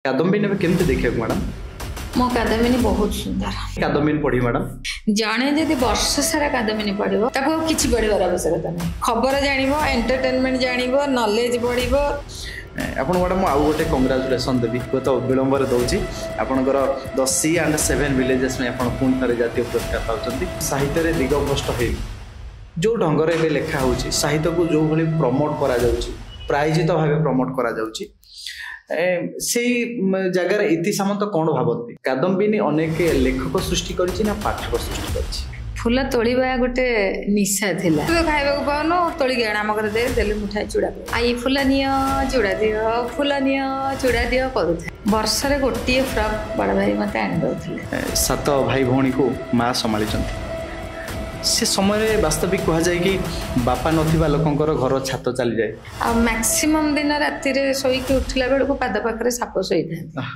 कादम्बिनी में केमती देखिए मैडम? मो कादम्बिनी बहुत सुंदर। कादम्बिनी पढ़ी मैडम? जाने जदि वर्ष सारा कादम्बिनी पढ़िबो ताको किछि पढ़िबार आवश्यकता नहीं। खबर जानिबो, एंटरटेनमेंट जानिबो, नॉलेज बढ़िबो। आपण मैडम आउ गोटे कंग्रेचुलेसन देवी तो विलंबर दौची आपणकर द सी एंड 7 विलेजेस में आपण पुणी थे जातीय पुरस्कार पाउछंती। साहित्य रे दिगभ्रष्ट हे जो ढंगर ए लेखा होची साहित्य को जो भली प्रमोट करा जाउची प्रायोजित भाव प्रमोट करा जाउची से जगार इति सामंत कौन भावती कादम्बिनी अनेक लेखक सृष्टि करिछि ना पाठक सृष्टि करिछि? फूल तोड़वा गोटे निशा थिला खाइबा को पाउनो तोड़ी के आम कर दे देले मुठाई चूड़ा आई फूल नियो चूड़ा दियो फूल नियो चूड़ा दियो करूथे। वर्ष रे गोटिए फ्रॉक बड़ भाई मते आनि दउथिले। 7 भाई भौणी को माँ संभाली से समय वास्तविक कह जाए कि बापा नथिबा लोकंकर घर छात चली जाए आ मैक्सिमम दिन राति रे सोई के उठला बेल को पाद पाखरे साप सोई था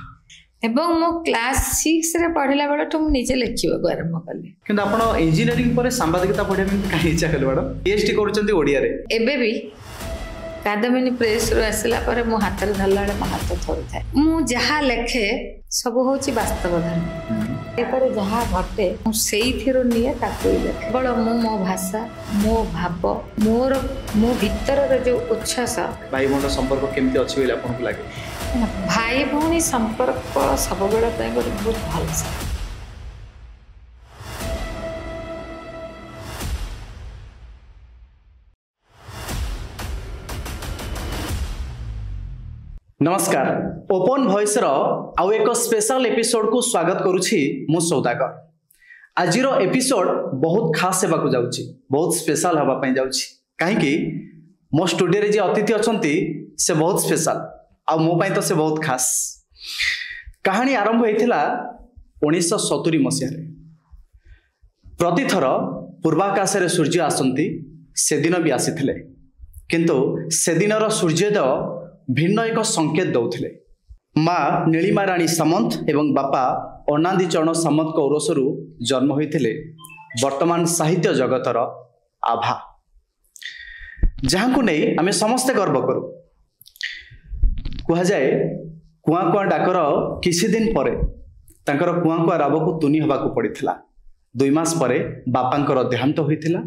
एवं मो क्लास 6 रे पढ़िला बेल तो निजे लेखिबा को आरंभ कली। किंतु आपण इंजीनियरिंग पर सांबादिकता पढ़िया में काहे इच्छा कले मैडम? पीएचडी करूचंती ओडिया रे एबे भी कादम्बिनी प्रेस रो आसला पर मो हाथ रे धरला बेल मो हाथ थोर थाए। मु जहा लेखे सब होची वास्तव धर्म एपर जहा घटे मु सेई थिरो निये ताको लेखे बड़ मो भाषा मो भाव मोर मो भीतर रे जो उच्छ्वास भाई भौणी संपर्क केमती अछि बेले आपन को लागे? भाई भौणी संपर्क सब बेले पय बहुत भल से। नमस्कार ओपन वॉइस रो आउ एक स्पेशल एपिसोड को स्वागत करूछि मु सौदागर। आजिरो एपिसोड बहुत खास सेवा को जाउछि बहुत स्पेशल हवा पय जाउछि काहे कि मो स्टूडियो रे जे अतिथि अछंती से बहुत स्पेशल आ मो पय तो से बहुत खास। कहानी आरंभ होइथिला 1970 मसिया रे। प्रतिथर पूर्वाकाश रे सूर्य आसंती से दिन भी आसीथिले किंतु से दिनर सूर्योदय भिन्न एक संकेत दौथिले। माँ नीलिमा राणी सामंत एवं बापा अनादि चरण सामंत औरसरू जन्म होइथिले वर्तमान साहित्य जगतर आभा जहाँ को नहीं आमे समस्ते गर्व करू। कह जाए कुआ कुआ डाकर किसी दिन परे तांकर कुआ कुआ राब को तुनी हवा को पड़िथिला। 2 मास परे बापांकर देहांत होइथिला।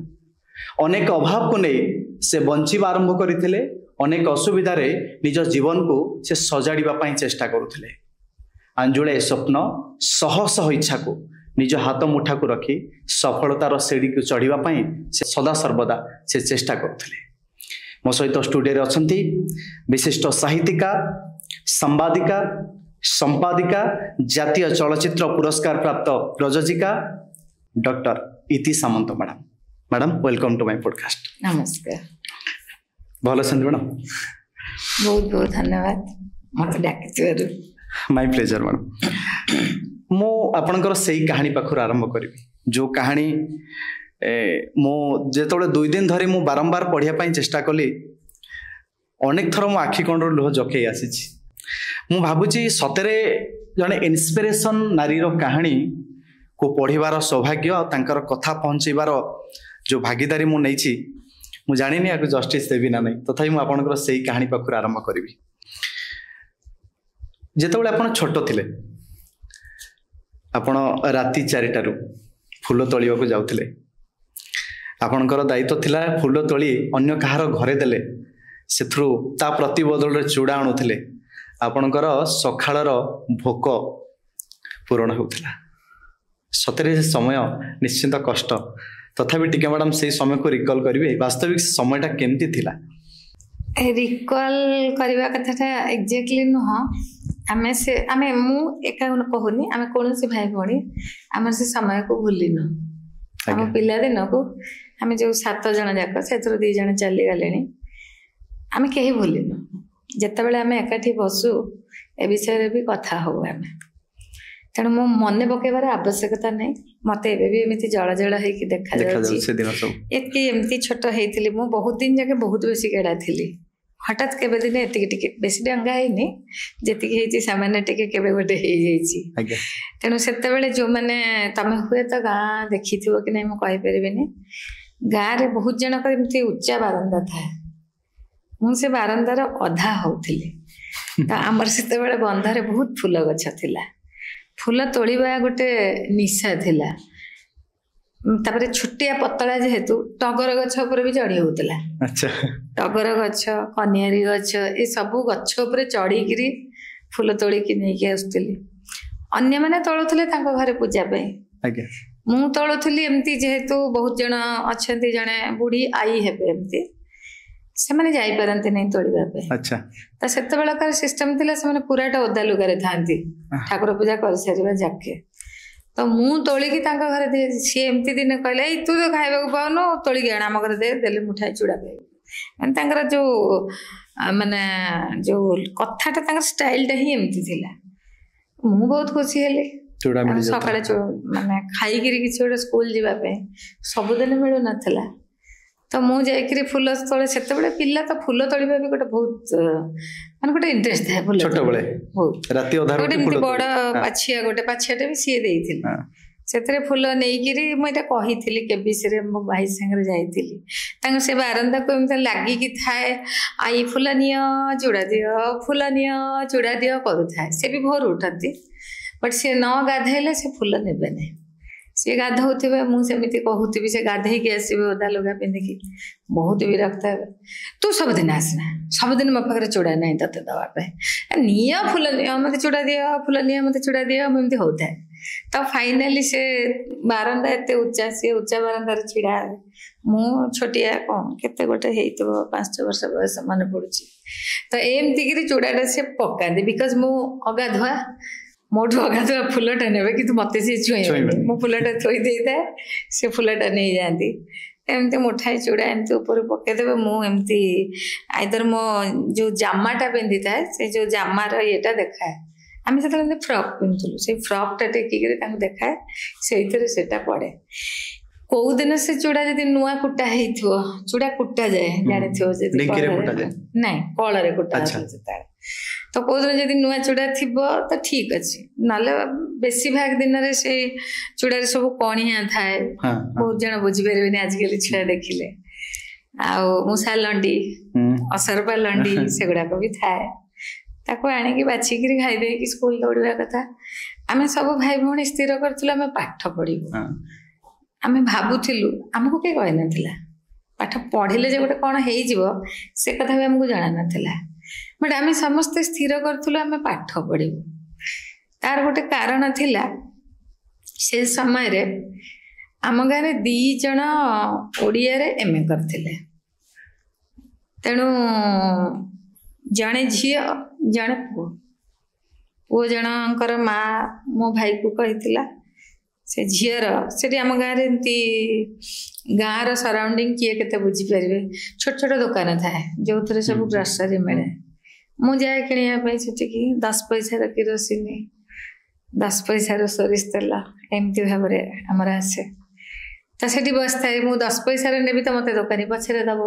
अनेक अभाव को नहीं से बंचिबा आरंभ करिथिले। अनेक असुविधा रे निज जीवन को से सजाड़िबा पई चेष्टा करुथिले। अंजुले स्वप्न शह शह इच्छा को निज हाथ मुठा को रखी सफलतार सीढ़ी को चढ़िबा पई से सदा सर्वदा से चेष्टा करुथिले। मो सहित स्टूडियो रे अछंती विशिष्ट साहित्यिका संवादिका संपादिका जातीय चलचित्र पुरस्कार प्राप्त प्रयोजिका doctor Iti Samant madam. Madam welcome to my podcast. नमस्कार। भल अछंती मैडम? बहुत बहुत धन्यवाद मत डाकिथिबारु। My pleasure madam. मो आपनकर सेही कहानी पाखर आरंभ करिवि जो कहानी मो जेतोले 2 दिन धरि मो बारंबार पढ़िया पई चेष्टा कली अनेक थर मो आखि कंडर लोह जके आसीछि। मु भाबुची सतरे जने इंस्पिरेशन नारी रो कहानी को पढ़िबार सौभाग्य तांकर कथा पहुंचीबार जो भागीदारी मु नैछि मु जानिनी आको जस्टिस देबी ना नहीं तथापि मु आपनकर सेही कहानी पाखर आरंभ करिवि। जेतबेले आपण छोट थिले आपण राति 4टारू फूल तोलिबा को जाउथिले। आपणकर दायित्व थिला फूल तोली अन्य कहार घरे देले सेथ्रु ता प्रति बदल रे चूड़ा आणुथिले। आपणकर सखाळर भोक पूर्ण होउथिला। सतरे समय निश्चिंत कष्ट तथापि टिके मैडम से समय को रिकॉल करिवे वास्तविक समयटा केमती थिला? रिकॉल करबा कथाटा एग्जैक्टली नुह आमे से आमे मु एका कहूनी आमे कोनोसी भाई भणी आमे से समय को भूलिनु। हम पिला दिन को आमे जो 7 जण जाक सेथरो 2 जण चली गलेनी आमे केही भूलिनु। जत्ता बेले आमे एकाठी बसु ए विषय रे भी कथा हो आमे तेणु मो मन पकेबार आवश्यकता नहीं। मते एबे एमती जड़ जड़ होइकी देखा एमती छोट होइतिली मु बहुत दिन जाके बहुत बेसी गेड़ा थिली। हठात केबे दिन एतिके बेसी डंगा हैनी जेतिके हेची सामान्य टिके केबे गोटे हे जाईची। तेणु सेते बेले जो माने तमे हुए तो गाँ देखिथिबो कि नै मु कहि परिबिनी। गाँ रे बहुत जनकर एमती उच्चा बारंदा था। मु से बारंदार अधा होउथिली ତ ଆମର ସେତେବେଳେ ବନ୍ଧରେ ବହୁତ ଫୁଲ ଗଛ ଥିଲା। ଫୁଲ ତୋଳିବା ଗୋଟେ ନିଶା ଥିଲା। ତାପରେ ଛୋଟିଆ ପତଳା ଯେହେତୁ ଟଗର ଗଛ ଉପରେ ବି ଚଢି ହଉଥିଲା। ଟଗର ଗଛ, କନିଆରୀ ଗଛ, ଏ ସବୁ ଗଛ ଉପରେ ଚଢିକିରି ଫୁଲ ତୋଳିକି ନେଇକି ଆସୁଥିଲି। ଅନ୍ୟମାନେ ତୋଳୁଥିଲେ ତାଙ୍କ ଘରେ ପୂଜା ପାଇଁ, ମୁଁ ତୋଳୁଥିଲି ଏମିତି। ଯେହେତୁ ବହୁତ ଜଣ ଅଛନ୍ତି, ଜଣେ ବୁଢୀ ଆଈ ହେବେ ଏମିତି, ସେମାନେ ଯାଇପାରନ୍ତି ନାହିଁ ତୋଳିବା ପାଇଁ। ତ ସେତେବେଳକାର ସିଷ୍ଟମ ଥିଲା ସେମାନେ ପୁରାଟା ଓଦା ଲୁଗାରେ ଥାନ୍ତି ଠାକୁର ପୂଜା କରିସାରିବା ଯାକେ। ତ ମୁଁ ତୋଳିକି ତାଙ୍କ ଘରେ ଦିଏ। ସିଏ ଏମିତି ଦିନେ କହିଲେ, ଏଇ ତୁ ତ ଖାଇବାକୁ ପାଉନୁ, ତୋଳିକି ଆଣ ଆମ ଘରେ ଦେଲେ ମୁଠାଏ ଚୁଡ଼ା ପାଇବୁ। ମାନେ ତାଙ୍କର ଯୋଉ ମାନେ ଯୋଉ କଥାଟା, ତାଙ୍କର ଷ୍ଟାଇଲଟା ହିଁ ଏମିତି ଥିଲା। ମୁଁ ବହୁତ ଖୁସି ହେଲି। ସକାଳେ ମାନେ ଖାଇକିରି କିଛି ଗୋଟେ ସ୍କୁଲ ଯିବା ପାଇଁ ସବୁଦିନ ମିଳୁନଥିଲା। ତ ମୁଁ ଯାଇକିରି ଫୁଲ ତୋଳେ। ସେତେବେଳେ ପିଲା ତ ଫୁଲ ତୋଳିବା ବି ଗୋଟେ ବହୁତ ମାନେ ଗୋଟେ ଇଣ୍ଟରେଷ୍ଟ ଥାଏ। ଫୁଲ ଗୋଟେ ଏମିତି ବଡ ପାଛିଆଟେ ବି ସିଏ ଦେଇଥିଲେ। ସେଥିରେ ଫୁଲ ନେଇକିରି ମୁଁ ଏଇଟା କହିଥିଲି କେବିସିରେ, ମୋ ଭାଇ ସାଙ୍ଗରେ ଯାଇଥିଲି। ତାଙ୍କ ସେ ବାରନ୍ଦାକୁ ଏମିତି ଲାଗିକି ଥାଏ, ଆଇ ଫୁଲ ନିଅ ଚୁଡ଼ା ଦିଅ, ଫୁଲ ନିଅ ଚୁଡ଼ା ଦିଅ କରୁଥାଏ। ସେ ବି ଭୋରୁ ଉଠନ୍ତି, ବଟ୍ ସେ ନ ଗାଧେଇଲେ ସେ ଫୁଲ ନେବେ ନାହିଁ। ସିଏ ଗାଧଉଥିବେ, ମୁଁ ସେମିତି କହୁଥିବି, ସେ ଗାଧେଇକି ଆସିବେ ଓଦା ଲୁଗା ପିନ୍ଧିକି, ବହୁତ ବିରକ୍ତ ହେବେ। ତୁ ସବୁଦିନ ଆସିନା, ସବୁଦିନ ମୋ ପାଖରେ ଚୁଡ଼ା ନାହିଁ ତତେ ଦେବା ପାଇଁ, ନିଅ ଫୁଲ ନିଅ, ମତେ ଚୁଡ଼ା ଦିଅ, ଫୁଲ ନିଅ ମତେ ଚୁଡ଼ା ଦିଅ, ମୁଁ ଏମିତି ହଉଥାଏ। ତ ଫାଇନାଲି ସେ ବାରନ୍ଦା ଏତେ ଉଚ୍ଚା, ସିଏ ଉଚ୍ଚା ବାରନ୍ଦାରେ ଛିଡ଼ା ହେବେ, ମୁଁ ଛୋଟିଆ, କଣ କେତେ ଗୋଟେ ହେଇଥିବ 5 ବର୍ଷ ବୟସ ମନେ ପଡୁଛି। ତ ଏମିତିକିରି ଚୁଡ଼ାଟା ସେ ପକାନ୍ତି, ବିକଜ ମୁଁ ଅଗାଧୁଆ, ମୋଠୁ ଅଗାଧୁଆ ଫୁଲଟା ନେବେ, କିନ୍ତୁ ମତେ ସିଏ ଛୁଇଁବେନି। ମୁଁ ଫୁଲଟା ଥୋଇ ଦେଇଥାଏ, ସେ ଫୁଲଟା ନେଇଯାଆନ୍ତି। ଏମିତି ମୁଠାଏ ଚୁଡ଼ା ଏମିତି ଉପରୁ ପକେଇଦେବେ। ମୁଁ ଏମିତି ଆଇଦର ମୋ ଯୋଉ ଜାମାଟା ପିନ୍ଧିଥାଏ, ସେ ଯୋଉ ଜାମାର ଇଏଟା ଦେଖାଏ। ଆମେ ସେତେବେଳେ ଏମିତି ଫ୍ରକ୍ ପିନ୍ଧୁଥିଲୁ, ସେଇ ଫ୍ରକ୍ଟା ଟେକିକିରି ତାଙ୍କୁ ଦେଖାଏ, ସେଇଥିରେ ସେଟା ପଡେ। କୋଉ ଦିନ ସେ ଚୁଡ଼ା ଯଦି ନୂଆ କୁଟା ହେଇଥିବ, ଚୁଡ଼ା କୁଟା ଯାଏ ଜାଣିଥିବ, ଯଦି ନାଇଁ କଳରେ କୁଟା ସେତେବେଳେ। ତ କୋଉଦିନ ଯଦି ନୂଆ ଚୁଡ଼ା ଥିବ ତ ଠିକ ଅଛି, ନହେଲେ ବେଶୀ ଭାଗ ଦିନରେ ସେଇ ଚୁଡ଼ାରେ ସବୁ କଣିଆ ଥାଏ। ବହୁତ ଜଣ ବୁଝିପାରିବେନି ଆଜିକାଲି ଛୁଆ ଦେଖିଲେ। ଆଉ ମୂଷା ଲଣ୍ଡି, ଅସରପା ଲଣ୍ଡି ସେଗୁଡାକ ବି ଥାଏ। ତାକୁ ଆଣିକି ବାଛିକିରି ଖାଇ ଦେଇକି ସ୍କୁଲ ଦୌଡ଼ିବା କଥା। ଆମେ ସବୁ ଭାଇ ଭଉଣୀ ସ୍ଥିର କରିଥିଲୁ ଆମେ ପାଠ ପଢିବୁ। ଆମେ ଭାବୁଥିଲୁ, ଆମକୁ କେହି କହିନଥିଲା ପାଠ ପଢିଲେ ଯେ ଗୋଟେ କଣ ହେଇଯିବ, ସେ କଥା ବି ଆମକୁ ଜଣା ନଥିଲା। ବଟ୍ ଆମେ ସମସ୍ତେ ସ୍ଥିର କରିଥିଲୁ ଆମେ ପାଠ ପଢିବୁ। ତାର ଗୋଟେ କାରଣ ଥିଲା, ସେ ସମୟରେ ଆମ ଗାଁରେ 2 ଜଣ ଓଡ଼ିଆରେ MA କରିଥିଲେ। ତେଣୁ ଜଣେ ଝିଅ ଜଣେ ପୁଅ। ପୁଅ ଜଣଙ୍କର ମା ମୋ ଭାଇକୁ କହିଥିଲା, ସେ ଝିଅର ସେଠି ଆମ ଗାଁରେ ଏମିତି ଗାଁର ସରାଉଣ୍ଡିଂ କିଏ କେତେ ବୁଝିପାରିବେ, ଛୋଟ ଛୋଟ ଦୋକାନ ଥାଏ ଯୋଉଥିରେ ସବୁ ଗ୍ରୋସରୀ ମିଳେ। ମୁଁ ଯାଏ କିଣିବା ପାଇଁ ସେଠିକି, 10 ପଇସାର କିରୋସିନି, 10 ପଇସାର ସୋରିଷ ତେଲ, ଏମିତି ଭାବରେ ଆମର ଆସେ। ତ ସେଠି ବସିଥାଏ, ମୁଁ 10 ପଇସାରେ ନେବି ତ ମତେ ଦୋକାନୀ ପଛରେ ଦବ।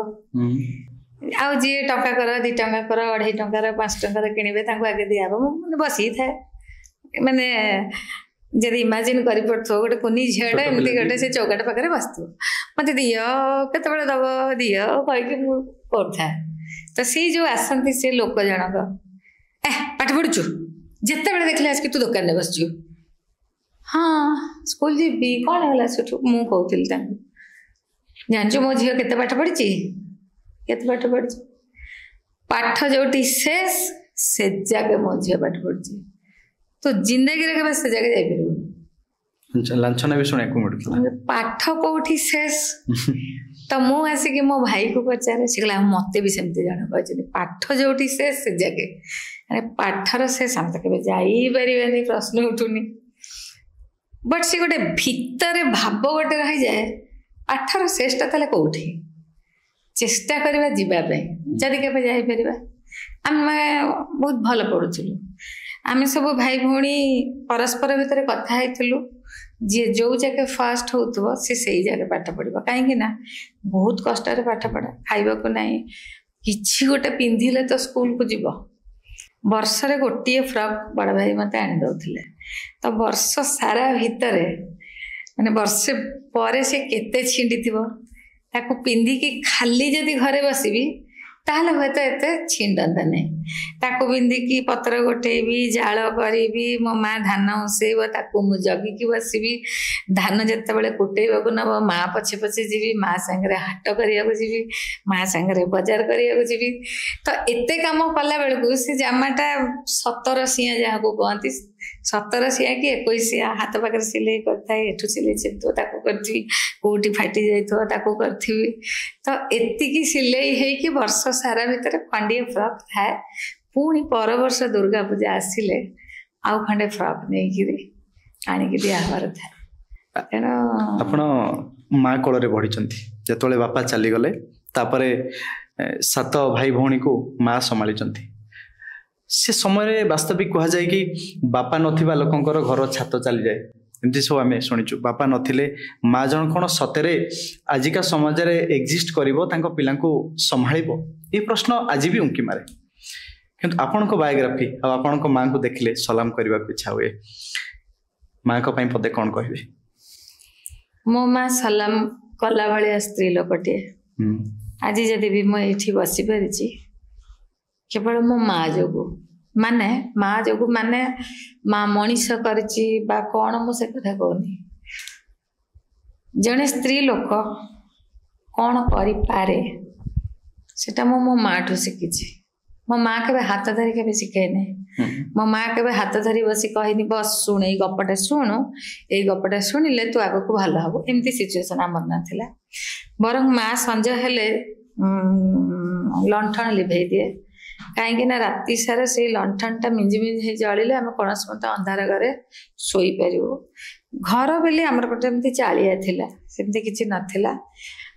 ଆଉ ଯିଏ ଟଙ୍କାକର 2 ଟଙ୍କାକର 2.5 ଟଙ୍କାର 5 ଟଙ୍କାର କିଣିବେ ତାଙ୍କୁ ଆଗେ ଦିଆହବ। ମୁଁ ମାନେ ବସିଥାଏ, ମାନେ ଯଦି ଇମାଜିନ କରିପାରୁଥିବ ଗୋଟେ କୁନି ଝିଅଟା ଏମିତି ଗୋଟେ ସେ ଚୌକାଟ ପାଖରେ ବସିଥିବ, ମତେ ଦିଅ କେତେବେଳେ ଦବ ଦିଅ କହିକି ମୁଁ କରୁଥାଏ। ତ ସେଇ ଯୋଉ ଆସନ୍ତି ସେ ଲୋକ ଜଣକ, ପାଠ ପଢୁଛୁ, ଯେତେବେଳେ ଦେଖିଲେ ଆସିକି ତୁ ଦୋକାନରେ ବସିଛୁ। ହଁ ସ୍କୁଲ ଯିବି, କଣ ହେଲା ସେଠୁ? ମୁଁ କହୁଥିଲି ତାଙ୍କୁ, ଜାଣିଛୁ ମୋ ଝିଅ କେତେ ପାଠ ପଢିଛି? କେତେ ପାଠ ପଢିଛି? ପାଠ ଯୋଉଠି ଶେଷ ସେ ଜାଗା ମୋ ଝିଅ ପାଠ ପଢିଛି, ତୁ ଜିନ୍ଦଗିରେ କେବେ ସେ ଜାଗା ଯାଇପାରିବୁନି। ଲାଞ୍ଛନା ବି ଶୁଣିବାକୁ ମିଳୁଥିଲା, ପାଠ କୋଉଠି ଶେଷ। ତ ମୁଁ ଆସିକି ମୋ ଭାଇକୁ ପଚାରେ, ସେ କହିଲା ମତେ ବି ସେମିତି ଜଣେ କହିଛନ୍ତି, ପାଠ ଯୋଉଠି ଶେଷ ସେ ଜାଗେ। ଆରେ ପାଠର ଶେଷ ଆମେ ତ କେବେ ଯାଇପାରିବାନି, ପ୍ରଶ୍ନ ଉଠୁନି। ବଟ୍ ସେ ଗୋଟେ ଭିତରେ ଭାବ ଗୋଟେ ରହିଯାଏ, ପାଠର ଶେଷଟା ତାହେଲେ କୋଉଠି, ଚେଷ୍ଟା କରିବା ଯିବା ପାଇଁ, ଯଦି କେବେ ଯାଇପାରିବା। ଆମେ ବହୁତ ଭଲ ପଢୁଥିଲୁ, ଆମେ ସବୁ ଭାଇ ଭଉଣୀ ପରସ୍ପର ଭିତରେ କଥା ହେଇଥିଲୁ, ଯିଏ ଯୋଉ ଜାଗା ଫାଷ୍ଟ ହଉଥିବ ସେ ସେଇ ଜାଗା ପାଠ ପଢିବ। କାହିଁକି ନା ବହୁତ କଷ୍ଟରେ ପାଠ ପଢା, ଖାଇବାକୁ ନାହିଁ, କିଛି ଗୋଟେ ପିନ୍ଧିଲେ ତ ସ୍କୁଲକୁ ଯିବ। ବର୍ଷରେ ଗୋଟିଏ ଫ୍ରକ୍ ବଡ ଭାଇ ମତେ ଆଣି ଦଉଥିଲେ। ତ ବର୍ଷ ସାରା ଭିତରେ ମାନେ ବର୍ଷେ ପରେ ସେ କେତେ ଛିଣ୍ଡିଥିବ, ତାକୁ ପିନ୍ଧିକି ଖାଲି ଯଦି ଘରେ ବସିବି ତାହେଲେ ହୁଏତ ଏତେ ଛିଣ୍ଡନ୍ତା ନାହିଁ। ତାକୁ ପିନ୍ଧିକି ପତ୍ର ଗୋଟେଇବି, ଜାଳ କରିବି, ମୋ ମା ଧାନ ଉଁସେଇବ, ତାକୁ ମୁଁ ଜଗିକି ବସିବି। ଧାନ ଯେତେବେଳେ କୁଟେଇବାକୁ ନବ ମା ପଛେ ପଛେ ଯିବି, ମା ସାଙ୍ଗରେ ହାଟ କରିବାକୁ ଯିବି, ମା ସାଙ୍ଗରେ ବଜାର କରିବାକୁ ଯିବି। ତ ଏତେ କାମ କଲା ବେଳକୁ ସେ ଜାମାଟା 17 ସିଆ ଯାହାକୁ କହନ୍ତି, 17 ସିଆ କି 21 ସିଆ ହାତ ପାଖରେ ସିଲେଇ କରିଥାଏ। ଏଠୁ ସିଲେଇ ଛିଡ଼ିଥିବ ତାକୁ କରିଥିବି, କୋଉଠି ଫାଟି ଯାଇଥିବ ତାକୁ କରିଥିବି। ତ ଏତିକି ସିଲେଇ ହେଇକି ବର୍ଷ ସାରା ଭିତରେ ଖଣ୍ଡିଏ ଫ୍ରକ୍ ଥାଏ। ପୁଣି ପର ବର୍ଷ ଦୁର୍ଗା ପୂଜା ଆସିଲେ ଆଉ ଖଣ୍ଡେ ଫ୍ରକ୍ ନେଇକିରି ଆଣିକି ଦିଆହବାର ଥାଏ। ତେଣୁ ଆପଣ ମା କୋଳରେ ବଢିଛନ୍ତି। ଯେତେବେଳେ ବାପା ଚାଲିଗଲେ ତାପରେ 7 ଭାଇ ଭଉଣୀକୁ ମା ସମ୍ଭାଳିଛନ୍ତି। ସେ ସମୟରେ ବାସ୍ତବିକ କୁହାଯାଏ କି ବାପା ନଥିବା ଲୋକଙ୍କର ଘର ଛାତ ଚାଲିଯାଏ। ଏମିତି ସବୁ ଆମେ ଶୁଣିଛୁ। ବାପା ନଥିଲେ ମା ଜଣ କ'ଣ ସତରେ ଆଜିକା ସମାଜରେ ଏକ୍ଜିଷ୍ଟ କରିବ, ତାଙ୍କ ପିଲାଙ୍କୁ ସମ୍ଭାଳିବ? ଏ ପ୍ରଶ୍ନ ଆଜି ବି ଉଙ୍କି ମାରେ। କିନ୍ତୁ ଆପଣଙ୍କ ବାୟୋଗ୍ରାଫି ଆଉ ଆପଣଙ୍କ ମାଙ୍କୁ ଦେଖିଲେ ସଲାମ କରିବାକୁ ଇଚ୍ଛା ହୁଏ। ମାଙ୍କ ପାଇଁ ପଦେ କ'ଣ କହିବେ? ମୋ ମା ସଲାମ କଲା ଭଳିଆ ସ୍ତ୍ରୀ ଲୋକଟିଏ। ଆଜି ଯଦି ବି ମୁଁ ଏଇଠି ବସିପାରିଛି କେବଳ ମୋ ମା ଯୋଗୁଁ। ମାନେ ମା ଯୋଗୁଁ, ମାନେ ମା ମଣିଷ କରିଛି ବା କ'ଣ ମୁଁ ସେ କଥା କହୁନି। ଜଣେ ସ୍ତ୍ରୀ ଲୋକ କ'ଣ କରିପାରେ ସେଟା ମୁଁ ମୋ ମାଠୁ ଶିଖିଛି। ମୋ ମା କେବେ ହାତ ଧରି କେବେ ଶିଖେଇନି। ମୋ ମା କେବେ ହାତ ଧରି ବସି କହିନି ବସ୍ ଶୁଣ, ଏଇ ଗପଟା ଶୁଣୁ, ଏଇ ଗପଟା ଶୁଣିଲେ ତୁ ଆଗକୁ ଭଲ ହବ। ଏମିତି ସିଚୁଏସନ ଆମର ନଥିଲା। ବରଂ ମା ସଞ୍ଜ ହେଲେ ଲଣ୍ଠନ ଲିଭେଇ ଦିଏ। କାହିଁକି ନା ରାତି ସାରା ସେଇ ଲଣ୍ଠନଟା ମିଞ୍ଜି ମିଞ୍ଜି ହେଇ ଜଳିଲେ ଆମେ କୌଣସି ମତେ ଅନ୍ଧାର ଘରେ ଶୋଇପାରିବୁ। ଘର ବୋଲି ଆମର ଗୋଟେ ଏମିତି ଚାଳିଆ ଥିଲା, ସେମିତି କିଛି ନଥିଲା।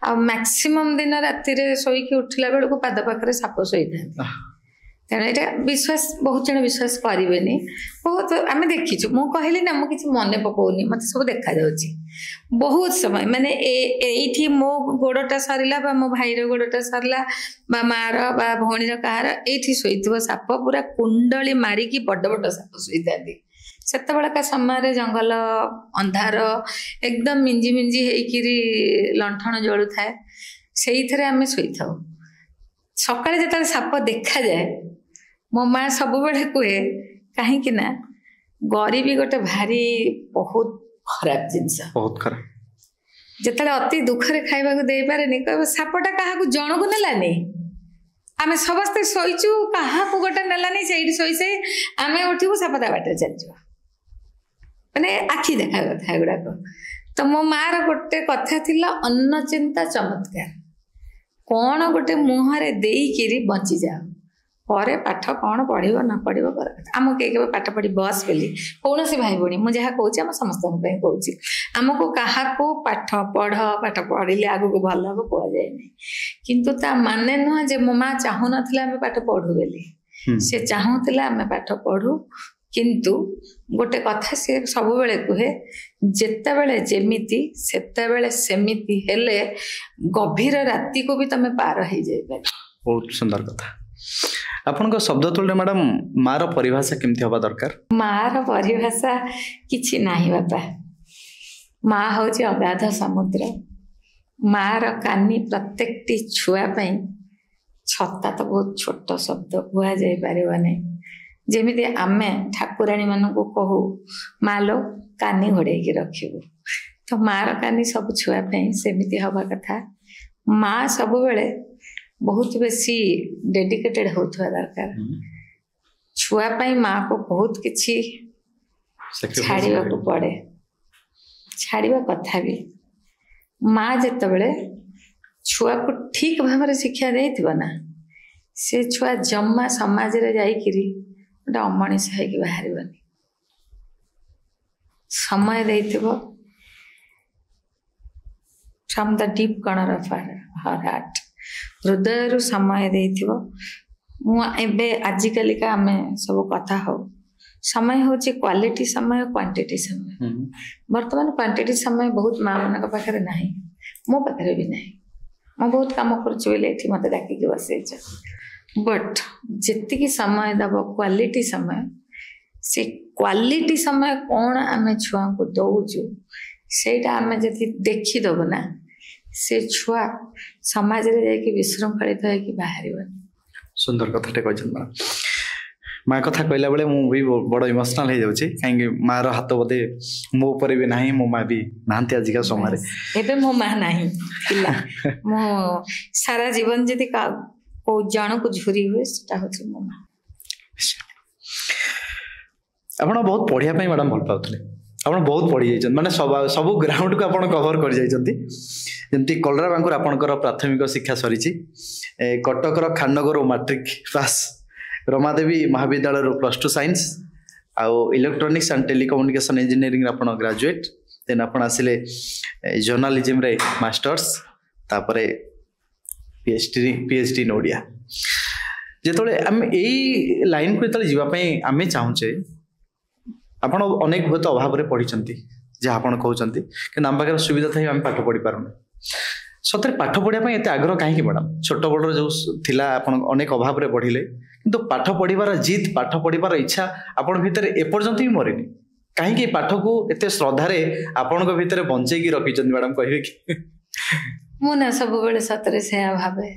ଆଉ ମ୍ୟାକ୍ସିମମ୍ ଦିନ ରାତିରେ ଶୋଇକି ଉଠିଲା ବେଳକୁ ପାଦ ପାଖରେ ସାପ ଶୋଇଥାନ୍ତି। ତେଣୁ ଏଇଟା ବିଶ୍ୱାସ, ବହୁତ ଜଣ ବିଶ୍ୱାସ କରିବେନି। ବହୁତ ଆମେ ଦେଖିଛୁ। ମୁଁ କହିଲି ନା, ମୁଁ କିଛି ମନେ ପକଉନି, ମତେ ସବୁ ଦେଖାଯାଉଛି। ବହୁତ ସମୟ ମାନେ ଏଇଠି ମୋ ଗୋଡଟା ସରିଲା ବା ମୋ ଭାଇର ଗୋଡଟା ସରିଲା ବା ମାର ବା ଭଉଣୀର କାହାର ଏଇଠି ଶୋଇଥିବ ସାପ, ପୁରା କୁଣ୍ଡଳି ମାରିକି ବଡ ବଡ ସାପ ଶୋଇଥାନ୍ତି। ସେତେବେଳକା ସମୟରେ ଜଙ୍ଗଲ ଅନ୍ଧାର, ଏକଦମ ମିଞ୍ଜି ମିଞ୍ଜି ହେଇକିରି ଲଣ୍ଠଣ ଜଳୁଥାଏ, ସେଇଥିରେ ଆମେ ଶୋଇଥାଉ। ସକାଳେ ଯେତେବେଳେ ସାପ ଦେଖାଯାଏ ମୋ ମା ସବୁବେଳେ କୁହେ, କାହିଁକି ନା ଗରିବୀ ଗୋଟେ ଭାରି ବହୁତ ଖରାପ ଜିନିଷ। ବହୁତ ଖରାପ। ଯେତେବେଳେ ଅତି ଦୁଃଖରେ ଖାଇବାକୁ ଦେଇପାରେନି କହିବ ସାପଟା କାହାକୁ ଜଣକୁ ନେଲାନି, ଆମେ ସମସ୍ତେ ଶୋଇଛୁ, କାହାକୁ ଗୋଟେ ନେଲାନି, ସେଇଠି ଶୋଇ ଶୋଇ ଆମେ ଉଠିବୁ, ସାପ ତା ବାଟରେ ଚାଲିଯିବ। ମାନେ ଆଖି ଦେଖା କଥା ଏଗୁଡାକ। ତ ମୋ ମାର ଗୋଟେ କଥା ଥିଲା, ଅନ୍ନ ଚିନ୍ତା ଚମତ୍କାର। କ'ଣ ଗୋଟେ ମୁହଁରେ ଦେଇକିରି ବଞ୍ଚିଯାଅ, ପରେ ପାଠ କ'ଣ ପଢିବ ନ ପଢିବ କର କଥା। ଆମକୁ କେହି କେବେ ପାଠ ପଢି ବସ୍ ବୋଲି କୌଣସି ଭାଇ ଭଉଣୀ, ମୁଁ ଯାହା କହୁଛି ଆମ ସମସ୍ତଙ୍କ ପାଇଁ କହୁଛି, ଆମକୁ କାହାକୁ ପାଠ ପଢିଲେ ଆଗକୁ ଭଲ ହବ କୁହାଯାଏନି। କିନ୍ତୁ ତା ମାନେ ନୁହଁ ଯେ ମୋ ମା ଚାହୁଁନଥିଲା ଆମେ ପାଠ ପଢୁ ବୋଲି। ସେ ଚାହୁଁଥିଲା ଆମେ ପାଠ ପଢୁ। କିନ୍ତୁ ଗୋଟେ କଥା ସେ ସବୁବେଳେ କୁହେ, ଯେତେବେଳେ ଯେମିତି ସେତେବେଳେ ସେମିତି ହେଲେ ଗଭୀର ରାତିକୁ ବି ତମେ ପାର ହେଇଯାଇପାରିବ। ବହୁତ ସୁନ୍ଦର କଥା। ଆପଣଙ୍କ ଶବ୍ଦ ତୁଳନାରେ ମ୍ୟାଡାମ ମାର ପରିଭାଷା କେମିତି ହବା ଦରକାର? ମାର ପରିଭାଷା କିଛି ନାହିଁ ବାପା। ମା ହଉଛି ଅଗାଧ ସମୁଦ୍ର। ମାର କାନି ପ୍ରତ୍ୟେକଟି ଛୁଆ ପାଇଁ, ଛତା ତ ବହୁତ ଛୋଟ ଶବ୍ଦ, କୁହାଯାଇ ପାରିବ ନାହିଁ। ଯେମିତି ଆମେ ଠାକୁରାଣୀ ମାନଙ୍କୁ କହୁ ମାଲୋ କାନି ଘୋଡେଇକି ରଖିବୁ, ତ ମାର କାନି ସବୁ ଛୁଆ ପାଇଁ ସେମିତି ହବା କଥା। ମା ସବୁବେଳେ ବହୁତ ବେଶୀ ଡେଡିକେଟେଡ ହଉଥିବା ଦରକାର। ଛୁଆ ପାଇଁ ମା କୁ ବହୁତ କିଛି ଛାଡିବାକୁ ପଡେ, ଛାଡିବା କଥା ବି। ମା ଯେତେବେଳେ ଛୁଆକୁ ଠିକ ଭାବରେ ଶିକ୍ଷା ଦେଇଥିବ ନା, ସେ ଛୁଆ ଜମା ସମାଜରେ ଯାଇକିରି ଗୋଟେ ଅମଣିଷ ହେଇକି ବାହାରିବନି। ସମୟ ଦେଇଥିବ, from the deep corner of her heart, ହୃଦୟରୁ ସମୟ ଦେଇଥିବ। ମୁଁ ଏବେ ଆଜିକାଲିକା ଆମେ ସବୁ କଥା ହଉ, ସମୟ ହଉଛି କ୍ୱାଲିଟି ସମୟ, କ୍ୱାଣ୍ଟିଟି ସମୟ। ବର୍ତ୍ତମାନ କ୍ୱାଣ୍ଟିଟି ସମୟ ବହୁତ ମା ମାନଙ୍କ ପାଖରେ ନାହିଁ, ମୋ ପାଖରେ ବି ନାହିଁ। ମୁଁ ବହୁତ କାମ କରୁଛି ବୋଲି ଏଠି ମତେ ଡାକିକି ବସେଇଛ। ବଟ୍ ଯେତିକି ସମୟ ଦବ କ୍ୱାଲିଟି ସମୟ, ସେ କ୍ୱାଲିଟି ସମୟ କ'ଣ ଆମେ ଛୁଆଙ୍କୁ ଦଉଛୁ ସେଇଟା ଆମେ ଯଦି ଦେଖିଦବୁ ନା, ସେ ଛୁଆ ସମାଜରେ ଯାଇକି ବିଶୃଙ୍ଖଳିତ ହେଇକି ବାହାରିବନି। सुंदर कथाटे कहते मैडम माँ कथा कहला बेले मु भी बड़ इमोशनल हो जाउछि कहीं माँ रो हाथ बोधे मो ऊपर भी नहीं मो माँ भी नांती आजिका समय एबे मो माँ नहीं पिला मो सारा जीवन जदी को जण को झुरी हुए सेटा होछि मो माँ आपण बहुत पढ़िया पई मैडम भल पाउतले आपण बहुत पढ़ी जाइछन माने सब ग्राउंड को आपण कवर कर जाइछंती जेमती कलरा बांकुर आपणकर प्राथमिक शिक्षा सरीछि कटक रो खाननगर मैट्रिक पास रमादेवी महाविद्यालय +2 साइंस आउ इलेक्ट्रॉनिक्स एंड टेलीकम्युनिकेशन इंजीनियरिंग आपण ग्रेजुएट देन आपण आसिले जर्नलिज्म रे मास्टर्स तापरे पीएचडी इन ओडिया जेतले हम एई लाइन को जेतले जीवा पई आमे चाहुचे आपण अनेक बहुत अभाव रे पढिचंती जे आपण कहउचंती कि नाम पाकर सुविधा थाई हम पाठ पढि पारुन सतरे पाठ पढिया पई एते आग्रह काहे कि मैडम छोट बड़ जो थिला आपण अनेक अभाव रे पढिले किंतु पाठ पढ़िबार जिद पाठ पढ़िबार इच्छा आपण भितर एपर्यंत भी मरिनी कहीं पाठ को एते श्रद्धारे आपण भितर बंचेकी रखिचंती मैडम कहबे कि मु ना सब बेले सतरे से भावे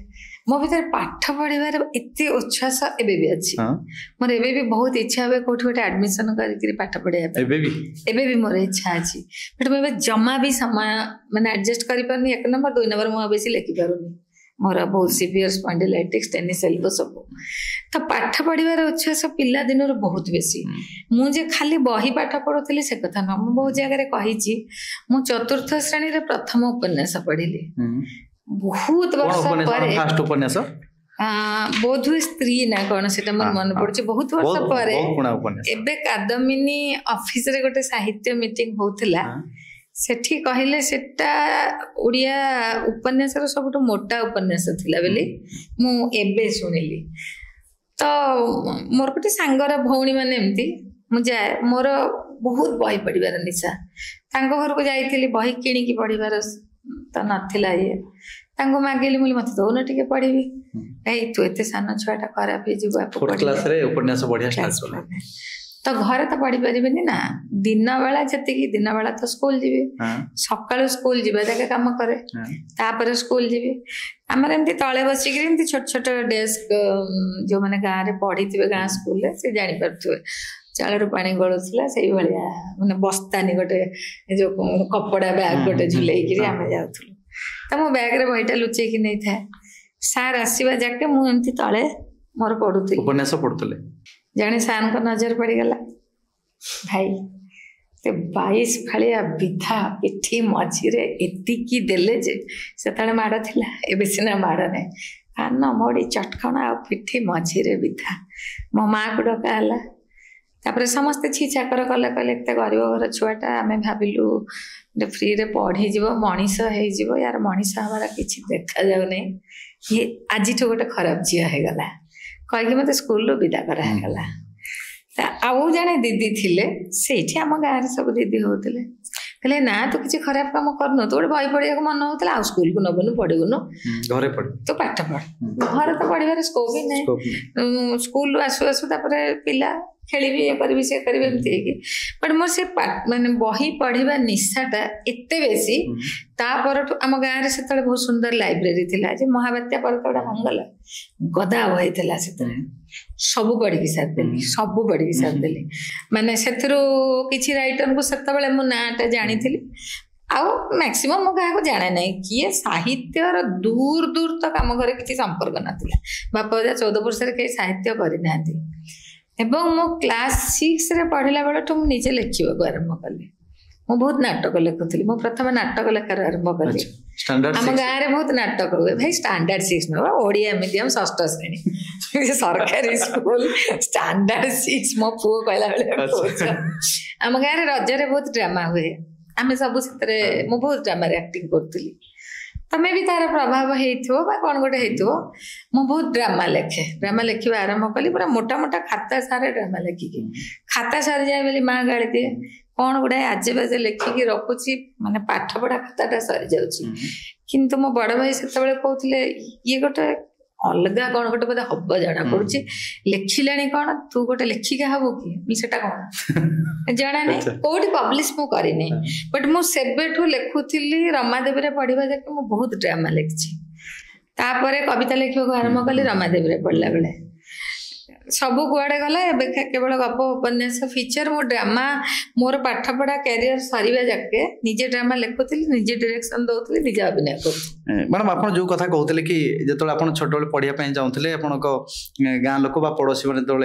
मो भीतर पाठ पढ़िबार एते उच्छास एबे भी अछि मोर एबे भी बहुत इच्छा होवे कोठी कोठी एडमिशन करी पाठ पढ़िया एबे भी मोर इच्छा अछि बट मैं जमा भी समय माने एडजस्ट करि परनी एक नंबर 2 नंबर मु बेसी लिखि पारुनी मोर बहुत सीवियर स्पॉन्डिलाइटिस टेनिस एल्बो सब तो पाठ पढ़िबार उच्छास पिला दिन बहुत बेसी मुझे खाली बही पाठ पढ़ुली से कथा ना मु बहुत जगह कही मु 4th श्रेणी रे प्रथम उपन्यास पढ़िली बहुत वर्ष पर फर्स्ट उपन्यास बोधु स्त्री ना कौन से मोर मन पड़ुछि बहुत वर्ष पर एबे कादमिनी ऑफिस रे गोटे साहित्य मीटिंग होतला सेठी कहले सेटा ओडिया उपन्यास रो सबटो मोटा उपन्यास थिला बेली मु एबे सुनिली तो मोर गोटे सांगर भौणी माने एमती मु जाए मोर बहुत बही पढ़िबार निशा तांको घर को जाइथिली बही किणी की पढ़िबार तो नथिला ये तांको मागेली मुली मते दोनो टिके पढ़िबी ए तू एते सानो छुआटा खराब हे जिबा फोर्थ क्लास रे उपन्यास बढ़िया स्टार्ट करला तो घरे तो पढ़ी पारिबेनी ना दिन बेला जति दिन बेला तो स्कूल जीवे सकाळु स्कूल जीवे ताके काम करे तापर स्कूल जीवे हमर एमती तळे बसी कि एमती छोट छोट डेस्क जो माने गां रे पढ़ीथिबे गां स्कूल रे से जानि परथुवे चालर पानी गळुथला सेही भलिया माने बस्तानी गोटे जो कपड़ा बैग गोटे झुलेई कि आमे जाउथुल त मो बैग रे बहिटा लुचै कि नै था सार आसीबा जाके मु एमती तळे मोर पढुथि उपन्यास पढुतले जाने सार को नजर पड़ गला भाई ते 22 फालिया विधा पिठी मझिरे एतिकी देले जे सेतले माड़ थिला एबे सिना माड़ नै कान मोड़ी चटकणा आ पिठी मझिरे विधा मो माँ को डकाला तापर समस्त छी चाकर कले कले एते गरीब घर छुआटा आमे भाबिलु फ्री रे पढ़ी जीव मनीष हे जीव यार मनीष हमारा किछि देखा जाउ नै ये आज तो गोटे खराब झिया हे गला कहीं मत स्कूल विदा करागला आउ जड़े दीदी थिले सेठी आम गाँव सब दीदी होते कहले ना तू किसी खराब काम करनु तू गोटे बही पढ़िया मन होता आ स्कूल को नबनु पढ़ुनु घरे पढ़ तो पाठ पढ़ घर तो पढ़ार स्कोप ही नहीं स्कूल आसु आसु पिला खेली ये करी से करी एमती बट मोर से माने बही पढ़ा निशाटा एते बेसी तापर आम गाँव में से बहुत सुंदर लाइब्रेरी थिला जे महाबात्या पर भांगला गदा बही थिला से सब पढ़ी सारिदेली सब पढ़ी सारिदेली माने सेथरो किछि राइटर को सेत बेले मो नाटा जानी आउ मैक्सिमम मो क्या जाने ना किए साहित्यर दूर दूर तक आम घर किसी संपर्क नाला बापा 14 वर्ष कहीं साहित्य करना एवं मो क्लास 6 रे पढ़ला बेले तो मुझे लिखा आरंभ कली मु बहुत नाटक लिखुली मो प्रथम नाटक लेखार आरंभ कली आम गाँव में बहुत नाटक हुए भाई स्टैंडर्ड 6 ना ओडिया मीडियम 6ठ श्रेणी सरकारी स्कूल स्टैंडर्ड 6 मो पु कहला बेले आम गाँव में रजरे बहुत ड्रामा हुए आम सब मु बहुत ड्रामा एक्टिंग करी तमें भी तार प्रभाव हो कौन गोटे हो मु बहुत ड्रामा लिखा आरंभ कली पूरा मोटा मोटा खाता सारे ड्रामा लिखिकी खाता सारी जाए बोली माँ गाड़ी दिए कौन गुड़ाए आजे बाजे लिखिकी रखुची माने पाठ पढ़ा खाताटा सरी जाउची किंतु मो बड़ भाई से कहते ये गोटे अलगा कौन गोटे बोधे हम जना पड़ी लिखिला कौन तू गोटे लेखिका हबू कि सेटा कौन जाना नहीं कौटी पब्लिश मु करनी बट मु सेबेठू लिखुली रमादेवी रे पढ़ा देखे मु बहुत ड्रामा लिखी तापर कविता लिखा आरंभ कली रमादेवी रे पढ़ला बेले सबू कुआडे गला केवल गप उपन्यास फीचर मो ड्रामा मोर पाठ पढ़ा कैरियर सरीबा जाके निजे ड्रामा लिखुली निजे डायरेक्शन दउतली निजे अभिनय कर मैडम आप जो कथा कहते कि जो आप छोट बेले पढ़ाई चाहूले आपण गाँ लोक बा पड़ोशी मैंने जो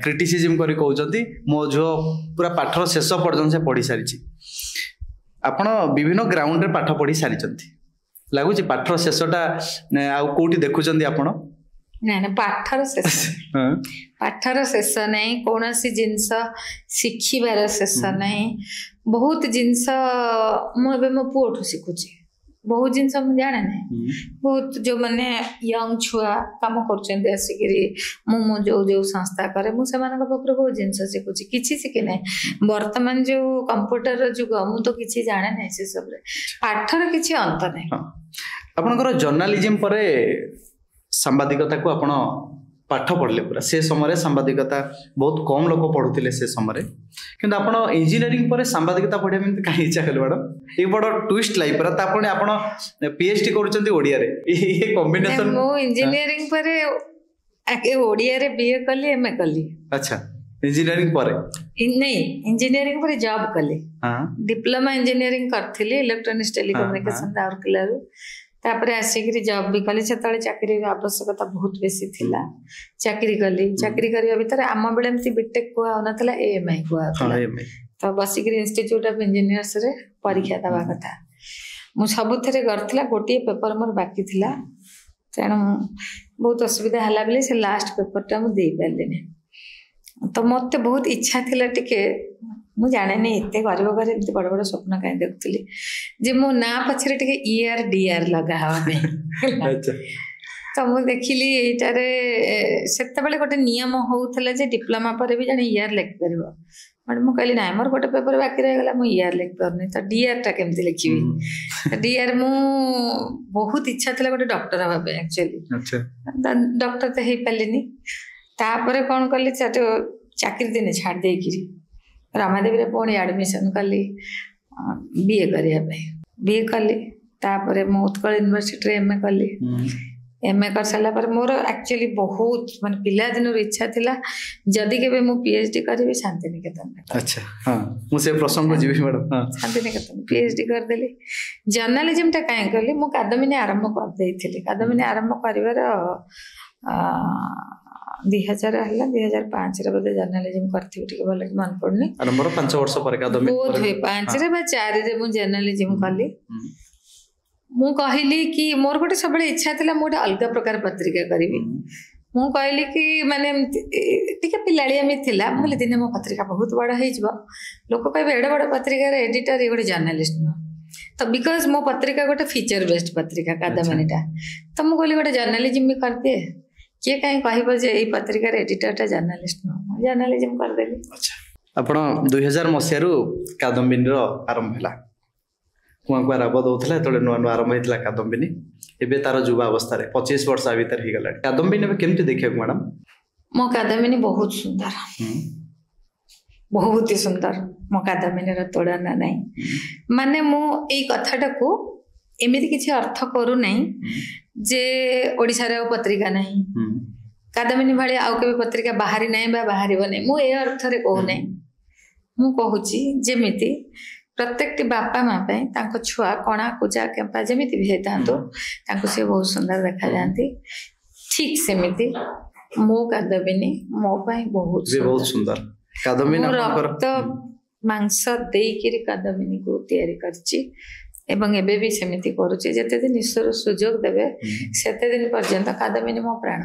क्रिटिसिजम कर कहते मो झील पूरा पाठर शेष पर्यटन से पढ़ी सारी आपण विभिन्न ग्राउंड रे पाठ पढ़ी सारी लगुच पाठर शेषटा आउ कौटी देखुं आपण ना पाठर शेष पाठर शेष नहीं कौन सी जिनस शिखिबार शेष नहीं बहुत जिनस मुझे मो पुओठू शिखुची बहुत जिनस मुझे जाने नहीं बहुत जो मैंने यंग छुआ काम कर मु जो जो संस्था करे मुझे बहुत जिनस शिखुची किसी शिखी ना वर्तमान जो कंप्यूटर जुग मु तो किसी जाने ना से सब पाठर किसी अंत नहीं आपनकर जर्नालिज्म परे सांबादिकता को आपण पाठ पढ़ले पूरा से समय सांबादिकता बहुत कम लोग पढ़ुते से समय किंतु आपण इंजीनियरिंग पर सांबादिकता पढ़िया में कहीं इच्छा कले मैडम एक बड़ ट्विस्ट लाइफ पर तापणे आपण पीएचडी करूचंती ओडिया रे ये कॉम्बिनेशन मो इंजीनियरिंग पर आगे ओडिया रे बीए कली एमए कली अच्छा इंजीनियरिंग पर नहीं इंजीनियरिंग पर जॉब कली हां डिप्लोमा इंजीनियरिंग करथिली इलेक्ट्रॉनिक्स टेलीकम्युनिकेशन राउरकेला तापर आसिक जॉब भी कली से चाकरी आवश्यकता बहुत बेसी थिला चाकरी कली चाकरी करबा भीतर आम बेले एमती बीटेक कुआ नथला एएमआई कुआ तो बसिक इंस्टीट्यूट ऑफ इंजीनियर्स रे परीक्षा दवा कथा मु सबुथरे करथिला गोटे पेपर मोर बाकी थिला तेणु बहुत असुविधा हला बेले से लास्ट पेपर टा मु दे पारलिनी तो मत बहुत इच्छा थिला टिके मु जाने नहीं इतने गरीब घर एमती बड़ बड़ स्वप्न कहीं देखुली जे मो ना पछरे टिके ईआर डीआर लगा हवा तो मु देखिली एटारे सेते बेले गोटे नियम होउथला जे डिप्लोमा पर भी जाने ईआर लिख परबो बट मु कहली ना मोर गोटे पेपर बाकी रह गला मु ईआर लिख परनी तो डीआर टा केमती लिखिबी डीआर मु बहुत इच्छा थिला गोटे डॉक्टर हवा पे एक्चुअली अच्छा डॉक्टर तो हे पल्लिनी तापर कोन करली चाकरी दिने छाड़ देकिरी रमादेवी रे पुणी एडमिशन कली बीए करिया बीए कली तापर मो उत्कल यूनिवर्सिटी रे एमए कली एमए कर साला पर मोर एक्चुअली बहुत माने पिला दिन इच्छा थिला जदी केबे मु पीएचडी करबी शांति निकेतन अच्छा हां मु से प्रसंग जीवी मैडम हां शांति निकेतन पीएचडी कर देली जर्नलिज्म टा काहे करली मु कादमिनी आरंभ कर देइथिली कादमिनी आरंभ करिवार 2000 हल्ला 2005 रे बदे जर्नलिज्म करथि ठीक भले मन पड़नी आरंभ 5 वर्ष पर कादमिनी बहुत हुए 5 रे बा 4 रे मु जर्नलिज्म कली मु कहली कि मोर गोटे सब इच्छा थिला मोटे अलग प्रकार पत्रिका करिवि मु कहली कि माने टिके पिलाळिया में थिला बोले दिने मो पत्रिका बहुत बड़ा हे जबो लोक कहबे एडे बड़ पत्रिका रे एडिटर गोटे जर्नलिस्ट न तो बिकॉज मो पत्रिका गोटे फीचर बेस्ड पत्रिका कादमिनीटा तो मु कहली गोटे जर्नलिज्म भी कर दे किए कहीं कहबो जे ए पत्रिका रे एडिटर टा जर्नलिस्ट न जर्नलिज्म कर देली अच्छा आपण 2000 मसिया रु कादम्बिनी रो आरंभ हला कुआ कुआ राब दउथला तळे नुआ नुआ आरंभ हेतला कादम्बिनी एबे तार युवा अवस्था रे 25 वर्ष भीतर ही गला कादम्बिनी में केमति देखियो मैडम मो कादम्बिनी बहुत सुंदर बहुत ही सुंदर मो कादम्बिनी रो तोड़ना नहीं माने मो एई कथाटा को एमिति किछि अर्थ करू नहीं जे ओडिसा रे पत्रिका नहीं कादम्बिनी भाले आउ केबे पत्रिका बाहरी नहीं बा बाहरीबो नहीं मो ए अर्थ रे कहू नहीं मु कहूची जेमिति प्रत्येक बापा माँ पे छुआ कणा कुजा केम्पा जमीती भी होता से बहुत सुंदर देखा जाती ठीक सेमिति मो कादम्बिनी मो पाई बहुत सुंदर कादम्बिनी रक्त मांस देकी कादम्बिनी को तैयारी करची एवं एबे भी सेमिति करूची जते दिन ईश्वर सुजोग देबे सेते दिन पर्यंत कादम्बिनी मो प्राण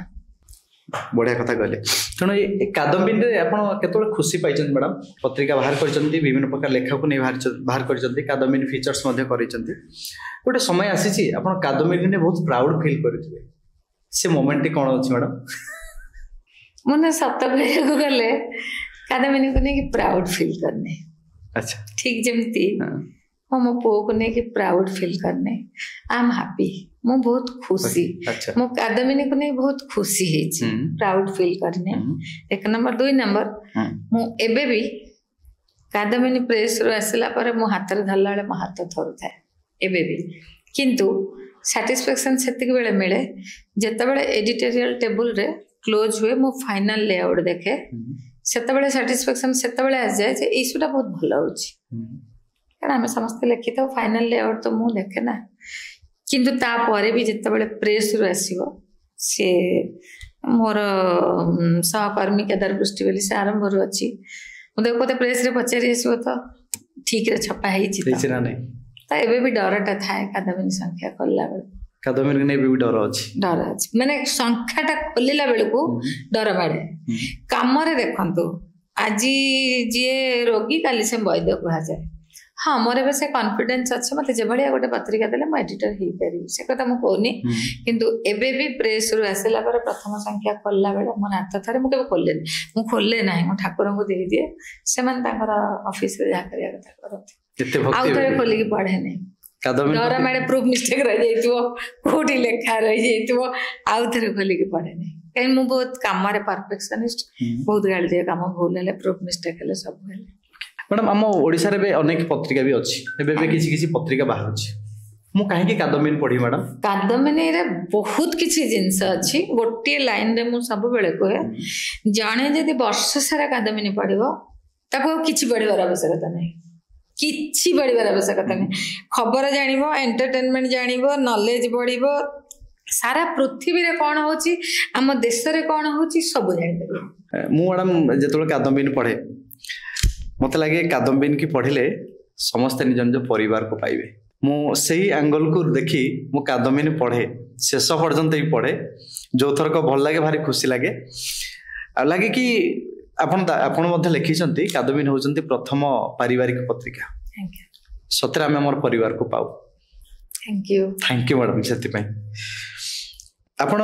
बढ़िया कथा कहले तेणु ये कादम्बिनी रे आपण केतोले खुशी पाइछन मैडम पत्रिका बाहर करचंती विभिन्न प्रकार लेखा को नै बाहर करचंती कादम्बिनी फीचर्स मध्ये करचंती गोटे समय आसीची आपण कादम्बिनी ने बहुत प्राउड फील करथिबे से मोमेंट कोन अछि मैडम मने सत्त कहले को गले कादम्बिनी को नै कि प्राउड फील करने अच्छा ठीक जेमती मो पो को नै कि प्राउड फील करने आई एम हैप्पी मो बहुत खुशी मो कादम्बिनी को नै बहुत खुशी है प्राउड फील करने एक नंबर 2 नंबर मो एबे भी कादम्बिनी प्रेस रो आसला पर मो हाथ रे धरला मो हाथ थरु थाए एबे भी किंतु ସାଟିସ୍ଫାକ୍ସନ୍ ସେତିକି ବେଳେ ମିଳେ ଯେତେବେଳେ ଏଡିଟୋରିଆଲ ଟେବୁଲରେ କ୍ଲୋଜ୍ ହୁଏ ମୁଁ ଫାଇନାଲ ଲେଆଉଟ୍ ଦେଖେ ସେତେବେଳେ ସାଟିସ୍ଫାକ୍ସନ୍ ସେତେବେଳେ ଆସିଯାଏ ଯେ ଏଇ ସୁଟା ବହୁତ ଭଲ ହେଉଛି କାରଣ ଆମେ ସମସ୍ତେ ଲେଖିଥାଉ ଫାଇନାଲ ଲେଆଉଟ୍ ତ ମୁଁ ଦେଖେ ନା କିନ୍ତୁ ତାପରେ ବି ଯେତେବେଳେ ପ୍ରେସ୍ରୁ ଆସିବ ସେ ମୋର ସହକର୍ମୀ କେଦାର ପୃଷ୍ଟି ବୋଲି ସେ ଆରମ୍ଭରୁ ଅଛି ମୁଁ ଦେଖ ମୋତେ ପ୍ରେସ୍ରେ ପଚାରି ଆସିବ ତ ଠିକ୍ରେ ଛପା ହେଇଛି ତ ଏବେ ବି ଡରଟା ଥାଏ କାଦମ୍ବିନୀ ସଂଖ୍ୟା ଖୋଲିଲା ବେଳକୁ ଡର ଅଛି ମାନେ ସଂଖ୍ୟାଟା ଖୋଲିଲା ବେଳକୁ ଡର ମାଡ଼େ କାମରେ ଦେଖନ୍ତୁ ଆଜି ଯିଏ ରୋଗୀ କାଲି ସେ ବୈଦ୍ୟ କୁହାଯାଏ ହଁ ମୋର ଏବେ ସେ କନଫିଡେନ୍ସ ଅଛି ମତେ ଯେଭଳିଆ ଗୋଟେ ପତ୍ରିକା ଦେଲେ ମୁଁ ଏଡିଟର ହେଇପାରିବି ସେ କଥା ମୁଁ କହୁନି କିନ୍ତୁ ଏବେ ବି ପ୍ରେସ୍ରୁ ଆସିଲା ପରେ ପ୍ରଥମ ସଂଖ୍ୟା ଖୋଲିଲା ବେଳେ ମୋର ହାତ ଥରେ ମୁଁ କେବେ ଖୋଲେନି ମୁଁ ଖୋଲେ ନାହିଁ ମୁଁ ଠାକୁରଙ୍କୁ ଦେଇଦିଏ ସେମାନେ ତାଙ୍କର ଅଫିସରେ ଯାହା କରିବା କଥା କରନ୍ତି ଆଉ ଥରେ ଖୋଲିକି ପଢେନି ଡର ମାଡେ ପ୍ରୁଫ୍ ମିଷ୍ଟେକ୍ ରହିଯାଇଥିବ କୋଉଠି ଲେଖା ରହିଯାଇଥିବ ଆଉ ଥରେ ଖୋଲିକି ପଢେନି କାହିଁକି ମୁଁ ବହୁତ କାମରେ ପରଫେକ୍ସନିଷ୍ଟ ବହୁତ ଗାଳି ଦିଏ କାମ ଭୁଲ ହେଲେ ପ୍ରୁଫ୍ ମିଷ୍ଟେକ୍ ହେଲେ ସବୁ ହେଲେ ମ୍ୟାଡ଼ାମ୍ ଆମ ଓଡ଼ିଶାରେ ଏବେ ଅନେକ ପତ୍ରିକା ବି ଅଛି ଏବେ କିଛି କିଛି ପତ୍ରିକା ବାହାରୁଛି ମୁଁ କାହିଁକି କାଦମ୍ବିନୀ ପଢିବି ମ୍ୟାଡ଼ାମ୍ କାଦମ୍ବିନୀରେ ବହୁତ କିଛି ଜିନିଷ ଅଛି ଗୋଟିଏ ଲାଇନରେ ମୁଁ ସବୁବେଳେ କୁହେ ଜଣେ ଯଦି ବର୍ଷ ସାରା କାଦମ୍ବିନୀ ପଢିବ ତାକୁ ଆଉ କିଛି ପଢିବାର ଆବଶ୍ୟକତା ନାହିଁ କିଛି ପଢିବାର ଆବଶ୍ୟକତା ନାହିଁ ଖବର ଜାଣିବ ଏଣ୍ଟରଟେନମେଣ୍ଟ ଜାଣିବ ନଲେଜ ବଢିବ ସାରା ପୃଥିବୀରେ କ'ଣ ହଉଛି ଆମ ଦେଶରେ କ'ଣ ହଉଛି ସବୁ ଜାଣିପାରିବ ମୁଁ ମ୍ୟାଡ଼ାମ୍ ଯେତେବେଳେ କାଦମ୍ବିନୀ ପଢେ ମତେ ଲାଗେ କାଦମ୍ବିନୀ କି ପଢିଲେ ସମସ୍ତେ ନିଜ ନିଜ ପରିବାରକୁ ପାଇବେ ମୁଁ ସେଇ ଆଙ୍ଗଲକୁ ଦେଖି ମୁଁ କାଦମ୍ବିନୀ ପଢେ ଶେଷ ପର୍ଯ୍ୟନ୍ତ ହିଁ ପଢେ ଯୋଉଥରକ ଭଲ ଲାଗେ ଭାରି ଖୁସି ଲାଗେ ଆଉ ଲାଗେ କି ଆପଣ ମଧ୍ୟ ଲେଖିଛନ୍ତି କାଦମ୍ବିନୀ ହେଉଛନ୍ତି ପ୍ରଥମ ପାରିବାରିକ ପତ୍ରିକା ସତରେ ଆମେ ଆମର ପରିବାରକୁ ପାଉ ଥ୍ୟାଙ୍କ ୟୁ ମ୍ୟାଡ଼ାମ୍ ସେଥିପାଇଁ ଆପଣ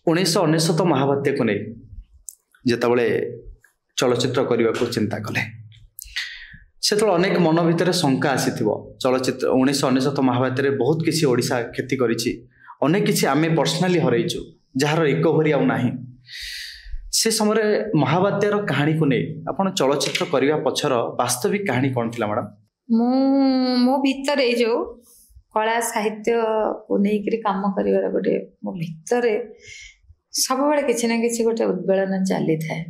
1999 ମହାବାତ୍ୟାକୁ ନେଇ ଯେତେବେଳେ ଚଳଚ୍ଚିତ୍ର କରିବାକୁ ଚିନ୍ତା କଲେ ସେତେବେଳେ ଅନେକ ମନ ଭିତରେ ଶଙ୍କା ଆସିଥିବ ଚଳଚ୍ଚିତ୍ର 1999 ମହାବାତ୍ୟାରେ ବହୁତ କିଛି ଓଡ଼ିଶା କ୍ଷତି କରିଛି ଅନେକ କିଛି ଆମେ ପର୍ସନାଲି ହରାଇଛୁ ଯାହାର ରିକଭରି ଆଉ ନାହିଁ ସେ ସମୟରେ ମହାବାତ୍ୟାର କାହାଣୀକୁ ନେଇ ଆପଣ ଚଳଚ୍ଚିତ୍ର କରିବା ପଛର ବାସ୍ତବିକ କାହାଣୀ କ'ଣ ଥିଲା ମ୍ୟାଡ଼ାମ୍ ମୋ ଭିତରେ ଯୋଉ କଳା ସାହିତ୍ୟକୁ ନେଇକରି କାମ କରିବାର ଗୋଟେ ମୋ ଭିତରେ ସବୁବେଳେ କିଛି ନା କିଛି ଗୋଟେ ଉଦ୍ବେଳନ ଚାଲିଥାଏ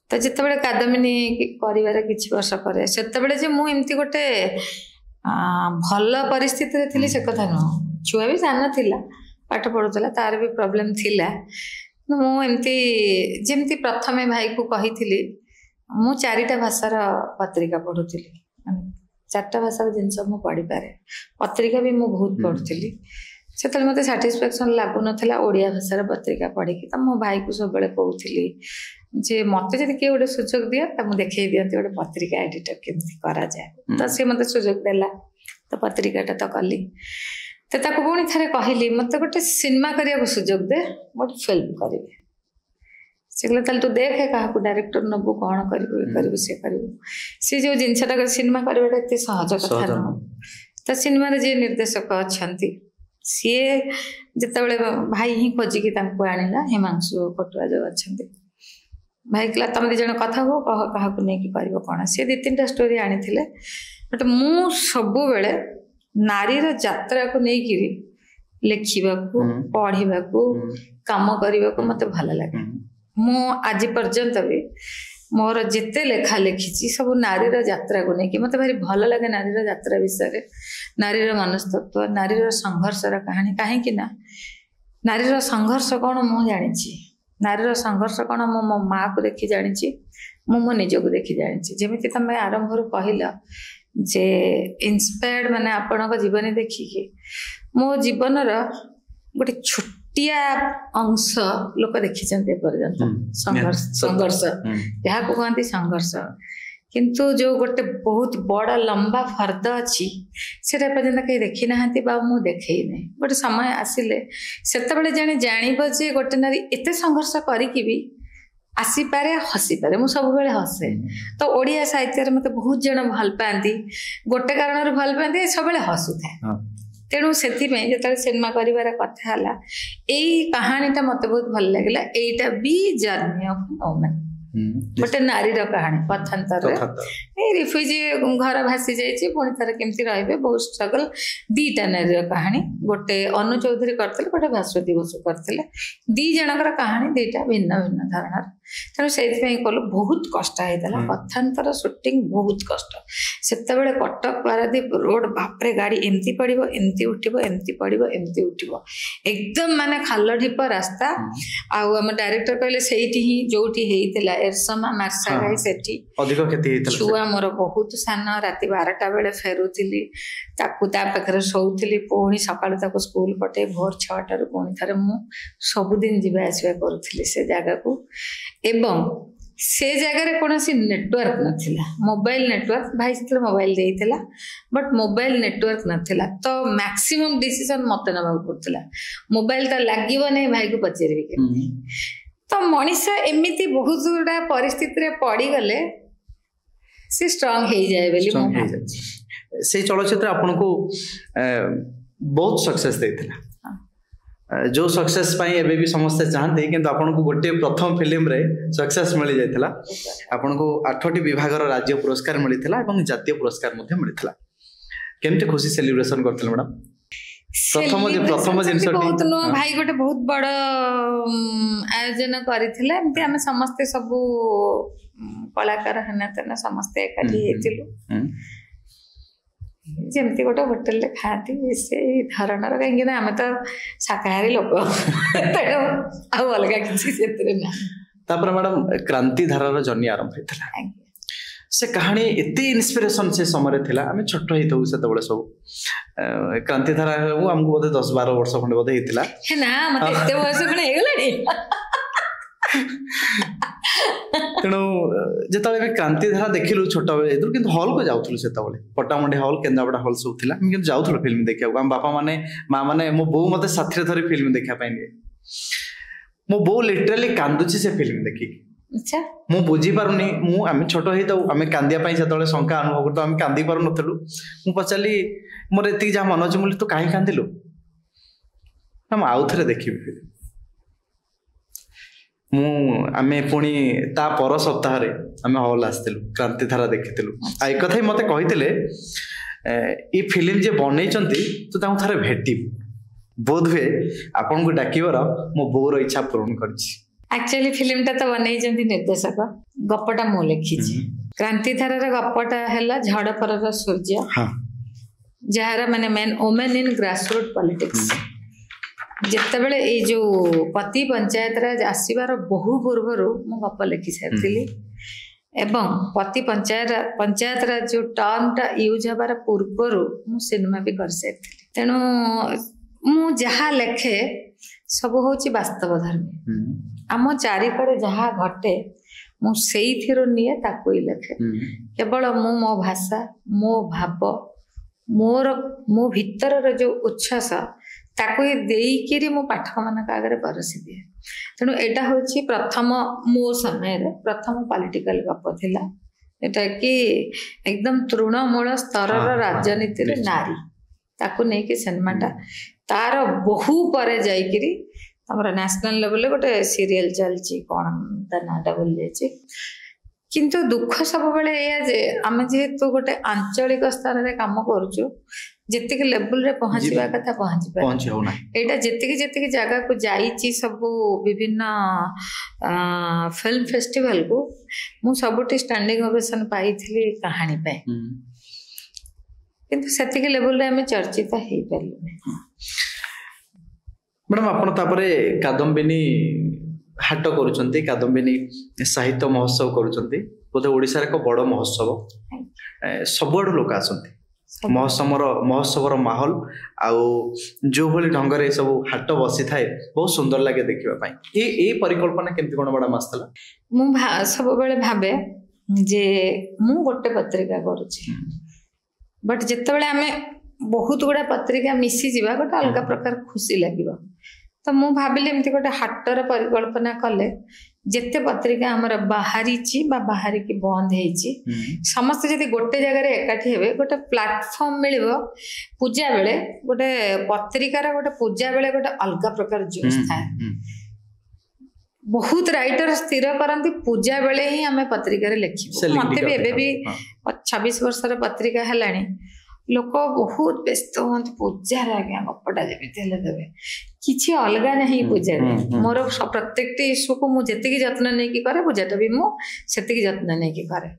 ତ ଯେତେବେଳେ କାଦମ୍ବିନୀ କରିବାର କିଛି ବର୍ଷ ପରେ ସେତେବେଳେ ଯେ ମୁଁ ଏମିତି ଗୋଟେ ଭଲ ପରିସ୍ଥିତିରେ ଥିଲି ସେ କଥା ନୁହଁ ଛୁଆ ବି ସାନ ଥିଲା ପାଠ ପଢୁଥିଲା ତାର ବି ପ୍ରୋବ୍ଲେମ ଥିଲା ମୁଁ ଏମିତି ଯେମିତି ପ୍ରଥମେ ଭାଇକୁ କହିଥିଲି ମୁଁ 4ଟା ଭାଷାର ପତ୍ରିକା ପଢୁଥିଲି 4ଟା ଭାଷାର ଜିନିଷ ମୁଁ ପଢିପାରେ ପତ୍ରିକା ବି ମୁଁ ବହୁତ ପଢୁଥିଲି ସେତେବେଳେ ମୋତେ ସାଟିସ୍ଫାକ୍ସନ୍ ଲାଗୁନଥିଲା ଓଡ଼ିଆ ଭାଷାର ପତ୍ରିକା ପଢିକି ତ ମୋ ଭାଇକୁ ସବୁବେଳେ କହୁଥିଲି ଯେ ମୋତେ ଯଦି କିଏ ଗୋଟେ ସୁଯୋଗ ଦିଏ ତ ମୁଁ ଦେଖେଇ ଦିଅନ୍ତି ଗୋଟେ ପତ୍ରିକା ଏଡିଟର କେମିତି କରାଯାଏ ତ ସେ ମୋତେ ସୁଯୋଗ ଦେଲା ତ ପତ୍ରିକାଟା ତ କଲି ତ ତାକୁ ପୁଣି ଥରେ କହିଲି ମୋତେ ଗୋଟେ ସିନେମା କରିବାକୁ ସୁଯୋଗ ଦେ ଗୋଟେ ଫିଲ୍ମ କରିବି ସେ କହିଲେ ତାହେଲେ ତୁ ଦେଖେ କାହାକୁ ଡାଇରେକ୍ଟର ନେବୁ କ'ଣ କରିବୁ ଏ କରିବୁ ସେ କରିବୁ ସେ ଯେଉଁ ଜିନିଷଟା ସିନେମା କରିବାଟା ଏତେ ସହଜ କଥା ନୁହଁ ତ ସିନେମାରେ ଯିଏ ନିର୍ଦ୍ଦେଶକ ଅଛନ୍ତି ସିଏ ଯେତେବେଳେ ଭାଇ ହିଁ ଖୋଜିକି ତାଙ୍କୁ ଆଣିଲା ହିମାଂଶୁ ପଟୁଆ ଯେଉଁ ଅଛନ୍ତି ଭାଇ କହିଲା ତମେ 2 ଜଣ କଥା ହୁଅ କାହାକୁ ନେଇକି କରିବ କ'ଣ ସିଏ 2-3ଟା ଷ୍ଟୋରି ଆଣିଥିଲେ ବଟ୍ ମୁଁ ସବୁବେଳେ ନାରୀର ଯାତ୍ରାକୁ ନେଇକିରି ଲେଖିବାକୁ ପଢିବାକୁ କାମ କରିବାକୁ ମୋତେ ଭଲ ଲାଗେ ମୁଁ ଆଜି ପର୍ଯ୍ୟନ୍ତ ବି ମୋର ଯେତେ ଲେଖା ଲେଖିଛି ସବୁ ନାରୀର ଯାତ୍ରାକୁ ନେଇକି ମୋତେ ଭାରି ଭଲ ଲାଗେ ନାରୀର ଯାତ୍ରା ବିଷୟରେ ନାରୀର ମନସ୍ତତ୍ଵ ନାରୀର ସଂଘର୍ଷର କାହାଣୀ କାହିଁକି ନା ନାରୀର ସଂଘର୍ଷ କ'ଣ ମୁଁ ଜାଣିଛି ନାରୀର ସଂଘର୍ଷ କ'ଣ ମୁଁ ମୋ ମାଆକୁ ଦେଖି ଜାଣିଛି ମୁଁ ମୋ ନିଜକୁ ଦେଖି ଜାଣିଛି ଯେମିତି ତମେ ଆରମ୍ଭରୁ କହିଲ ଯେ ଇନ୍ସପାୟାର୍ଡ ମାନେ ଆପଣଙ୍କ ଜୀବନୀ ଦେଖିକି ମୋ ଜୀବନର ଗୋଟେ ଛୋଟିଆ ଅଂଶ ଲୋକ ଦେଖିଛନ୍ତି ଏପର୍ଯ୍ୟନ୍ତ ସଂଘର୍ଷ ଯାହାକୁ କୁହନ୍ତି ସଂଘର୍ଷ କିନ୍ତୁ ଯୋଉ ଗୋଟେ ବହୁତ ବଡ଼ ଲମ୍ବା ଫର୍ଦ୍ଦ ଅଛି ସେଟା ଏପର୍ଯ୍ୟନ୍ତ କେହି ଦେଖି ନାହାନ୍ତି ବା ମୁଁ ଦେଖେଇନି ଗୋଟେ ସମୟ ଆସିଲେ ସେତେବେଳେ ଜଣେ ଜାଣିବ ଯେ ଗୋଟେ ନାରୀ ଏତେ ସଂଘର୍ଷ କରିକି ବି ଆସିପାରେ ହସିପାରେ ମୁଁ ସବୁବେଳେ ହସେ ତ ଓଡ଼ିଆ ସାହିତ୍ୟରେ ମୋତେ ବହୁତ ଜଣ ଭଲ ପାଆନ୍ତି ଗୋଟେ କାରଣରୁ ଭଲ ପାଆନ୍ତି ସବୁବେଳେ ହସୁଥାଏ ତେଣୁ ସେଥିପାଇଁ ଯେତେବେଳେ ସିନେମା କରିବାର କଥା ହେଲା ଏଇ କାହାଣୀଟା ମୋତେ ବହୁତ ଭଲ ଲାଗିଲା ଏଇଟା ବି ଜର୍ଣ୍ଣି ଅଫ୍ ଓମେନ୍ ଗୋଟେ ନାରୀର କାହାଣୀ ପଥାନ୍ତରରେ ए रिफ्यूजी घर भासी जाइए पुणी थर केमती रे बहुत स्ट्रगल 2टा नारी कहानी गोटे अनु चौधरी करते गोटे भास्वती बसु करते 2 जनकर कहानी 2टा भिन्न भिन्न धारणा तेणु से कलु बहुत कष्ट होता कथांतर सुटिंग बहुत कष्ट से कटक पारादीप रोड बापरे गाड़ी एमती पड़ो एमती उठो एमती पड़ो एमती उठो एकदम माने खाल ढीप रास्ता आम डायरेक्टर कहले से जो एरसमा मार्सा गाई से छुआ मोर बहुत सान राति 12टा बेले फेरुली पाखे शोली पुणी सका स्कूल पटे भोर 6टार पुणी थे मु सबुदिन जीवा आसवा करुली से जगह को एवं से जगह कौन सी नेटवर्क नथिला मोबाइल नेटवर्क भाई से मोबाइल देइथिला बट मोबाइल नेटवर्क नथिला तो मैक्सिमम डिसीजन मत नवा पड़ता मोबाइल तो लगे नहीं भाई को पचारि के तो मनीष एमती बहुत गुड़ा परिस्थिति रे पड़ी गले से स्ट्रांग हो जाए बोली से चलचित्र आपन को बहुत सक्सेस देथिला जो सक्सेस पाई एबे भी समस्त चाहते किंतु आपन को गोटे प्रथम फिल्म रे सक्सेस मिल जायतिला आपन को 8टी विभाग रो राज्य पुरस्कार मिलिथिला एवं जातीय पुरस्कार मध्ये मिलिथिला केमते खुशी सेलिब्रेशन करथिल मैडम प्रथम जिनस बहुत नो भाई गोटे बहुत बड़ आयोजन करथिले एमती हम समस्त सब कलाकार हना तना समस्त एकाठी हेतिलु जमती गोटे होटेल खाती से धरणर कहीं आम तो शाकाहारी लोक अलग किसी मैडम क्रांतिधारार जर्नी आरंभ होता से कहानी एत इन्स्पिरेशन से समय थिला आम छोट होता से सब क्रांतिधारा आमको बोधे 10-12 वर्ष खंडे बोधे होता तेणु जिते क्रांतिधारा देखिलु छोट बेले कि हल को जाऊँ से पट्टामुंडी हल केन्द्रापड़ा हल सब था जाऊँ फिल्म देखा बापा माने माँ मैंने मो बो मत साथी थोड़ी फिल्म देखापी मो बो लिटराली कांदुची से फिल्म देखिकी मु बुझी पारुनी आम छोट होता कांदिया से शंका अनुभव करता आम कांदी पार नु मु पचारि मोर एति जहाँ मन अच्छे मुझे तू कहीं कांदिलु ना आउ थे देखी फिल्म आमे पुणी ता पर सप्ताह आम हल आसलु क्रांतिधारा देखी एक कथा मत कही फिल्म जे बनई तू थे भेट बोध हुए आपन को डाकिबार मो बोर इच्छा पूर्ण करी एक्चुअली फिल्म टा तो बनई निर्देशक गपटा मु लिखी क्रांतिधारा गपटा है झड़ पर सूर्य जार माने main women in grassroot politics जिते बड़े ये जो पति पंचायत राज आसबार बहु पूर्वर मु गप लिखि सारी एवं पति पंचायत राज जो टर्म टा यूज हबार पूर्वर मु सिनेमा भी कर सारी तेणु मु जहा लेखे सब हूँ वास्तव धर्मी आम चारिपड़े जहाँ घटे मु निये ताकू ही लेखे केवल मु मो भाषा मो भाव मोर मो भीतर जो उच्छ्वास ताकू देकरी मो पाठक मान आगे परसी दिए तेणु यहाँ हूँ प्रथम मो समय प्रथम पॉलिटिकल गप थिला एटा कि एकदम तृणमूल स्तर राजनीति नारी ताकू नहीं कि सिनेमाटा तार बहु पर जाइकरी हमर नेशनल लेवल गोटे सीरियल चलची कौन ता नाटा बोल जाइए किंतु दुख सब बेले या जे आम जेहेतु गोटे आंचलिक स्तर में काम करूँ जी लेवल रे पहुँचवा कथा पहुँची यहाँ जी जगह को जाइए सब विभिन्न फिल्म फेस्टिवल को मु सबुठी स्टैंडिंग ओवेशन पाई कहानी पे किंतु सेतिक लेवल रे आम चर्चित हो पारे मैडम आपन तापरे कादम्बिनी हाट करुचंती कादम्बिनी साहित्य महोत्सव करुचंती बोधे ओडिसा एक बड़ महोत्सव सबुआड़ लोक आसंती महोत्सवर माहौल आउ जो भली ढंग रे सब हाट बसी थाए बहुत सुंदर लगे देखिबा पई ए परिकल्पना केमती कोन बड़ा मासतला मु सब बेले भाबे जे मु गोटे पत्रिका करूची बट जेतेबेले आमे बहुत गुड़ा पत्रिका मिसी जीवा गोटे अलग प्रकार खुशी लगे तो मु भाविली एमती गोटे हाटर परिकल्पना कले जिते पत्रिका आमर बाहरी बाहरी की बंद होइची समस्त जदि गोटे जगह एकाठी हेबे गोटे प्लेटफॉर्म मिलिबो पूजा बेले गोटे पत्रिकार गोटे पूजा बेले गोटे अलग प्रकार जोश थाए बहुत राइटर स्थिर करती पूजा बेले ही आम पत्रिका लिखी मत भी एबे भी 26 वर्षर पत्रिका है लोक बहुत व्यस्त हूँ पूजा आज्ञा गपटा जमी देवे किसी अलग नहीं पूजा मोर प्रत्येक इश्यू को मुझे जत्न नहीं करे पूजाटा भी मुझे जत्न नहीं करे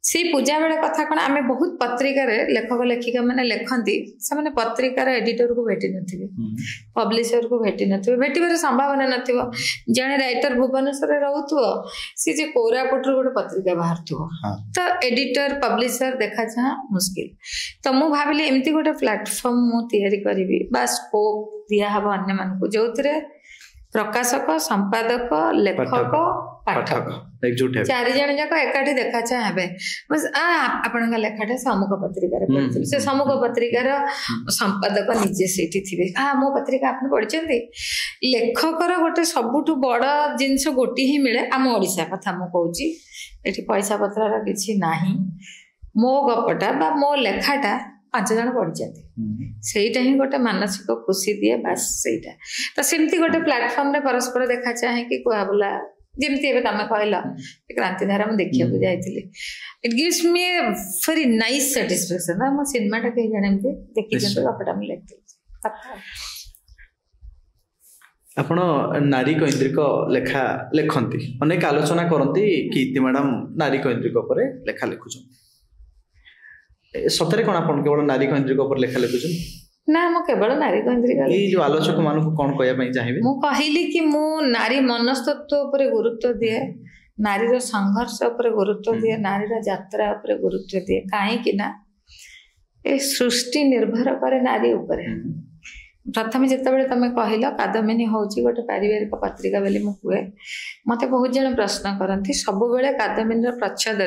से पूजा बेले कथा कौन आम बहुत पत्रिकार लेखक लेखिका मैंने लिखती से पत्रिकार एडिटर को भेटी थे पब्लिशर को भेटी थे भेटार संभावना नथिबो जने राइटर भुवनेश्वर रहउथो सी जे कोरापुट गोटे पत्रिका बाहर तो एडिटर पब्लिशर देखा चाह मुश्किल तो मु भाविली एमती गोटे प्लेटफॉर्म मु तैयारी करी बा स्कोप दिया हबो अन्य मान को जोतरे प्रकाशक संपादक लेखक पाठक चारि जन जाक एकाठी देखा चाहे बस आपण लेखाटा समुख पत्रिकार पढ़ी से समुख पत्रिकार संपादक निजे सेठी थिबे मो पत्रिका आपन पढ़िचंती लेखकर गोटे सबुठु बड़ जिंस गोटी ही मिले आम ओडिशा कथा मु कहूची एठी पैसा पत्रर किछि नाही मो गपटा बा मो लेखाटा 5 जन पढ़ी सेटा ही गोटे मानसिक खुशी दिए बस सेटा तो सेमती गोटे प्लेटफॉर्म रे परस्पर देखा चाहे कि कुआ बोला जेमती एबे तमे कहला क्रांतिधारा में देखिया को जाइतिली it gives me a very nice satisfaction ना मो सिनेमा टा कहि जाने देखि जंतो गपटा में लेखते आपण नारी केन्द्रिक लेखा लेखंती अनेक आलोचना करती कीर्ति मैडम नारी केन्द्रिक ऊपर लेखा लिखुछन सतरे कोन आपण केवल नारी केन्द्रिक ऊपर लेखा लिखुछन ना मो केवल नारी केन्द्रिक ए जो आलोचक मान को कोन कहया पई चाहिबे मु कहिली कि मु नारी मनस्तत्व ऊपर गुरुत्व दिए नारी रो संघर्ष ऊपर गुरुत्व दिए नारी रो यात्रा ऊपर गुरुत्व दिए काहे कि ना ए सृष्टि निर्भर करे नारी ऊपर प्रथम जिते तुम कहल कादम्बिनी हूँ गोटे पारिवारिक पत्रिका बोली मुझे मत बहुत जन प्रश्न करती सब बेले कादम्बिनी प्रच्छद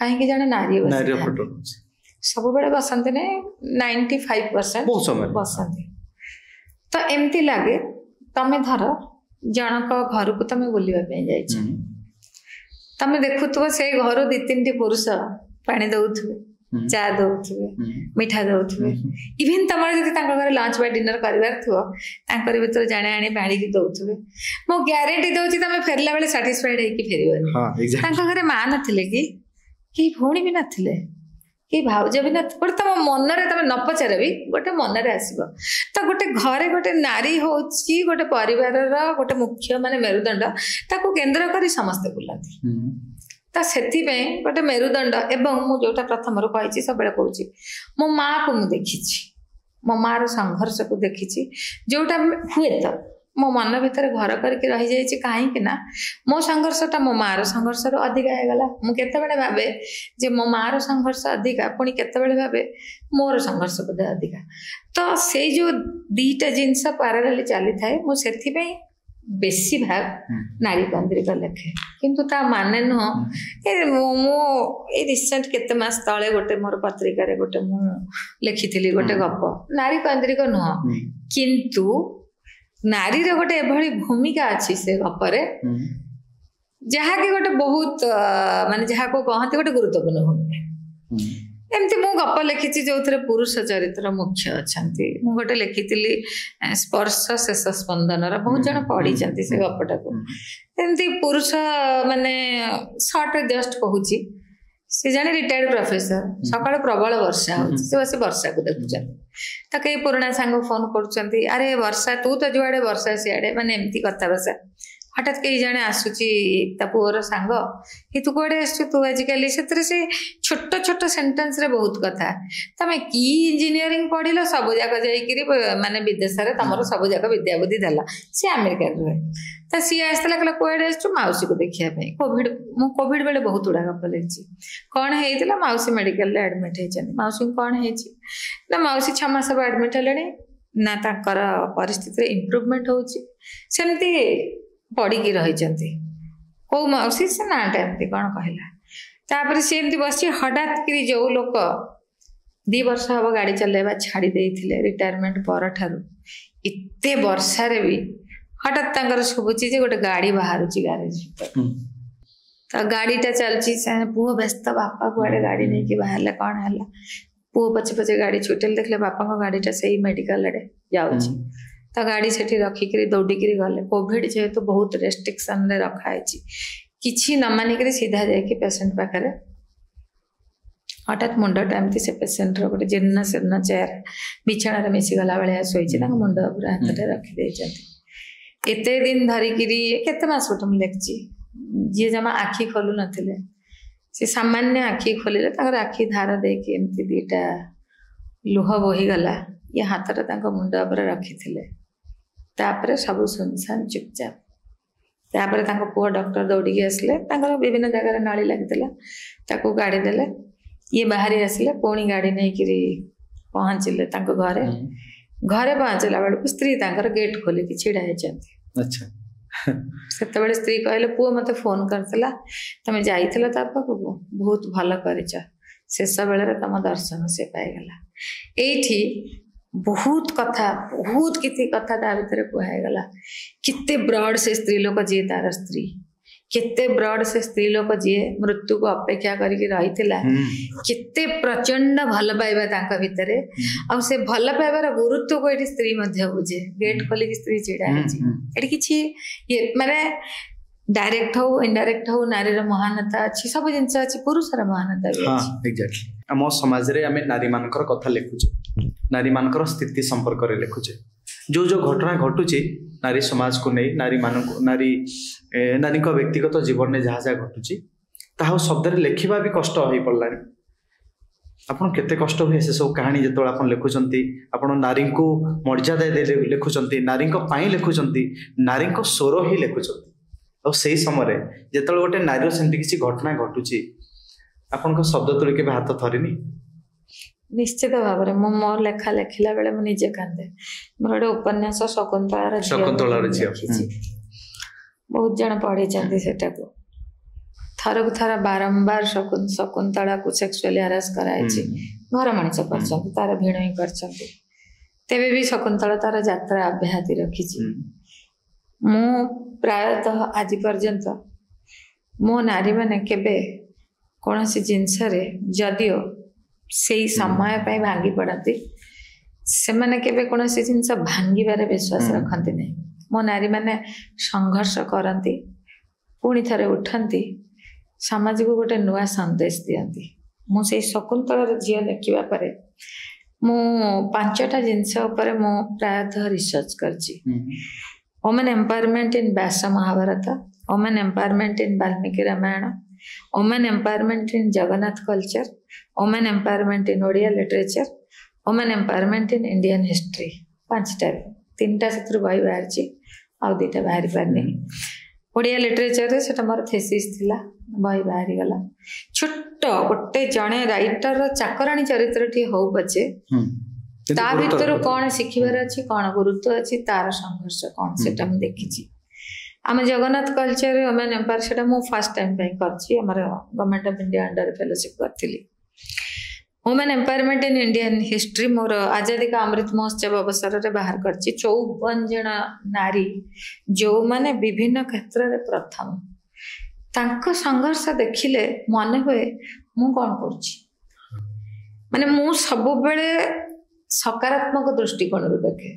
कहीं जड़े नारी सब बेले बसती ने 95% बसती तो एमती लगे तुम धर जनक घर को तुम बुलापी जा तुम देखुव से घर 2-3 पुरुष पानी दौथे चा दौथे मिठा दौथे इवेन तुम घर लंच बा डिनर कर भर जाने आनी बाड़ी दौथे मो ग्यारंटी दौची तुम फेरला बेले साटिस्फाइड होगी फेर घर माँ नथिले कि भौणी भी नथिले कि भाउज भी नथ तुम मनरे तुम न पचार भी गोटे मनरे आसब तो गोटे घरे गोटे नारी हूँ गोटे परिवार गोटे मुख्य माने मेरुदंड ताको केन्द्र कर समस्ते बुलाती तो से गोटे मेरुदंड एवं मु जोटा प्रथम कही सब कह मो माँ को मुझे देखी मो माँ संघर्ष को देखी जोटा हुए तो मो मन भीतर घर करके रही जाइए कहीं ना मो संघर्षटा मो माँ संघर्ष अधिका होगला मुझे भावे जे मो माँ संघर्ष अधिका पुणी केतबेले भावे मोर संघर्ष बोधे अधिका तो से जो दीटा जिनस पाराले चली थाए मुझे बेसी भाग नारी केन्द्रिक लेखे किंतु ता माने नुह ए रिसेंट केते मास तले गोटे मोर पत्रिका रे गोटे मु लिखिथिली गोटे गप नारी केन्द्रिक नुह किंतु नारी रे गोटे एभली भूमिका अच्छी से गपरे जहा कि गोटे बहुत माने जहा को कहते गोटे गुरुत्वपूर्ण भूमिका एमती मु गप लिखी जो पुरुष चरित्र मुख्य अच्छा गोटे लिखी स्पर्श शेष स्पंदन बहुत जन पढ़ी से गपटा को एमती पुरुष माने सर्ट जस्ट कहूँ सी जाने रिटायर्ड प्रोफेसर सकाल प्रबल वर्षा हो बस वर्षा को देखुं तो कई पुराणा सांग फोन कर अरे वर्षा तू तो जुआड़े वर्षा सियाड़े माने एमती कथा बसा हठात कई जने आसुची पुअर सांग कि तू कड़े आसु तू आजिकल से छोट छोट सेंटेंस रे बहुत कथा तुम कि इंजीनियरिंग पढ़िल सब जाक जा माने विदेश में तुम सब जाक विद्या बुद्धि देला सी अमेरिका रुहे तो सी आसला कहला कड़े आसु मौसी को देखापी कोविड बेले बहुत गुड़ा गप लिखी कौन होता मौसी मेडिकल एडमिट होती मौसी कौन हो मौसी 6 मास एडमिट हेले ना ताकर परिस्थिति इम्प्रूवमेंट होमती पड़ी रही कौ मौसी से नाटा एमती कौन कहला सी एमती बस हठात कि जो लोक 2 वर्ष हम गाड़ी चलैबा छाड़ी देइथिले रिटायरमेंट पर ठारू इत्ते वर्षा रे भी हठात तांकर शुभुची जे गोटे गाड़ी बाहरुची गैरेज तो गाड़ीटा चलची पुओ व्यस्त बापा कुआड़े गाड़ी नहीं कि बाहर कौन है पुओ पछे पछे गाड़ी छुटेल देखले बापा को गाड़ीटा सही मेडिकल आड़े जाउची तो गाड़ी से रखिक दौड़िक गले कोविड जेहेतु बहुत रेस्ट्रिक्शन रे रखाई किसी न मानिक सीधा जाकि पेसेंट पाखे हठात मुंडटा एमती से पेसेंट रोटे जीर्ण शीर्ण चेयर बिछाण मिसीगला भाया शोची मुंड पूरा हाथ रखिदे एत दिन धरिकी केते मास गोटे मुझे देखी जी जमा आखि खोलु नथिले से सामान्य आखि खोलिले आखि धार देकी एमती दीटा लुह बोहीगला ये हाथटा मुंड उपर रखी तापर सब सुनसान चुपचाप तापर पुआ डॉक्टर दौड़िकी आसिले विभिन्न जगह नली लगी गाड़ी देले ये बाहरी आसिले पुणी गाड़ी नहीं पहुँचले घरे घरे पहुँचला बेलू स्त्री गेट खोलिकी छिड़ा अच्छा से स्त्री कहले पुआ मत फोन करथिला तमे जाइथिला ता पाखकु बहुत भल करिछ शेष बेले तम दर्शन से पाइगला एठी बहुत कथा बहुत किति कथा ता भीतर कहगला किते ब्रॉड से स्त्री लोक जी तार स्त्री केते ब्रॉड से स्त्री लोक जी मृत्यु को अपेक्षा करके रही केते प्रचंड भल पाइबा तांका भितरे आ से भल पाइबार गुरुत्व को एठी स्त्री मध्य बुझे गेट खोली स्त्री चिड़ा एठी किछि ये माने डायरेक्ट हो इनडायरेक्ट हो नारीर महानता अच्छी सब जिनस अच्छी पुरुषर महानता भी अच्छी एग्जैक्टली आम समाज रे आमे नारी मानकर कथा लिखुचे नारी मानकर स्थिति संपर्क रे लिखुचे जो जो घटना घटुची नारी समाज को नहीं नारी मान नारी नारी व्यक्तिगत जीवन में जहाँ जहाँ घटुची ताहा शब्द रे लिखिबा भी कष्ट हो पड़लानी आपन केते कष्ट हुए से सब कहानी जो आप लिखुंट आपन नारी को मर्यादा दे लिखुंट नारी लिखुंट नारी स्वर ही लिखुंट और से समय जो गोटे नारी सेमती किसी घटना घटुची आपन शब्द तुले के हाथ थरिनी निश्चित भाव में मो लेखा लेखिला बेले मु निजे कांदे मोर गोटे उपन्यास शकुंतलार झियो बहुत जन पढ़ी सेटा को थर को थर बारंबार शकुंतला को सेक्सुअली हरास कराई घर मनीष कर तार भिणई कर तेबे भी शकुंतला तार यात्रा अब्याहति रखी मु प्रायतः आज पर्यंत मो नारी माने केबे कौन सी जिनस जदियो से समय पे भांगी पड़ती से माने केबे कौन सी जिनस भांगिबार विश्वास रखती नहीं मो नारी माने संघर्ष करती पुणी थे उठती समाज को गोटे नुआ संदेश दियंती मु से शकुंतलार झील लिखा पर मु 5टा जिनस उपर मु प्रायतः रिसर्च करची women empowerment in Vyasa Mahabharata women empowerment in Valmiki Ramayana women empowerment in Jagannath culture women empowerment in Odia literature women empowerment in Indian history 5टा 3टा से बही बाहरी आ 2टा बाहरी पारनी ओडिया लिटरेचर से मोर थेसिस थिला बही बाहरी गला छोट गोटे जड़े राइटर चाकराणी चरित्र टी हो पछे ता भीतर कौन शिखिबार अच्छी कौन गुरुत्व अच्छी तार संघर्ष कौन से देखी आम जगन्नाथ कल्चर वुमेन एम्पायर से फर्स्ट टाइम करछि हमर government of India under fellowship करथिली women empowerment in Indian history मोर आजादी का अमृत महोत्सव अवसर रे बाहर करछि 54 जन नारी जो माने विभिन्न क्षेत्र रे प्रथम तांको संघर्ष देखिले मन हुए मु कोन करछि माने मु सब बेले सकारात्मक दृष्टिकोण देखे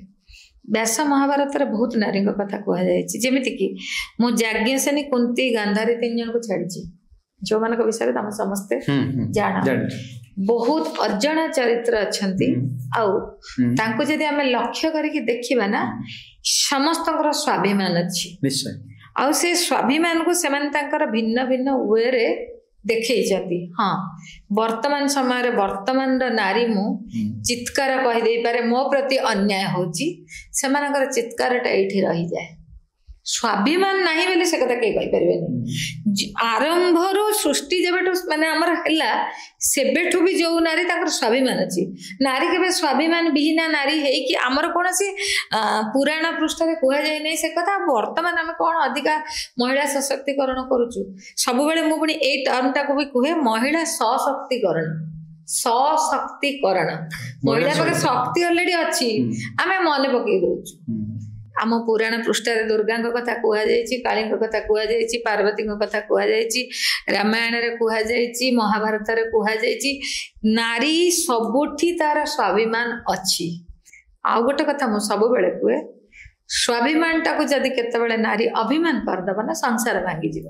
व्यास महाभारत रे बहुत नारी कथा कहुई जमीती कि मु याज्ञसेनी कुंती गांधारी 3 जन को छाड़ी जो मान विषय तुम समस्ते जान बहुत अजणा चरित्र अच्छी आउ जदि आम लक्ष्य करके देखा ना समस्त स्वाभिमान अच्छी आउ से स्वाभिमान को से भिन्न भिन्न वे रे देखई हाँ वर्तमान समय वर्तमान नारी मु चित्कार कहीदे पारे मो प्रति अन्याय होची सेमानकर चित्कारटा एठी रही जाए स्वाभिमान नहीं बोले से कथा कई कहि आरंभ सृष्टि जब माने हमर हला सेबेठु भी जो नारी ताकर स्वाभिमान अछि नारी केबे स्वाभिमान विहीना नारी है कि हमर कोनसी पुराण पृष्ठ रे कहै जाय नै से कथा वर्तमान हम कोन अधिका महिला सशक्तिकरण करूछु सब बेले मु पुनी ए टर्म टा को भी कहे महिला सशक्तिकरण महिला पर शक्ति ऑलरेडी अछि आमे मन पकई दोछु आम पुराण पृष्ठ दुर्गा कथा कहुई काली कथा कहुई पार्वती कथा कहुई रामायण रे कहुई महाभारत रे कहुई नारी सबुठी तार स्वाभिमान अच्छी आउ गोटे कथा मु सब बेले कहे स्वाभिमान टाको जदि केतेबेले नारी अभिमान करदब ना संसार भांगी जीव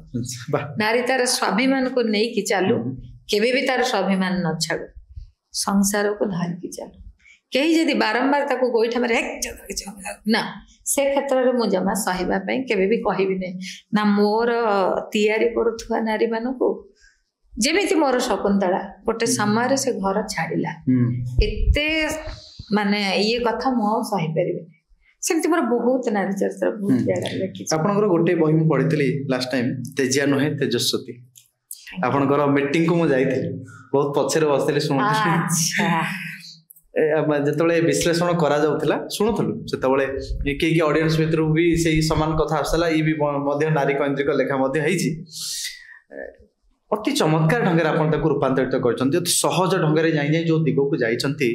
नारी तार स्वाभिमान को नहीं कि चालू केबे भी तार स्वाभिमान न छाड़ू संसार को धार की चालू कहीं जदि बारंबार ताको गोईठा मारे ना से क्षेत्र में मुझे जमा सहिबा पई केबे भी कहबी नै ना मोर तैयारी करुथुवा नारी मानको जेमिति मोर शकुंतला गोटे समय से घर छाड़िला एते माने ये कथा मो सही परिबे सेमति मोर बहुत नारी चरित्र बहुत जगह लिखि आपनकर गोटे बही मु पढितली लास्ट टाइम तेजिया नहे तेजस्वती आपनकर मीटिंग को मु जाईथि बहुत पछरे बसले सुनथि अच्छा जिते विश्लेषण करा जाउथिला सुनुथलु सेतबेले के ऑडियंस भितर भी सेही समान कथा आसला ई भी मध्य नारी केंद्रिक लेखा मध्य हेछि अति चमत्कार ढंग आपन ताकू रूपांतरित करछन्ती अति सहज ढंग रे जाई जाई जो दिगो को जाईछन्ती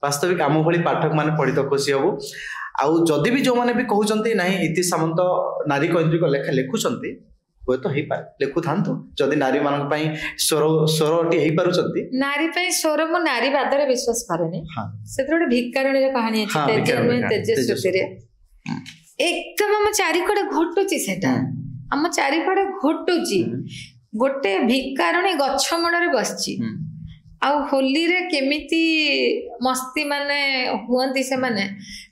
वास्तविक आम भली पाठक माने पढ़ी तो खुशी हबो आउ जदि भी जो माने भी कहउछन्ती नाही इति सामंत नारी केंद्रिक लेखा लेखुछन्ती वो तो ही पारे लेखु थांतु जदि नारी मानक पई स्वरटी हेई पारुछन्ती नारी पई स्वर मो नारी बादरे विश्वास करेनी हां सेतरे भिकारणी रे कहानी अछि तेजस्वती रे एकदम हम चारि कड़े घोटुची सेटा हम चारि कड़े घोटुची गोटे भिकारणी गच्छ मुंडरे बसची आ होली रे केमिति मस्ती माने हुअंती से माने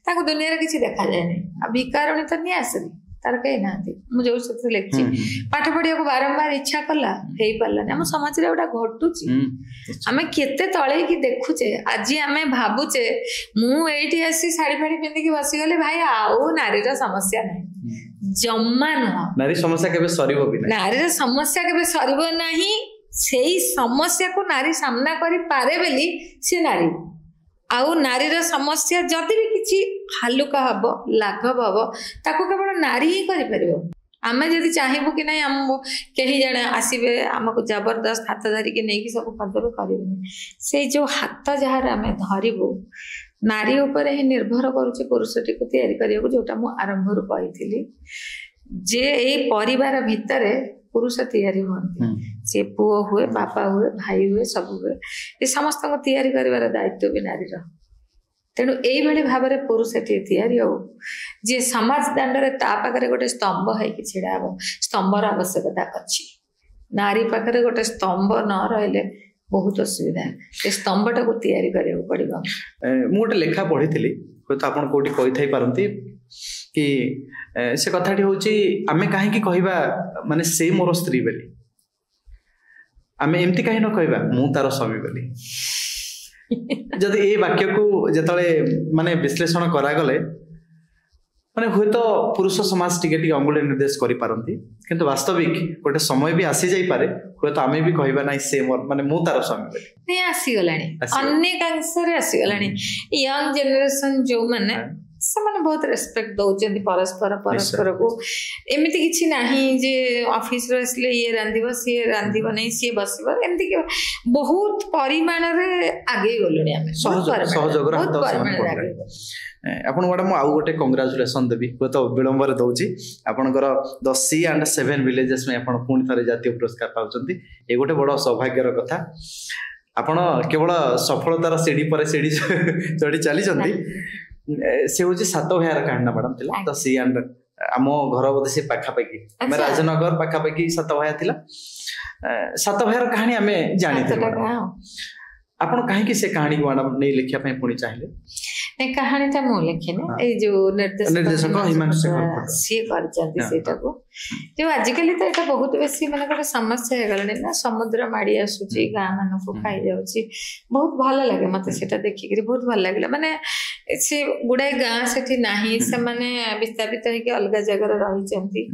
ताको दुनिया रे किछि देखा जाय नै आ भिकारणी त नि आसनी तार कहीं ना मुझे लिखी पाठ पढ़िया को बारंबार इच्छा कला हो पारा आम समाज रे गोटा घटुची आम केते तले कि देखुचे आज आम भावुचे मुझे आसी शाढ़ी फाड़ी पिंधिकी बसीगले भाई आउ नारी समस्या ना जम्मा नुह नारी समस्या केबे सरिबो भी नहीं नारी समस्या केबे सरिबो नहीं सेही समस्या को नारी सामना करि पारे बेली से नारी आउ नारीर समस्या जदि भी किसी हालुका हम लाघव हम ताको केवल नारी ही कर आमे जदि चाहबू कि नहीं आम कहीं जड़े आसबे आमको जबरदस्त हाथ धरिकी नहीं सब करदेवे करें से जो हाथ जहाँ आम धरबू नारी उपर ही निर्भर करुचे पुरुषटी को तैयारी करने जोटा मु आरंभ रू कही जे यही परिवार भितर पुरुष तैयारी हुए से पुओ हुए बापा हुए भाई हुए सब हुए ये समस्त को तैयारी कर दायित्व भी नारी तेणु यही भाव में पुरुष तैयारी हो जी समाज दांडे पाखे गोटे स्तंभ है छिड़ा हम स्तंभर आवश्यकता अच्छी नारी पाखे गोटे स्तंभ न रही बहुत असुविधा ये स्तंभटा को तैयारी करा पड़ो गोटे लेखा पढ़ी हूँ तो आप कौटी कही पारती कि से कथाटी हूँ आमे कहीं कहवा माने से मोर स्त्री बोली आमे एमती कहीं न कहवा मु तार स्वामी बोली जदि ये वाक्य को जिते माने विश्लेषण करागले माने हुए तो पुरुष समाज टिके अंगुली निर्देश करि पारंती किंतु वास्तविक गोटे समय भी आसी जाई पारे हुए तो आमे भी कहबा नै से मोर माने मु तार स्वामी बोली नै आसी गलानी अनेक अंश रे आसी गलानी यंग जनरेशन जो माने से माने बहुत रेस्पेक्ट दौचंदी परस्पर को एमिति किछि नाही जे ऑफिस रे असले ये रांधिबो नै सी बसबो एमिति के बहुत परिमाण रे आगे गलुनी आमे सहयोग हाथ आपण मैडम मु आउ गोटे कांग्रेचुलेशन देबी तो विलंब रे दउची आपनकर द सी एंड 7 विलेजेस में आपण पुणी थरे जातीय पुरस्कार पाउचंती ए गोटे बड़ सौभाग्यर कथा आपण केवल सफलतार सीढ़ी पर सीढ़ी चढ़ी चली चंती से हूँ सात भाइर कहानी मैडम थिला तो सी एंड आम घर बोधे से पाखापाखि राजनगर पाखापाखि सात भाई थिला सात भाइर कहानी आम जानी आपन कहीं से कहानी को मैडम नहीं लिखा पुणी चाहिए कहानीटा मु लिखिनी ए जो निर्देशक सी करछन्ती जो आजिकल तो यहाँ बहुत बेसी माने गोटे समस्या है गलानी ना समुद्र माड़ी आसुची गाँ मान को खाई जाउची बहुत भल लगे मते सेटा देखिक बहुत भल लागला माने से गुड़ाए गाँ से नाही से माने विस्थापित होके अलग जगह रही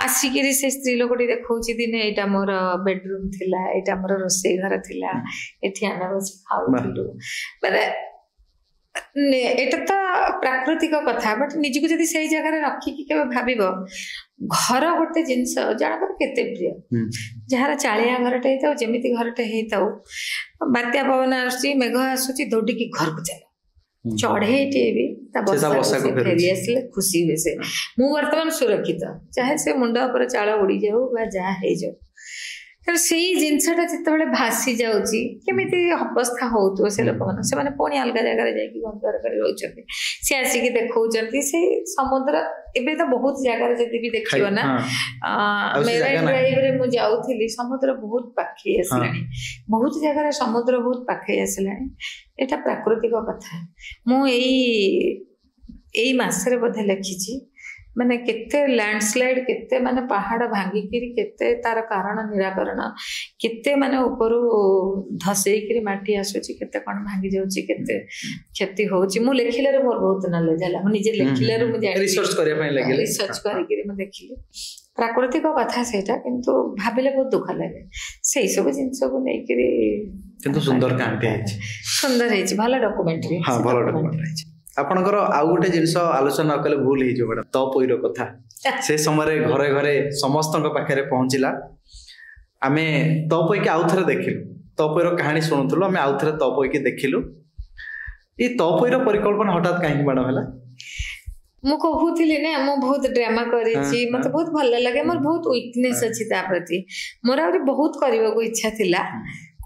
आसिकी से स्त्री लोकटी देखौची दिने एटा मोर बेडरूम थिला एटा मोर रोसई घर थिला एठी आना बस खाउथिलु माने एटा तो प्राकृतिक कथा बट निजको जदि सही जगह रखिकी के भाबिबो घर गोटे जिनस जानकर केते प्रिय जहार चालिया घरटे हेताउ जेमिति घरटे हेताउ बात्या पवन आसुची मेघ आसुची दौड़िकी घर को चल चढ़ेटे भी फेरी आसले खुशी हुए से मु वर्तमान सुरक्षित चाहे से मुंड पर चाल उड़ी जाऊ बा जहा हे जाऊ ତେଣୁ ସେଇ ଜିନିଷଟା ଯେତେବେଳେ ଭାସି ଯାଉଛି କେମିତି ଅବସ୍ଥା ହଉଥିବ ସେ ଲୋକମାନେ, ସେମାନେ ପୁଣି ଅଲଗା ଜାଗାରେ ଯାଇକି ଘର ଦ୍ୱାର କରି ରହୁଛନ୍ତି, ସେ ଆସିକି ଦେଖଉଛନ୍ତି ସେଇ ସମୁଦ୍ର। ଏବେ ତ ବହୁତ ଜାଗାରେ ଯଦି ବି ଦେଖିବ ନା, ମେରାଇନ୍ ଡ୍ରାଇଭରେ ମୁଁ ଯାଉଥିଲି, ସମୁଦ୍ର ବହୁତ ପାଖେଇ ଆସିଲାଣି, ବହୁତ ଜାଗାରେ ସମୁଦ୍ର ବହୁତ ପାଖେଇ ଆସିଲାଣି। ଏଇଟା ପ୍ରାକୃତିକ କଥା। ମୁଁ ଏଇ ମାସରେ ବୋଧେ ଲେଖିଛି, ମାନେ କେତେ ଲ୍ୟାଣ୍ଡସ୍ଲାଇଡ୍, କେତେ ମାନେ ପାହାଡ ଭାଙ୍ଗିକିରି, କେତେ ତାର କାରଣ ନିରାକରଣ, କେତେ ମାନେ ଉପରୁ ଧସେଇକିରି ମାଟି ଆସୁଛି, କେତେ କଣ ଭାଙ୍ଗି ଯାଉଛି, କେତେ କ୍ଷତି ହଉଛି। ମୁଁ ଲେଖିଲାରୁ ମୋର ବହୁତ ନଲେଜ ହେଲା, ମୁଁ ନିଜେ ଲେଖିଲାରୁ ମୁଁ ଜାଣିଲି, ରିସର୍ଚ୍ଚ କରିବା ପାଇଁ ଲାଗିଲା, ରିସର୍ଚ୍ଚ କରିକିରି ମୁଁ ଦେଖିଲି। ପ୍ରାକୃତିକ କଥା ସେଇଟା, କିନ୍ତୁ ଭାବିଲେ ବହୁତ ଦୁଃଖ ଲାଗେ ସେଇ ସବୁ ଜିନିଷକୁ ନେଇକିରି। କିନ୍ତୁ ସୁନ୍ଦର କାହାଣୀ ହେଇଛି, ସୁନ୍ଦର ହେଇଛି, ଭଲ ଡକୁମେଣ୍ଟାରୀ। ହଁ, ଭଲ ଡକୁମେଣ୍ଟାରୀ ହେଇଛି। ଆପଣଙ୍କର ଆଉ ଗୋଟେ ଜିନିଷ ଆଲୋଚନା ନ କଲେ ଭୁଲ ହେଇଯିବ ମ୍ୟାଡାମ, ତପୋଇର କଥା। ସେ ସମୟରେ ଘରେ ଘରେ ସମସ୍ତଙ୍କ ପାଖରେ ପହଞ୍ଚିଲା। ଆମେ ତପୋଇକି ଆଉ ଥରେ ଦେଖିଲୁ, ତପୋଇର କାହାଣୀ ଶୁଣୁଥିଲୁ, ଆମେ ଆଉ ଥରେ ତପୋଇକି ଦେଖିଲୁ। ଏଇ ତପୋଇର ପରିକଳ୍ପନା ହଠାତ୍ କାହିଁକି ମ୍ୟାଡାମ ହେଲା? ମୁଁ କହୁଥିଲି ନା, ମୁଁ ବହୁତ ଡ୍ରାମା କରିଛି, ମତେ ବହୁତ ଭଲ ଲାଗେ, ମୋର ବହୁତ ୱିକନେସ୍ ଅଛି ତା ପ୍ରତି। ମୋର ଆହୁରି ବହୁତ କରିବାକୁ ଇଚ୍ଛା ଥିଲା,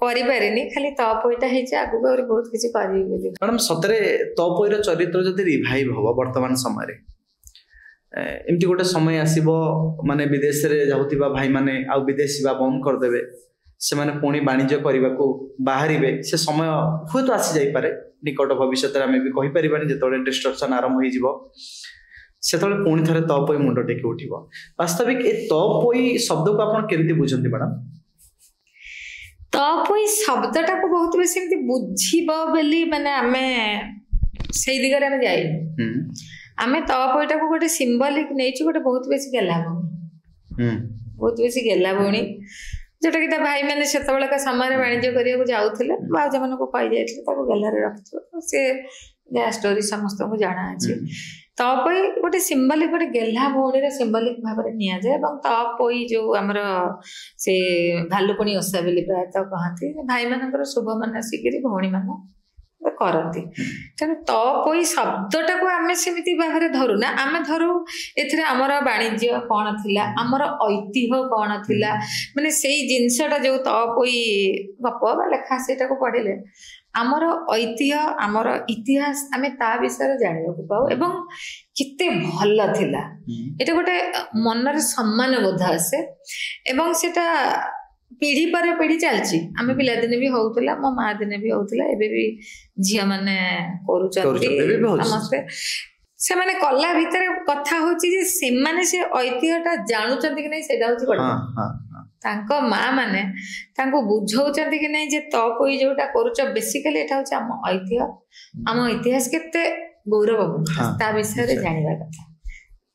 କରିପାରିନି, ଖାଲି ତପୋଇଟା ହେଇଛି, ଆଗକୁ ଆହୁରି ବହୁତ କିଛି କରିବି ବୋଲି। ମ୍ୟାଡାମ ସତରେ ତପୋଇର ଚରିତ୍ର ଯଦି ରିଭାଇଭ ହବ ବର୍ତ୍ତମାନ ସମୟରେ, ଏମିତି ଗୋଟେ ସମୟ ଆସିବ, ମାନେ ବିଦେଶରେ ଯାଉଥିବା ଭାଇମାନେ ଆଉ ବିଦେଶ ଯିବା ବନ୍ଦ କରିଦେବେ, ସେମାନେ ପୁଣି ବାଣିଜ୍ୟ କରିବାକୁ ବାହାରିବେ, ସେ ସମୟ ହୁଏତ ଆସି ଯାଇପାରେ ନିକଟ ଭବିଷ୍ୟତରେ, ଆମେ ବି କହିପାରିବାନି। ଯେତେବେଳେ ଡିଷ୍ଟ୍ରକ୍ସନ ଆରମ୍ଭ ହେଇଯିବ, ସେତେବେଳେ ପୁଣି ଥରେ ତପୋଇ ମୁଣ୍ଡ ଟେକି ଉଠିବ। ବାସ୍ତବିକ ଏ ତପୋଇ ଶବ୍ଦକୁ ଆପଣ କେମିତି ବୁଝନ୍ତି ମ୍ୟାଡାମ? ତପୋଇ ଶବ୍ଦଟାକୁ ବହୁତ ବେଶୀ ଏମିତି ବୁଝିବ ବୋଲି ମାନେ ଆମେ ସେଇ ଦିଗରେ ଆମେ ଯାଇନୁ। ଆମେ ତପୋଇଟାକୁ ଗୋଟେ ସିମ୍ବଲିକ ନେଇଛୁ, ଗୋଟେ ବହୁତ ବେଶୀ ଗେଲା ଭଉଣୀ, ବହୁତ ବେଶୀ ଗେଲା ଭଉଣୀ, ଯୋଉଟା କି ତା ଭାଇମାନେ ସେତେବେଳକା ସମୟରେ ବାଣିଜ୍ୟ କରିବାକୁ ଯାଉଥିଲେ, ଭାଉଜ ମାନଙ୍କୁ କହିଯାଇଥିଲେ ତାକୁ ଗେଲାରେ ରଖିଥିବ। ସେ ଯାହା ଷ୍ଟୋରି ସମସ୍ତଙ୍କୁ ଜଣା ଅଛି। ତପୋଇ ଗୋଟେ ସିମ୍ବଲିକ, ଗୋଟେ ଗେହ୍ଲା ଭଉଣୀର ସିମ୍ବଲିକ ଭାବରେ ନିଆଯାଏ। ଏବଂ ତପୋଇ ଯୋଉ ଆମର ସେ ଭାଲୁକୁଣି ଓଷା ବୋଲି ପ୍ରାୟତଃ କହନ୍ତି, ଭାଇମାନଙ୍କର ଶୁଭ ମାନସିକିରି ଭଉଣୀ ମାନେ କରନ୍ତି। ତେଣୁ ତପୋଇ ଶବ୍ଦଟାକୁ ଆମେ ସେମିତି ଭାବରେ ଧରୁ ନା, ଆମେ ଧରୁ ଏଥିରେ ଆମର ବାଣିଜ୍ୟ କଣ ଥିଲା, ଆମର ଐତିହ୍ୟ କଣ ଥିଲା, ମାନେ ସେଇ ଜିନିଷଟା ଯୋଉ ତପୋଇ ଗପ ବା ଲେଖା, ସେଇଟାକୁ ପଢିଲେ ଆମର ଐତିହ୍ୟ, ଆମର ଇତିହାସ, ଆମେ ତା ବିଷୟରେ ଜାଣିବାକୁ ପାଉ ଏବଂ କେତେ ଭଲ ଥିଲା। ଏଇଟା ଗୋଟେ ମନରେ ସମ୍ମାନ ବୋଧ ଆସେ ଏବଂ ସେଟା ପିଢି ପରେ ପିଢି ଚାଲିଛି। ଆମେ ପିଲାଦିନେ ବି ହଉଥିଲା, ମୋ ମା ଦିନେ ବି ହଉଥିଲା, ଏବେ ବି ଝିଅ ମାନେ କରୁଛନ୍ତି ସମସ୍ତେ। ସେମାନେ କଲା ଭିତରେ କଥା ହଉଛି ଯେ ସେମାନେ ସେ ଐତିହ୍ୟଟା ଜାଣୁଛନ୍ତି କି ନାଇଁ, ସେଇଟା ହଉଛି ବଡ। ତାଙ୍କ ମା ମାନେ ତାଙ୍କୁ ବୁଝଉଛନ୍ତି କି ନାଇଁ ଯେ ତପୋଇ ଯୋଉଟା କରୁଛ, ବେସିକାଲି ଏଟା ହଉଛି ଆମ ଐତିହ୍ୟ, ଆମ ଇତିହାସ କେତେ ଗୌରବପୂର୍ଣ୍ଣ, ତା ବିଷୟରେ ଜାଣିବା କଥା।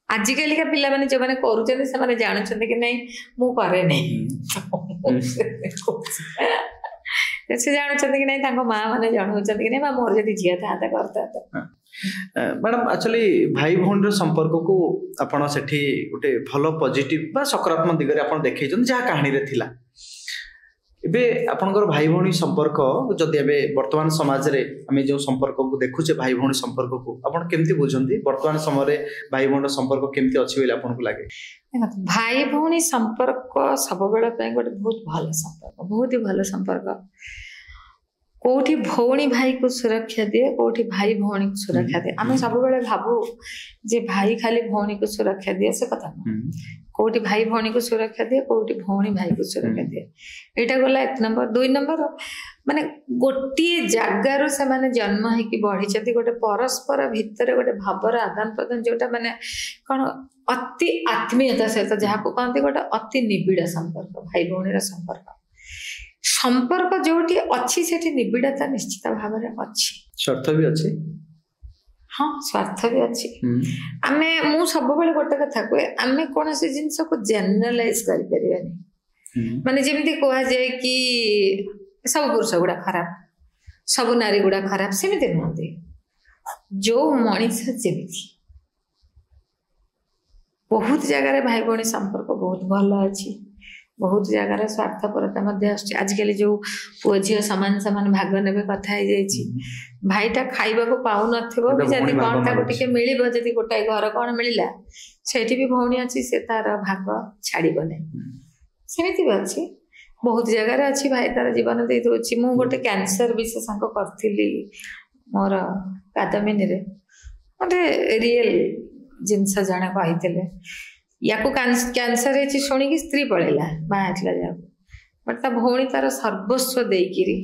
ଆଜିକାଲିକା ପିଲାମାନେ ଯୋଉମାନେ କରୁଛନ୍ତି, ସେମାନେ ଜାଣୁଛନ୍ତି କି ନାଇଁ, ମୁଁ କରେ ନାହିଁ। ସେ ଜାଣୁଛନ୍ତି କି ନାଇଁ, ତାଙ୍କ ମା ମାନେ ଜଣଉଛନ୍ତି କି ନାଇଁ, ବା ମୋର ଯଦି ଝିଅ ଥାନ୍ତା କରିଥାନ୍ତା। ମ୍ୟାଡାମ ଆକ୍ଚୁଆଲି ଭାଇ ଭଉଣୀର ସମ୍ପର୍କକୁ ଆପଣ ସେଠି ଗୋଟେ ଭଲ ପଜିଟିଭ ବା ସକାରାତ୍ମକ ଦିଗରେ ଆପଣ ଦେଖେଇଛନ୍ତି, ଯାହା କାହାଣୀରେ ଥିଲା। ଏବେ ଆପଣଙ୍କର ଭାଇ ଭଉଣୀ ସମ୍ପର୍କ, ଯଦି ଏବେ ବର୍ତ୍ତମାନ ସମାଜରେ ଆମେ ଯେଉଁ ସମ୍ପର୍କକୁ ଦେଖୁଛେ, ଭାଇ ଭଉଣୀ ସମ୍ପର୍କକୁ ଆପଣ କେମିତି ବୁଝନ୍ତି? ବର୍ତ୍ତମାନ ସମୟରେ ଭାଇ ଭଉଣୀର ସମ୍ପର୍କ କେମିତି ଅଛି ବୋଲି ଆପଣଙ୍କୁ ଲାଗେ? ଭାଇ ଭଉଣୀ ସମ୍ପର୍କ ସବୁବେଳେ ପାଇଁ ଗୋଟେ ବହୁତ ଭଲ ସମ୍ପର୍କ, ବହୁତ ହି ଭଲ ସମ୍ପର୍କ। କୋଉଠି ଭଉଣୀ ଭାଇକୁ ସୁରକ୍ଷା ଦିଏ, କୋଉଠି ଭାଇ ଭଉଣୀକୁ ସୁରକ୍ଷା ଦିଏ। ଆମେ ସବୁବେଳେ ଭାବୁ ଯେ ଭାଇ ଖାଲି ଭଉଣୀକୁ ସୁରକ୍ଷା ଦିଏ, ସେ କଥା ନୁହଁ। କୋଉଠି ଭାଇ ଭଉଣୀକୁ ସୁରକ୍ଷା ଦିଏ, କୋଉଠି ଭଉଣୀ ଭାଇକୁ ସୁରକ୍ଷା ଦିଏ। ଏଇଟା ଗଲା 1 ନମ୍ବର। 2 ନମ୍ବର, ମାନେ ଗୋଟିଏ ଜାଗାରୁ ସେମାନେ ଜନ୍ମ ହେଇକି ବଢିଛନ୍ତି, ଗୋଟେ ପରସ୍ପର ଭିତରେ ଗୋଟେ ଭାବର ଆଦାନ ପ୍ରଦାନ, ଯୋଉଟା ମାନେ କଣ ଅତି ଆତ୍ମୀୟତା ସହିତ, ଯାହାକୁ କହନ୍ତି ଗୋଟେ ଅତି ନିବିଡ଼ ସମ୍ପର୍କ। ଭାଇ ଭଉଣୀର ସମ୍ପର୍କ ଯୋଉଠି ଅଛି, ସେଠି ନିବିଡ଼ତା ନିଶ୍ଚିତ ଭାବରେ ଅଛି, ସ୍ୱାର୍ଥ ବି ଅଛି। ହଁ, ସ୍ୱାର୍ଥ ବି ଅଛି। ମୁଁ ସବୁବେଳେ ଗୋଟେ କଥା କୁହେ, ଆମେ କୌଣସି ଜିନିଷକୁ ଜେନେରାଲାଇଜ କରିପାରିବାନି। ମାନେ ଯେମିତି କୁହାଯାଏ କି ସବୁ ପୁରୁଷ ଗୁଡା ଖରାପ, ସବୁ ନାରୀ ଗୁଡା ଖରାପ, ସେମିତି ନୁହନ୍ତି। ଯୋଉ ମଣିଷ ଯେମିତି, ବହୁତ ଜାଗାରେ ଭାଇ ଭଉଣୀ ସମ୍ପର୍କ ବହୁତ ଭଲ ଅଛି, ବହୁତ ଜାଗାରେ ସ୍ୱାର୍ଥପରତା ମଧ୍ୟ ଆସୁଛି। ଆଜିକାଲି ଯୋଉ ପୁଅ ଝିଅ ସମାନ ସମାନ ଭାଗ ନେବେ କଥା ହେଇଯାଇଛି। ଭାଇଟା ଖାଇବାକୁ ପାଉନଥିବ ବି, ଯଦି କଣ ତାକୁ ଟିକେ ମିଳିବ, ଯଦି ଗୋଟାଏ ଘର କଣ ମିଳିଲା, ସେଇଠି ବି ଭଉଣୀ ଅଛି, ସେ ତାର ଭାଗ ଛାଡିବ ନାହିଁ। ସେମିତି ବି ଅଛି। बहुत जगार अच्छी भाई तार जीवन दे दउछि मु गोटे कैंसर विशेषज्ञ करथिली मोर कादमिनी रे गोटे रियल जिनस जने कहितले याको कैंसर है शुणी की स्त्री पळेला बाहला जा बट ता भौणी तार सर्वस्व देकिरी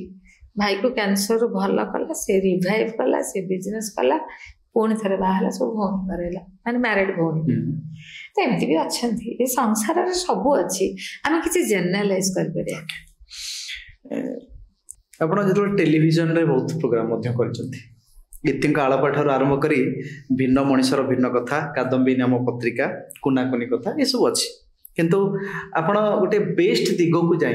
भाई को कैंसर भल कला से रिवाइव कला से बिजनेस कला पुणी थे बाहला सब भौणी करेला माने मैरिड भौणी तो एमती भी अच्छा ये संसार रे सब अच्छी आम किसी जेनरालाइज कर परिया आपण जो टेलीविजन रे बहुत प्रोग्राम मध्य करछंती गीतिंक आळपाठार आरंभ करी भिन्न मनिषर भिन्न कथा कादम्बी नाम पत्रिका कुनाकुनी कथा ये सब अच्छी किंतु आपण गोटे बेस्ट दिग को जाई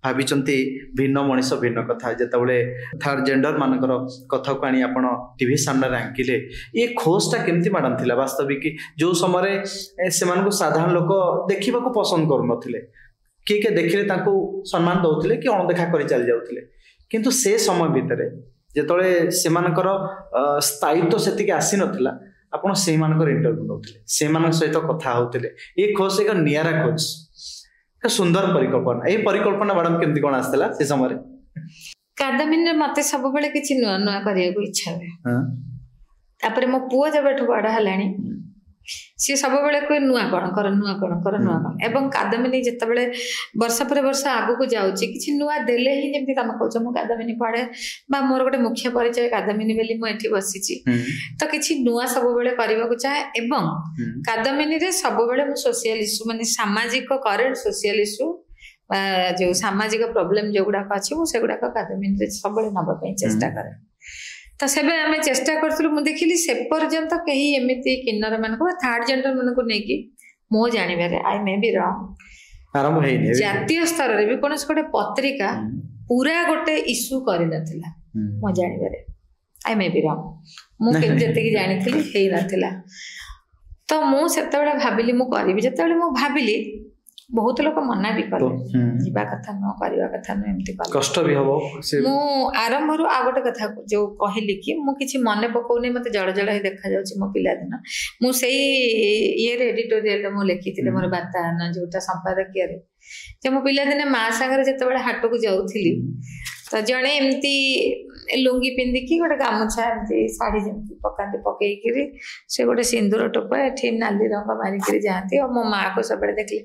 भाविचंती भिन्न मनिष भिन्न कथा जेतबले थर्ड जेंडर मानकर कथा को आनी आपण टीवी सामने आंकिले ये खोजटा केमती माडन थिला वास्तविक जो समय से मानको साधारण लोक देखिबा को पसंद करू नथिले के देखिले ताको सम्मान दउथिले कि अणदेखा करि चल जाउथिले किंतु से समय भितरे जेतबले से मानकर स्थायित्व सेतिक आसी नथिला आपण से मानकर इंटरव्यू नउथिले से मान सहित कथा होथिले ये खोज एक नियारा खोज सुंदर परिकल्पना ये परिकल्पना मैडम केमती कोन आस्तेला से समय कादमिनी मते सब बेले किछि नुआ नुआ करिया को इच्छा है तापर मो पुओ जबेठु बड़ा हलानी सी सब बेले कोई नुआ कोन कर नुआ कोन एवं कादमिनी जत्ते बेले वर्ष पर वर्ष आगु को जाउची किछि नुआ देले ही जेमती तम कहछ मो कादमिनी पढे बा मोर गोटे मुख्य परिचय कादमिनी बेली मो एठी बसिची तो किछि नुआ सब बेले करबा को चाहे एवं कादमिनी रे सब बेले मो सोशल इशू माने सामाजिक करेंट सोशल इशू जो सामाजिक प्रॉब्लम जोगुडा अछि मो सेगुडा कादमिनी रे सब बेले नबा पई चेष्टा करे तो सेबे आमे चेष्टा करथुलु मु देखिली से पर्यंत कहीं एमिति किन्नर मान को थर्ड जेंडर मान को नेकी मो जानि बारे आई मे बी रॉन्ग आरंभ हेइ ने जातीय स्तर रे भी कोनस गोटे पत्रिका पूरा गोटे इशू करि नथिला मो जानि बारे आई मे बी रॉन्ग मु के जते की जानिथिली हेइ नथिला तो मु सेतबेला भाबिली मु करबी जतेबेला मु भाबिली बहुत लोक मना भी कले जीवा कथा न करबा कथा न एमती कले कष्ट भी हबो मु आरंभ रु आ गोटे कथा जो कहली कि मु किछि मने पकोने मते जड़ जड़ हे देखा जाउची मो पिला दिन मु सेही ये एडिटोरियल मु लिखिथिले मोर बाता न जोटा संपादकीय रे जे मो पिला दिन मा संगे जते बेले हाट को जाउथिली तो जणे एमती लुंगी पिंदी की गोटे गामुछा एमती साड़ी जेमती पकांती पकई किरी से गोटे सिंदूर टोपा एठी नाली रंग मारी किरी जाती और मो मां को सबले देखले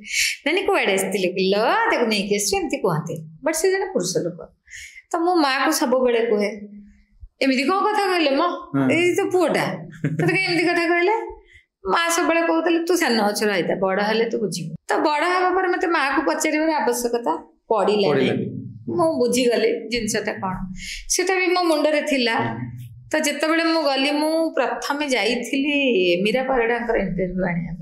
ननी कोडे आस्तिले किलो देखो नै के एमती कहते बट से जने पुरुष लोक तो मो मां को सब बेले कहे एमती को कथा कहले मो ए तो पुओटा तो एमती कथा कहले मां सब बेले कहतले तू सान अछ रहिता बड़ हले तू बुझी तो बड़ हबा पर मते मां को पचरिबार आवश्यकता पड़िला मु बुझी गले जिनसटा कोन सेटा भी मो मुंडे रे थिला तो जत्ते बेले मु गली मु प्रथम जाईथिली मीरा परडाकर इंटरव्यू आनिया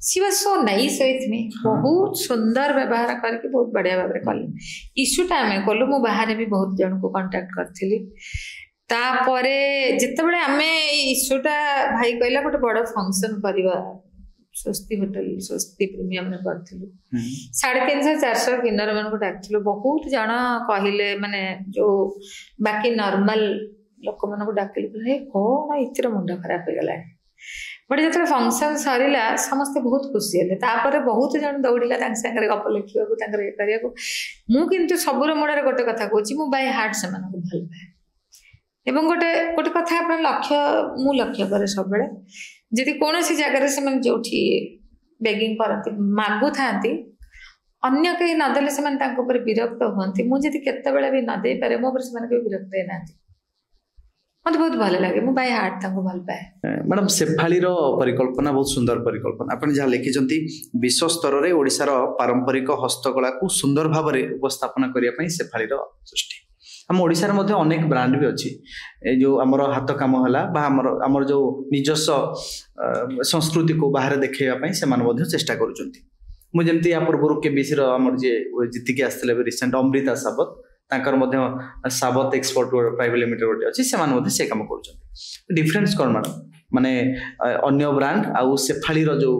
she was so nice with me बहुत सुंदर व्यवहार करके बहुत बढ़िया भाव रे कले इशूटा में कलु मु बाहर भी बहुत जन को कांटेक्ट करथिली तापरे जत्ते बेले आमे इशूटा भाई कहला गोटे बड़ फंक्शन करबा स्वस्ति होटल स्वस्ति प्रीमियम में करथिलु 350-400 किन्नर मान को डाकथिलु बहुत जण कहिले माने जो बाकी नॉर्मल लोक मान को डाकिलु हे कोन इतिर मुंडा खराब हो गेला बट जतरे फंक्शन सरिला समस्त बहुत खुशी हेले तापर बहुत जण दौड़िला तांग संगे गप लिखिबा को तांग रे करिया को मु किंतु सबुर मुडा रे गोटे कथा कहूची मु बाय हार्ट से मान को भल पाए एवं गोटे गोटे कथा अपन लक्ष्य मु लक्ष्य करे सब बेले जदि कौन सी जगह से मैं जो बेगिंग करती मागु था अन्य कहीं नदेले से विरक्त हमें मुझे केत भी नदे पारे मो पर विरक्त है मत बहुत भल लगे मु बाय हार्ट भल पाए मैडम शेफाली परिकल्पना बहुत सुंदर परिकल्पना आप जहाँ लिखिं विश्व स्तर में ओडिशार पारंपरिक हस्तकला को सुंदर भाव में उपस्थापन करने शेफाली सृष्टि आम ओडिशार मध्य अनेक ब्रांड भी अच्छी जो आमर हाथ काम है आमर जो निजस्व संस्कृति को बाहर देखा से चेष्टा करुँच या पूर्व केबीसी आमर जी जीतिकी आसते रिसेंट अमृता सावत तांकर मध्य सावत एक्सपोर्ट प्राइवेट लिमिटेड गोटे अच्छी से कम कर डिफरेन्स कौन मैडम माने अन्य ब्रांड आउ शेफाली जो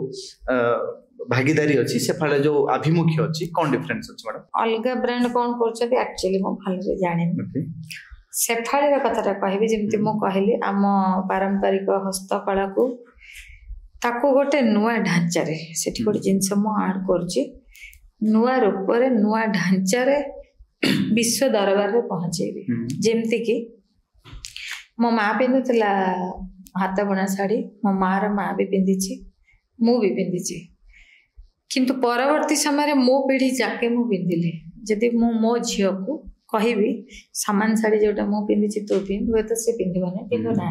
भागीदारी अच्छी शेफाली जो आभिमुख्य अच्छी कौन डिफरेंस अच्छी मैडम अलग ब्रांड कौन करछथि एक्चुअली मो भलरे जाने शेफाली कथाटा कहबी जेमति मो कहली आम पारंपरिक हस्तकला को ताको गोटे नुआ ढांचा रे सेठी गोटे जिंस मो ऐड करछि नुआ रूप नुआ ढांचार विश्व दरबार में पहुंचेबी जेमती कि मो माँ पिंधुला हाथ बुणा शाढ़ी मो मार माँ भी पिंधि मु भी पिंधि किंतु परवर्ती समय मो पीढ़ी जाके मु पिंधिली जदि मु मो झील को कहबी सामान शाढ़ी जोटा मु पिंधि तू पिंध हुए तो सी पिंधवाने पिंधु ना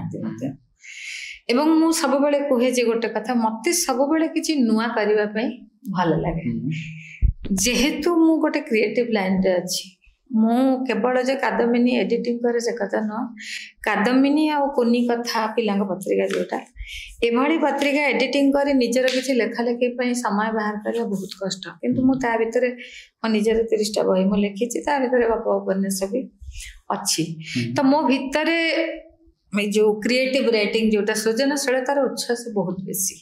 एवं मु सब बेले कहे जे गोटे कथा मते सब बेले किछि नुआ करिवा पई भल लागे जेहेतु मु गोटे क्रिएटिव लाइन रे अछि मु केवल जे कादम्बिनी एडिटिंग करे से कथा न कादम्बिनी आ कोनी कथा पिलांग पत्रिका जोटा एभली पत्रिका एडिटिंग करे निजर किछि लेखा लेखि पई समय बाहर करबा बहुत कष्ट किंतु मु ता भितरे मो निजर 30 टा बही मु लिखिछि ता भितरे गप उपन्यास भी अछि तो मो भितरे जो क्रिएटिव राइटिंग जोटा सृजनशीलतार उत्साह बहुत बेसी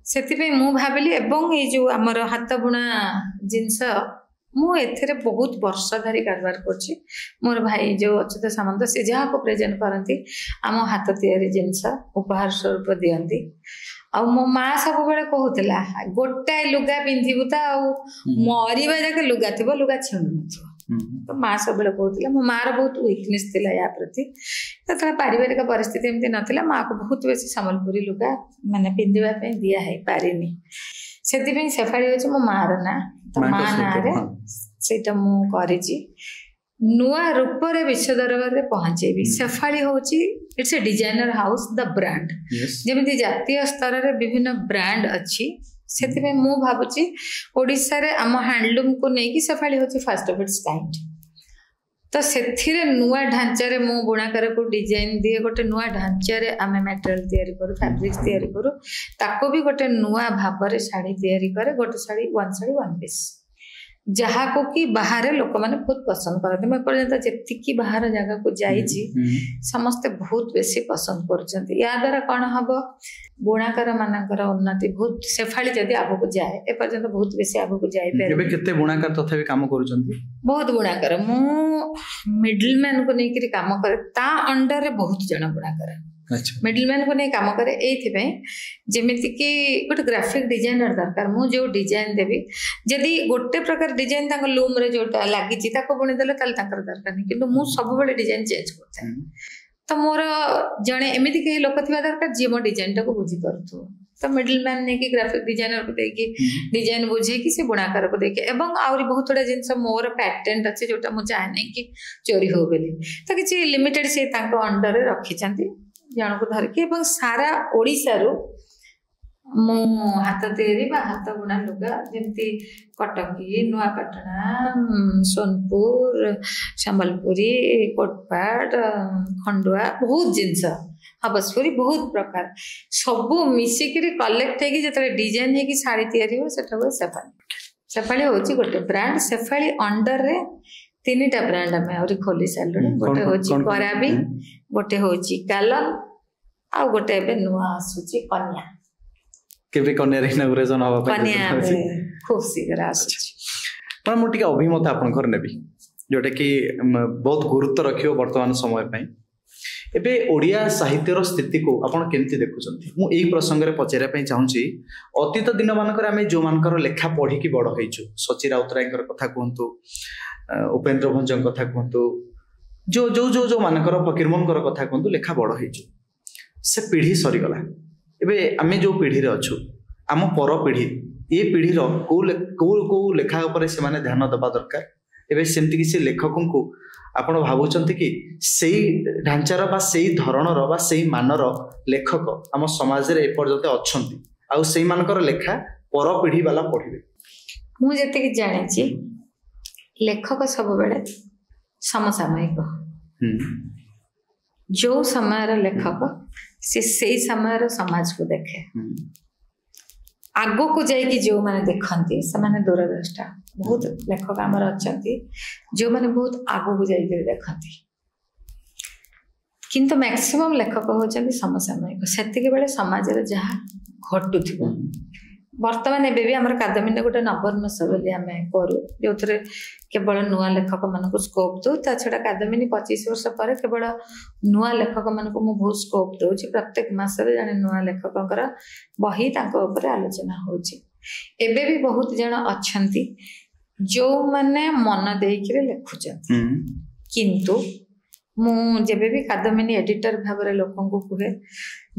से मु भाविली एवं ये जो आमर हाथ बुणा जिनस मु एथिरे बहुत वर्ष धरी कारबार करछि मोर भाई जो अच्युत सामंत से जहाँ को प्रेजेंट करती आम हाथ तैयारी जिनस उपहार स्वरूप दियंती आ मो माँ सब बेले कहूला गोटाए लुगा पिंधिबु त मरिबा जाके लुगा थी लुगा छिणु नथिबो तो माँ सब बेले कहूला मो मार बहुत वीकनेस थिला या प्रति तो पारिवारिक परिस्थिति एमती नथिला माँ को बहुत बेसी संबलपुरी लुगा माने पिंधिबा पे दिया है पारिनी सेति सेफाड़ी होछि मो मार ना तो माँ ना रे सेटा मु करिछि नुआ रूप रे विश्व दरबार रे पहुंचेबी सेफाड़ी होछि it's a designer house the brand जेमिति जातीय स्तर रे विभिन्न ब्रांड अछि सेति मु भाबुछि ओडिसा रे आम हैंडलूम को नेकी सेफाड़ी होछि फर्स्ट ऑफ इट्स काइंड तो सेथिरे नुआ ढांचा रे मु बुणाकर को डिजाइन दिए गोटे नुआ ढांचा रे आमे मटेरियल तयारी करू फैब्रिक्स तयारी करू ताको भी गोटे नुआ भाव रे साड़ी तयारी करे गोटे साड़ी वन पीस जहाँ को कि बाहर लोक मैंने बहुत पसंद करते मैं पर्यंत जी बाहर जगह को जाइए समस्ते बहुत बेसी पसंद कर या द्वारा कौन हम बुणाकर मानकर उन्नति बहुत सेफाड़ी जदि आगक जाए एपर्यंत बहुत बेसी आगक जाए बुणाकर तथापि काम करूछंती बहुत बुणाकर मु मिडल मैन को लेकर काम करे ता अंडर रे बहुत जन बुणाकर मिडल मैन को नहीं काम करे एइथिपई जेमिति कि गोटे ग्राफिक डिजाइनर दरकार मु जो डिजाइन देबी जदि गोटे प्रकार डिजाइन तांको लूम रे जोटा लागि छि ताको बुणी देले ताल तांकर दरकार नहीं किंतु मु सब बेले डिजाइन चेंज करथाय तो मोर जणे एमिति के लोक थिबा दरकार जे मो डिजाइन टाको बुझी परथु तो मिडल मैन ने कि ग्राफिक डिजाइनर को देकी डिजाइन बुझे कि से बुणाकर को देके एवं आउरी बहुत थोड़ा जिंस मोर पैटेंट अछि जोटा मु चाहे नहीं कि चोरी हो बेली तो किछि लिमिटेड से तांको अंडर रे रखि छथि जन को धरकी सारा ओडिशा रु मु हाथ तैयारी हाथ बुणा लुगा जमती कटकी नुआपाटना सोनपुर संबलपुरी कोटपाट खंडुआ बहुत जिनस हबसपुरी बहुत प्रकार सब मिसिक कलेक्ट होगी जो डिजाइन होगी शाड़ी तैयारी हो सेटा सेफाली सेफाली होची गोटे ब्रांड सेफाली अंडर रे 3टा ब्रांड आम आउरी खोली सारे गोटे होची कराबी गोटे होची कालन आ गोटे एबे नुआ आसुची कन्या केबे कन्या रे इनॉग्रेशन होबा कन्या खूब शीघ्र आसुची पर मु टिका अभिमत आपन घर नेबी जोटा कि बहुत गुरुत्व रखियो वर्तमान समय पई एबे ओडिया साहित्यर स्थिति को आपण केमती देखुचंती मु एई प्रसंग रे पचेरा पई चाहूची अतीत दिन मानकर आमे जो मानकर लेखा पढी की बड़ होइछु सची राउतरायकर कथा कहंतु उपेंद्र भंजन कथा कहतु जो जो जो जो मानकर फकीरमोहनकर कथा कहतु लेखा बड़ होइछु से पीढ़ी सरीगला एबे आमे जो पीढ़ी रे अछु आम पर पीढ़ी ये पीढ़ी रो को लेखा ऊपर से माने ध्यान दबा दरकार एबे सेमति किसी लेखकों को आपण भाबुचंती कि सेई ढांचार बा सेई धरणर बा सेई मानर लेखक आम समाज रे एपर्यंत अछंती आ सेई मानकर लेखा पर पीढ़ी वाला पढिबे मु जते कि जाने छी लेखक सब बेले समसामयिक जो समय लेखक से समय समाज को देखे आगो को जाइए जो माने देखती से माने दूरदृष्टा बहुत लेखक आमर अच्छा जो माने बहुत आगो को जाइए देखती किंतु मैक्सिमम लेखक होचंती समसामयिक सेतिके बेले समाज रे जहाँ घटुथिबो वर्तमान एबे भी हमर कादम्बिनी गोटे नवोन्मेष बोली आम करूँ जो केवल नुआ लेखक मान स्कोप दो ता छड़ा कादम्बिनी 25 वर्ष पर केवल नुआ लेखक मान बहुत स्कोप दूसरी प्रत्येक मास जड़े नुआ लेखक बही आलोचना होची एबे भी बहुत जन अछंती जो माने मन देइकिरे लेखुचंती किंतु मु जेबे भी कादम्बिनी एडिटर भाव लोकों को कहे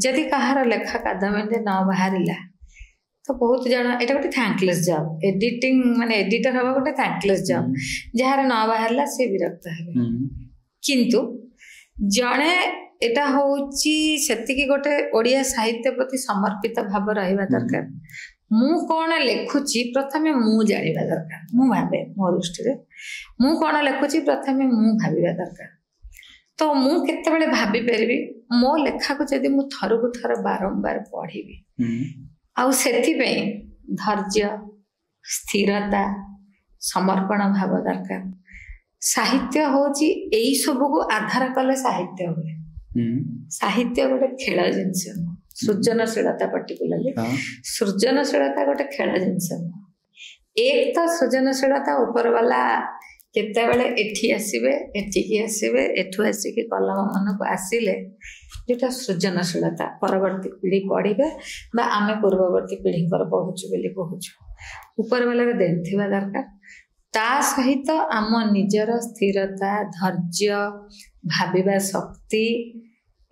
जदि कहार लेखा कादम्बिनी न बाहरिला तो बहुत जन एटा गोटे थैंकलेस जॉब एडिटिंग माने एडिटर हवा गोटे थैंकलेस जॉब जहार न बाहरला से विरक्त हेबे किंतु जणे एटा होची सेतिकी गोटे ओडिया साहित्य प्रति समर्पित भाव रहिबा दरकार मु कौन लेखुची प्रथमे मु जानिबा दरकार मु भाबे मो दृष्टि रे मु कौन लेखुची प्रथमे मु भाबिबा दरकार तो मु केते बेले भाबी परबी मो लेखा को जदी मु थर को थर बारंबार पढिबी आउ सेति पे धैर्य स्थिरता समर्पण भाव दरकार साहित्य होची एई सब को आधार कले साहित्य हुए साहित्य गोटे खेल जिनस सृजनशीलता पर्टिकुलरली सृजनशीलता गोटे खेल जिनस एक तो सृजनशीलता ऊपर वाला केते बेले एठी आसीबे एठिकी आसीबे एठु आसीकी कलम मन को आसीले जेटा सृजनशीलता परवर्ती पीढ़ी पढ़िबे बा आमे पूर्ववर्ती पीढ़ी कर पढुछु बेली कहूछु ऊपर वाला रे देनथिबा दरकार ता सहित आम निजर स्थिरता धैर्य भाबिबा शक्ति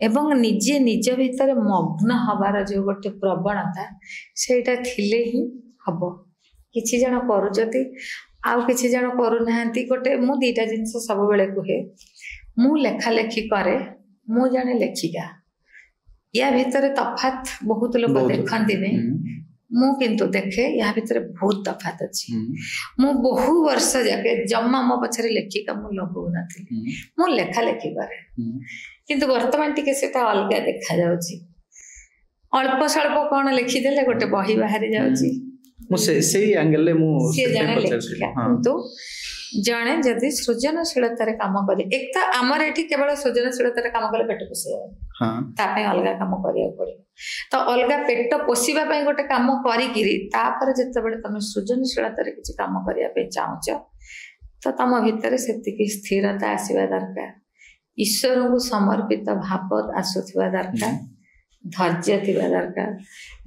एवं निजे निज भितर मग्न हबार जो गोटे प्रवणता सेटा थिले ही हबो किछि जण करूजती आउ किछि जण करू नाहंती गोटे मु दीटा जिंस सब बेले कहे मु लेखा लेखी करे मु जाने लेखिका या भितर तफात बहुत लोग देखती नहीं मु किंतु देखे या भितर बहुत तफात अच्छी मु बहु वर्ष जाके जम्मा मो पछरे लेखिका मु लगौ नथि मु लेखा लेखी करे किंतु वर्तमान टिके सेटा अलगा देखा जाउची अल्प स्वल्प कोन लिखि देले गोटे बही बाहरी जाउची मु से एंगल ले मु से जाने लेखिका किंतु जणे जदि सृजनशीलता रे काम करे एक तो आमर एठी केवल सृजनशीलता रे काम करे पेट पोषे ता पे अलगा काम करिया पड़े तो अलगा पेट पोषिबा पे गोटे काम करी किरी ता पर जते बेले तमे सृजनशीलता रे किछि काम करिया पे चाहछ तो तम भितर सेतिकी स्थिरता आसीबा दरकार ईश्वर को समर्पित भाव आसुथिबा दरकार धैर्य थिबा दरकार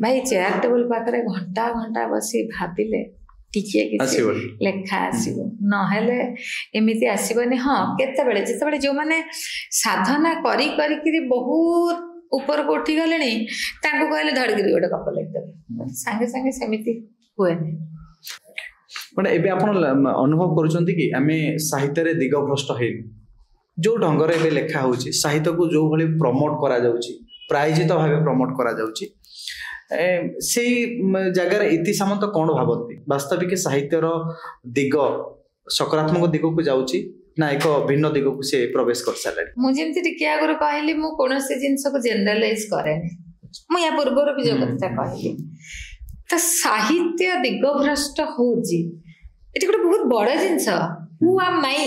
भाई चेयर टेबल पाखरे घंटा घंटा बसी भाबिले टिके किछि लेखा आसीबो न हेले एमिति आसीबनी हां केते बेले जते बेले जो माने साधना करी करी कि बहुत ऊपर को उठी गलेनी तांको कहले धड़गिरी गोटे कप लिख देबे संगे संगे सेमिति होएनी पण एबे आपण अनुभव करूछंती कि आमे साहित्य रे दिग भ्रष्ट हे जो ढंग रे एबे लेखा होउची साहित्य को जो भली प्रमोट करा जाउची प्रायोजित भाबे प्रमोट करा जाउची से जगार इति सामंत कौन भावती वास्तविक साहित्यर दिग सकारात्मक दिग को जाउची ना एक भिन्न दिग को से प्रवेश कर सारे मु जेमति टिके आगर कहली मु कोनोसे जिंस को जनरलाइज करेनी मु या पूर्वर भी जो कथा कहली त साहित्य दिग भ्रष्ट होउची एटी गोटे बहुत बड़ जिंस हु एम माई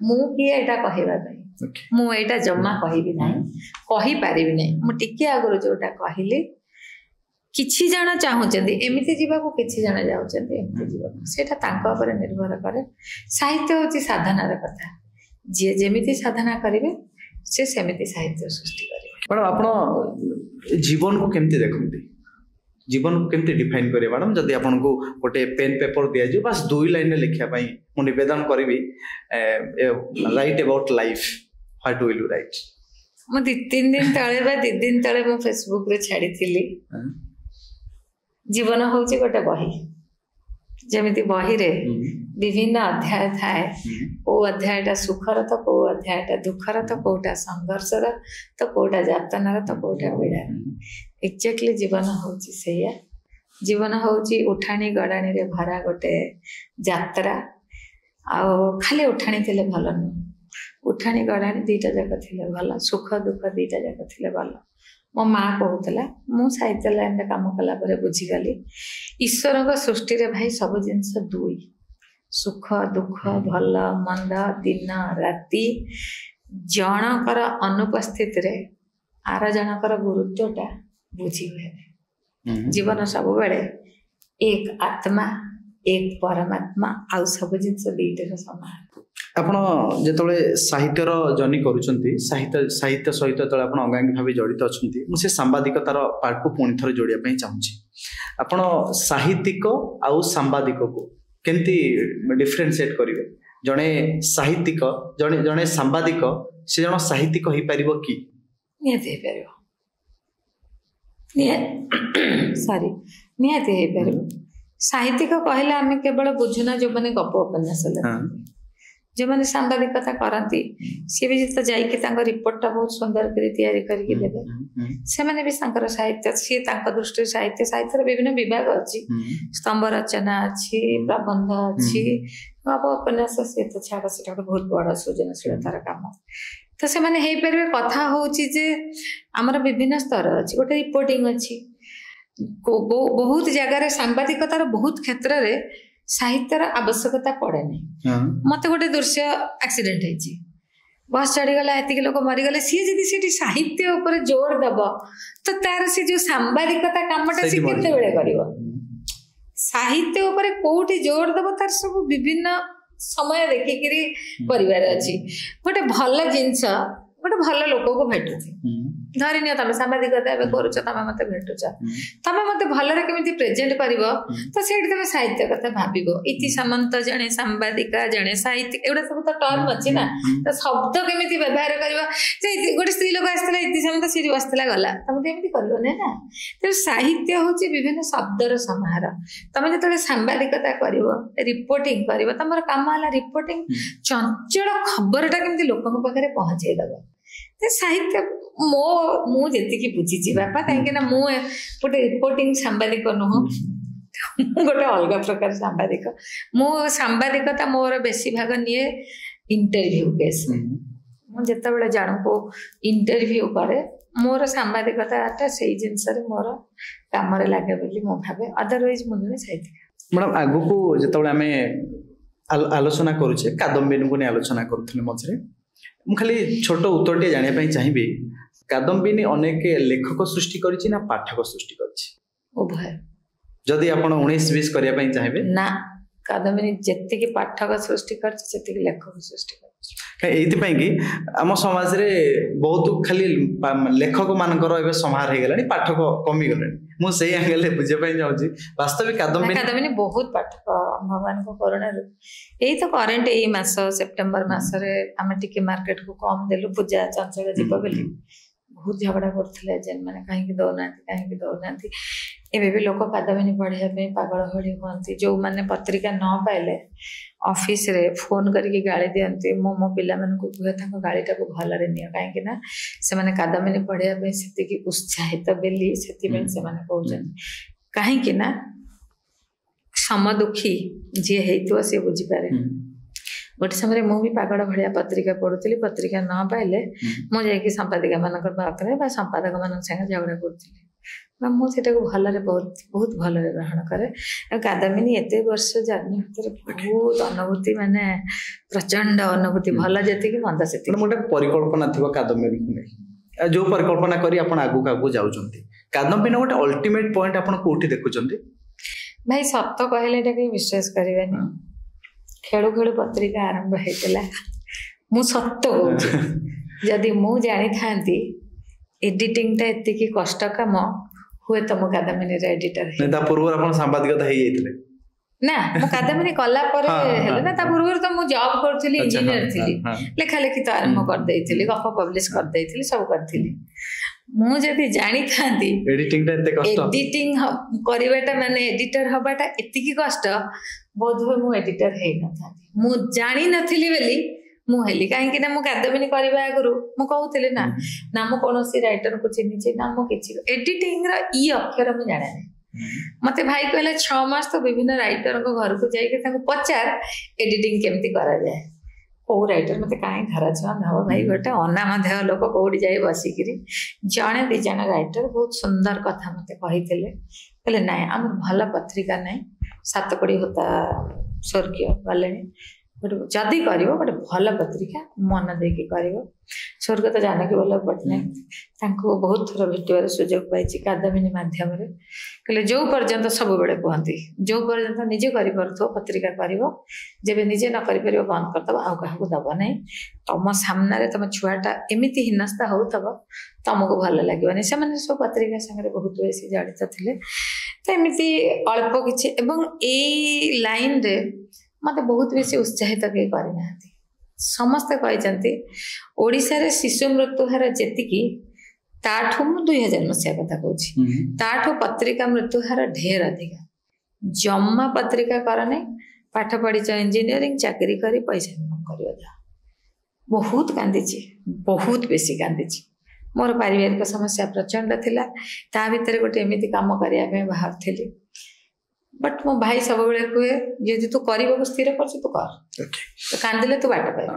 मु कि एटा कहबा पई मु एटा जम्मा कहबी नाही कहि पारिबी नाही मु टिके आगर जोटा कहली किछि जण चाहुचंदी एमिति जीवा को किछि जण जाउचंदी एमिति जीवा सेटा तांको ऊपर निर्भर करे साहित्य होची साधनार कथा जे जेमिति साधना करिवे से सेमिति साहित्य सृष्टि करिवे मैडम आपण जीवन को केमति देखंती जीवन को केमति डिफाइन करे मैडम जदी आपण को गोटे पेन पेपर दिया जो बस 2 लाइन लिखिया पई मु निवेदन करबी right about life what will you right मु 3 दिन तळे बा 2 दिन तळे मु फेसबुक रे छाडी थिली जीवन होची गोटे बही जेमिति बही रे विभिन्न अध्याय थाए ओ अध्यायटा सुखर तो को अध्यायटा दुखर तो कोटा संघर्षर तो कोटा यातनार तो कोटा पीड़ा एक्जेक्टली जीवन होची सेया जीवन होची उठाणी गडाणी रे भरा गोटे यात्रा आ खाली उठाणी थिले भलो न उठाणी गडाणी दीटा जक थिले भलो सुख दुख दीटा जक थिले भलो मो माँ कहूला मु साहित्य लाइन रे काम कला परे बुझी गली ईश्वर का सृष्टि रे भाई सब जिंस दुई सुख दुख भल मंद दिन राति जनकर अनुपस्थित रे आर जनकर गुरुत्वटा बुझी हुए जीवन सब बेले एक आत्मा एक परमात्मा आउ सब जिंस दीटे समान ଆପଣ ଯେତେବେଳେ ସାହିତ୍ୟର ଜର୍ଣ୍ଣି କରୁଛନ୍ତି ସାହିତ୍ୟ ସହିତ ଯେତେବେଳେ ଆପଣ ଅଙ୍ଗାଙ୍ଗୀ ଭାବେ ଜଡ଼ିତ ଅଛନ୍ତି ମୁଁ ସେ ସାମ୍ବାଦିକତାର ପାର୍ଟକୁ ପୁଣି ଥରେ ଯୋଡ଼ିବା ପାଇଁ ଚାହୁଁଛି ଆପଣ ସାହିତ୍ୟିକ ଆଉ ସାମ୍ବାଦିକକୁ କେମିତି ଡିଫରେନ୍ସିଏଟ୍ କରିବେ ଜଣେ ସାହିତ୍ୟିକ ଜଣେ ସାମ୍ବାଦିକ ସେ ଜଣ ସାହିତ୍ୟିକ ହେଇପାରିବ କି ନିହାତି ହେଇପାରିବ ନିହାତି ହେଇପାରିବ ସାହିତ୍ୟିକ କହିଲେ ଆମେ କେବଳ ବୁଝୁନା ଯୋଉମାନେ ଗପ ଉପନ୍ୟାସ ଲେଖନ୍ତି ଯୋଉମାନେ ସାମ୍ବାଦିକତା କରନ୍ତି ସିଏ ବି ଯେତେ ଯାଇକି ତାଙ୍କ ରିପୋର୍ଟଟା ବହୁତ ସୁନ୍ଦର କରି ତିଆରି କରିକି ଦେବେ ସେମାନେ ବି ତାଙ୍କର ସାହିତ୍ୟ ସିଏ ତାଙ୍କ ଦୃଷ୍ଟିରେ ସାହିତ୍ୟର ବିଭିନ୍ନ ବିଭାଗ ଅଛି ସ୍ତମ୍ଭ ରଚନା ଅଛି ପ୍ରବନ୍ଧ ଅଛି ଗପ ଉପନ୍ୟାସ ସିଏ ତ ଛାଡ଼ ସେଟା ଗୋଟେ ବହୁତ ବଡ଼ ସୃଜନଶୀଳତାର କାମ ତ ସେମାନେ ହେଇପାରିବେ କଥା ହଉଛି ଯେ ଆମର ବିଭିନ୍ନ ସ୍ତର ଅଛି ଗୋଟେ ରିପୋର୍ଟିଂ ଅଛି ବହୁତ ଜାଗାରେ ସାମ୍ବାଦିକତାର ବହୁତ କ୍ଷେତ୍ରରେ ସାହିତ୍ୟର ଆବଶ୍ୟକତା ପଡେନି ମତେ ଗୋଟେ ଦୃଶ୍ୟ ଆକ୍ସିଡେଣ୍ଟ ହେଇଛି ବସ୍ ଚଢିଗଲା ଏତିକି ଲୋକ ମରିଗଲେ ସିଏ ଯଦି ସେଠି ସାହିତ୍ୟ ଉପରେ ଜୋର ଦବ ତ ତାର ସେ ଯୋଉ ସାମ୍ବାଦିକତା କାମଟା ସେ କେତେବେଳେ କରିବ ସାହିତ୍ୟ ଉପରେ କୋଉଠି ଜୋର ଦବ ତାର ସବୁ ବିଭିନ୍ନ ସମୟ ଦେଖିକିରି କରିବାର ଅଛି ଗୋଟେ ଭଲ ଜିନିଷ ଗୋଟେ ଭଲ ଲୋକକୁ ଭେଟୁଛି ଧରିନିଅ ତମେ ସାମ୍ବାଦିକତା ଏବେ କରୁଛ ତମେ ମତେ ଭେଟୁଛ ତମେ ମତେ ଭଲରେ କେମିତି ପ୍ରେଜେଣ୍ଟ କରିବ ତ ସେଇଠି ତମେ ସାହିତ୍ୟ କଥା ଭାବିବ ଇତି ସାମନ୍ତ ଜଣେ ସାମ୍ବାଦିକା ଜଣେ ସାହିତ୍ୟିକ ଏଗୁଡା ସବୁ ତ ଟର୍ମ ଅଛି ନା ତ ଶବ୍ଦ କେମିତି ବ୍ୟବହାର କରିବ ଯେ ଗୋଟେ ସ୍ତ୍ରୀ ଲୋକ ଆସିଥିଲା ଇତି ସାମନ୍ତ ସିରି ବସିଥିଲା ଗଲା ତମେ ତ ଏମିତି କରିବ ନା ତେଣୁ ସାହିତ୍ୟ ହଉଛି ବିଭିନ୍ନ ଶବ୍ଦର ସମାହାର ତମେ ଯେତେବେଳେ ସାମ୍ବାଦିକତା କରିବ ରିପୋର୍ଟିଂ କରିବ ତମର କାମ ହେଲା ରିପୋର୍ଟିଂ ଚଞ୍ଚଳ ଖବରଟା କେମିତି ଲୋକଙ୍କ ପାଖରେ ପହଞ୍ଚେଇ ଦବ ସାହିତ୍ୟ ମୁଁ ଯେତିକି ବୁଝିଛି ବାପା କାହିଁକି ନା ମୁଁ ଗୋଟେ ରିପୋର୍ଟିଂ ସାମ୍ବାଦିକ ନୁହଁ ମୁଁ ଗୋଟେ ଅଲଗା ପ୍ରକାର ସାମ୍ବାଦିକ ମୁଁ ସାମ୍ବାଦିକତା ମୋର ବେଶୀ ଭାଗ ନିଏ ଇଣ୍ଟରଭ୍ୟୁ କେସ୍ ମୁଁ ଯେତେବେଳେ ଜଣଙ୍କୁ ଇଣ୍ଟରଭ୍ୟୁ କରେ ମୋର ସାମ୍ବାଦିକତାଟା ସେଇ ଜିନିଷରେ ମୋର କାମରେ ଲାଗେ ବୋଲି ମୁଁ ଭାବେ ଅଦରୱାଇଜ ମୁଁ ଜଣେ ସାହିତ୍ୟିକ ମ୍ୟାଡ଼ାମ ଆଗକୁ ଯେତେବେଳେ ଆମେ ଆଲୋଚନା କରୁଛେ କାଦମ୍ବିନୀକୁ ନେଇ ଆଲୋଚନା କରୁଥିଲେ ମଝିରେ ମୁଁ ଖାଲି ଛୋଟ ଉତ୍ତରଟିଏ ଜାଣିବା ପାଇଁ ଚାହିଁବି କାଦମ୍ବିନୀ ଅନେକ ଲେଖକ ସୃଷ୍ଟି କରିଛି ନା ପାଠକ ସୃଷ୍ଟି କରିଛି ଉଭୟ ଯଦି ଆପଣ 19-20 କରିବା ପାଇଁ ଚାହିଁବେ ନା କାଦମ୍ବିନୀ ଯେତିକି ପାଠକ ସୃଷ୍ଟି କରିଛି ସେତିକି ଲେଖକ ସୃଷ୍ଟି କରିଛି ଏଇଥିପାଇଁ କି ଆମ ସମାଜରେ ବହୁତ ଖାଲି ଲେଖକ ମାନଙ୍କର ଏବେ ସମାହାର ହେଇଗଲାଣି ପାଠକ କମିଗଲେଣି ମୁଁ ସେଇ ଆଙ୍ଗେଲରେ ବୁଝିବା ପାଇଁ ଚାହୁଁଛି ବାସ୍ତବିକ କାଦମ୍ବିନୀ ବହୁତ ପାଠକ ଭଗବାନଙ୍କ କରୁଣାରୁ ଏଇ ତ କରେଣ୍ଟ ଏଇ ମାସ ସେପ୍ଟେମ୍ବର ମାସରେ ଆମେ ଟିକେ ମାର୍କେଟକୁ କମ ଦେଲୁ ପୂଜା ଚଞ୍ଚଳ ଯିବ ବୋଲି ବହୁତ ଝଗଡା କରୁଥିଲେ ଏଜେଣ୍ଟ ମାନେ କାହିଁକି ଦଉନାହାନ୍ତି ଏବେ ବି ଲୋକ କାଦମ୍ବିନୀ ପଢିବା ପାଇଁ ପାଗଳ ଭଳି ହୁଅନ୍ତି ଯୋଉମାନେ ପତ୍ରିକା ନ ପାଇଲେ ଅଫିସରେ ଫୋନ କରିକି ଗାଳି ଦିଅନ୍ତି ମୁଁ ମୋ ପିଲାମାନଙ୍କୁ କୁହେ ତାଙ୍କ ଗାଳିଟାକୁ ଭଲରେ ନିଅ କାହିଁକି ନା ସେମାନେ କାଦମ୍ବିନୀ ପଢିବା ପାଇଁ ସେତିକି ଉତ୍ସାହିତ ବୋଲି ସେଥିପାଇଁ ସେମାନେ କହୁଛନ୍ତି କାହିଁକି ନା ସମଦୁଃଖୀ ଯିଏ ହେଇଥିବ ସିଏ ବୁଝିପାରେ ଗୋଟେ ସମୟରେ ମୁଁ ବି ପାଗଳ ଭଳିଆ ପତ୍ରିକା ପଢୁଥିଲି ପତ୍ରିକା ନ ପାଇଲେ ମୁଁ ଯାଇକି ସମ୍ପାଦିକା ମାନଙ୍କ ପାଖରେ ବା ସମ୍ପାଦକ ମାନଙ୍କ ସାଙ୍ଗେ ଝଗଡା କରୁଥିଲି ମୁଁ ସେଟାକୁ ଭଲରେ ବହୁତ ଭଲରେ ଗ୍ରହଣ କରେ ଆଉ କାଦମ୍ବିନୀ ଏତେ ବର୍ଷ ଜର୍ଣ୍ଣି ଭିତରେ ବହୁତ ଅନୁଭୂତି ମାନେ ପ୍ରଚଣ୍ଡ ଅନୁଭୂତି ଭଲ ଯେତିକି ମନ୍ଦ ସେତିକି ଗୋଟେ ପରିକଳ୍ପନା ଥିବ କାଦମ୍ବିନୀକୁ ନେଇ ଯୋଉ ପରିକଳ୍ପନା କରି ଆପଣ ଆଗକୁ ଯାଉଛନ୍ତି କାଦମ୍ବିନୀ ଗୋଟେ ଅଲ୍ଟିମେଟ ପଏଣ୍ଟ ଆପଣ କୋଉଠି ଦେଖୁଛନ୍ତି ଭାଇ ସତ କହିଲେ ଏଟା କେହି ବିଶ୍ୱାସ କରିବେନି ଖେଳୁ ଖେଳୁ ପତ୍ରିକା ଆରମ୍ଭ ହେଇଥିଲା ମୁଁ ସତ କହୁଛି ଯଦି ମୁଁ ଜାଣିଥାନ୍ତି ଏଡିଟିଂଟା ଏତିକି କଷ୍ଟ କାମ ହୁଏତ ମୁଁ କାଦମ୍ବିନୀର ଏଡିଟର ତା ପୂର୍ବରୁ ଆପଣ ସାମ୍ବାଦିକତା ହେଇଯାଇଥିଲେ ନା ମୁଁ କାଦମ୍ବିନୀ କଲା ପରେ ହେଲେ ନା ତା ପୂର୍ବରୁ ତ ମୁଁ ଜବ୍ କରୁଥିଲି ଇଞ୍ଜିନିୟର ଥିଲି ଲେଖା ଲେଖି ତ ଆରମ୍ଭ କରିଦେଇଥିଲି ଗପ ପବ୍ଲିଶ କରିଦେଇଥିଲି ସବୁ କରିଥିଲି ମୁଁ ଯଦି ଜାଣିଥାନ୍ତି ଏଡିଟିଂ କରିବାଟା ମାନେ ଏଡିଟର ହବାଟା ଏତିକି କଷ୍ଟ ବୋଧହୁଏ ମୁଁ ଏଡିଟର ହେଇନଥାନ୍ତି ମୁଁ ଜାଣିନଥିଲି ବୋଲି ମୁଁ ହେଲି କାହିଁକି ନା ମୁଁ କାଦମ୍ବିନୀ କରିବା ଆଗରୁ ମୁଁ କହୁଥିଲି ନା ମୁଁ କୌଣସି ରାଇଟରକୁ ଚିହ୍ନିଛି ନା ମୁଁ କିଛି ଏଡିଟିଂର ଇ ଅକ୍ଷର ମୁଁ ଜାଣେନି ମତେ ଭାଇ କହିଲା 6 ମାସ ତ ବିଭିନ୍ନ ରାଇଟରଙ୍କ ଘରକୁ ଯାଇକି ତାଙ୍କୁ ପଚାର ଏଡିଟିଂ କେମିତି କରାଯାଏ କୋଉ ରାଇଟର ମତେ କାହିଁ ଧରାଛୁଆଁ ହବ ଭାଇ ଗୋଟେ ଅନାମଧ୍ୟ ଲୋକ କୋଉଠି ଯାଇ ବସିକିରି ଜଣେ 2 ଜଣ ରାଇଟର ବହୁତ ସୁନ୍ଦର କଥା ମତେ କହିଥିଲେ କହିଲେ ନାଇଁ ଆମର ଭଲ ପତ୍ରିକା ନାହିଁ 7 କୋଟି ହୋତା ସ୍ୱର୍ଗୀୟ ଗଲେଣି गोटे जदि कर गोटे भल पत्रिका मन देकी कर स्वर्गत जानकी वल्लभ पट्टनायक बहुत थर भेटार सुजोग पाई कादम्बिनी मध्यम कहले जो पर्यंत सब बेले कहती जो पर्यंत निजे कर पत्रिका कर जब निजे न कर बंद करदब आउ क्या दब ना तुम सामने तुम छुआटा एमती हिनस्ता हो तुमको भल लगे से सब पत्रिका सागर बहुत बेस जड़ित थे तो एमती अल्प किसी लाइन रे मत बहुत बेसी उत्साहित किए करना समस्ते कहते ओडिशा रे शिशु मृत्यु हार जी ताठू मु 2000 मसीहा कथा कहूँ ताठू पत्रिका मृत्यु हार ढेर अधिका जम्मा पत्रिका कर नहीं पाठ पढ़ी इंजीनियरिंग चाकरी कर पैसा इनकम कर बहुत कांदी बहुत बेसी कांदी मोर पारिवारिक समस्या प्रचंड थिला ता भितर गोटे एमती काम करने बाहर थी बट मो भाई सब बेले कहे जे तू कर स्थिर कर तू कर तो कांदिले तू बाट पाए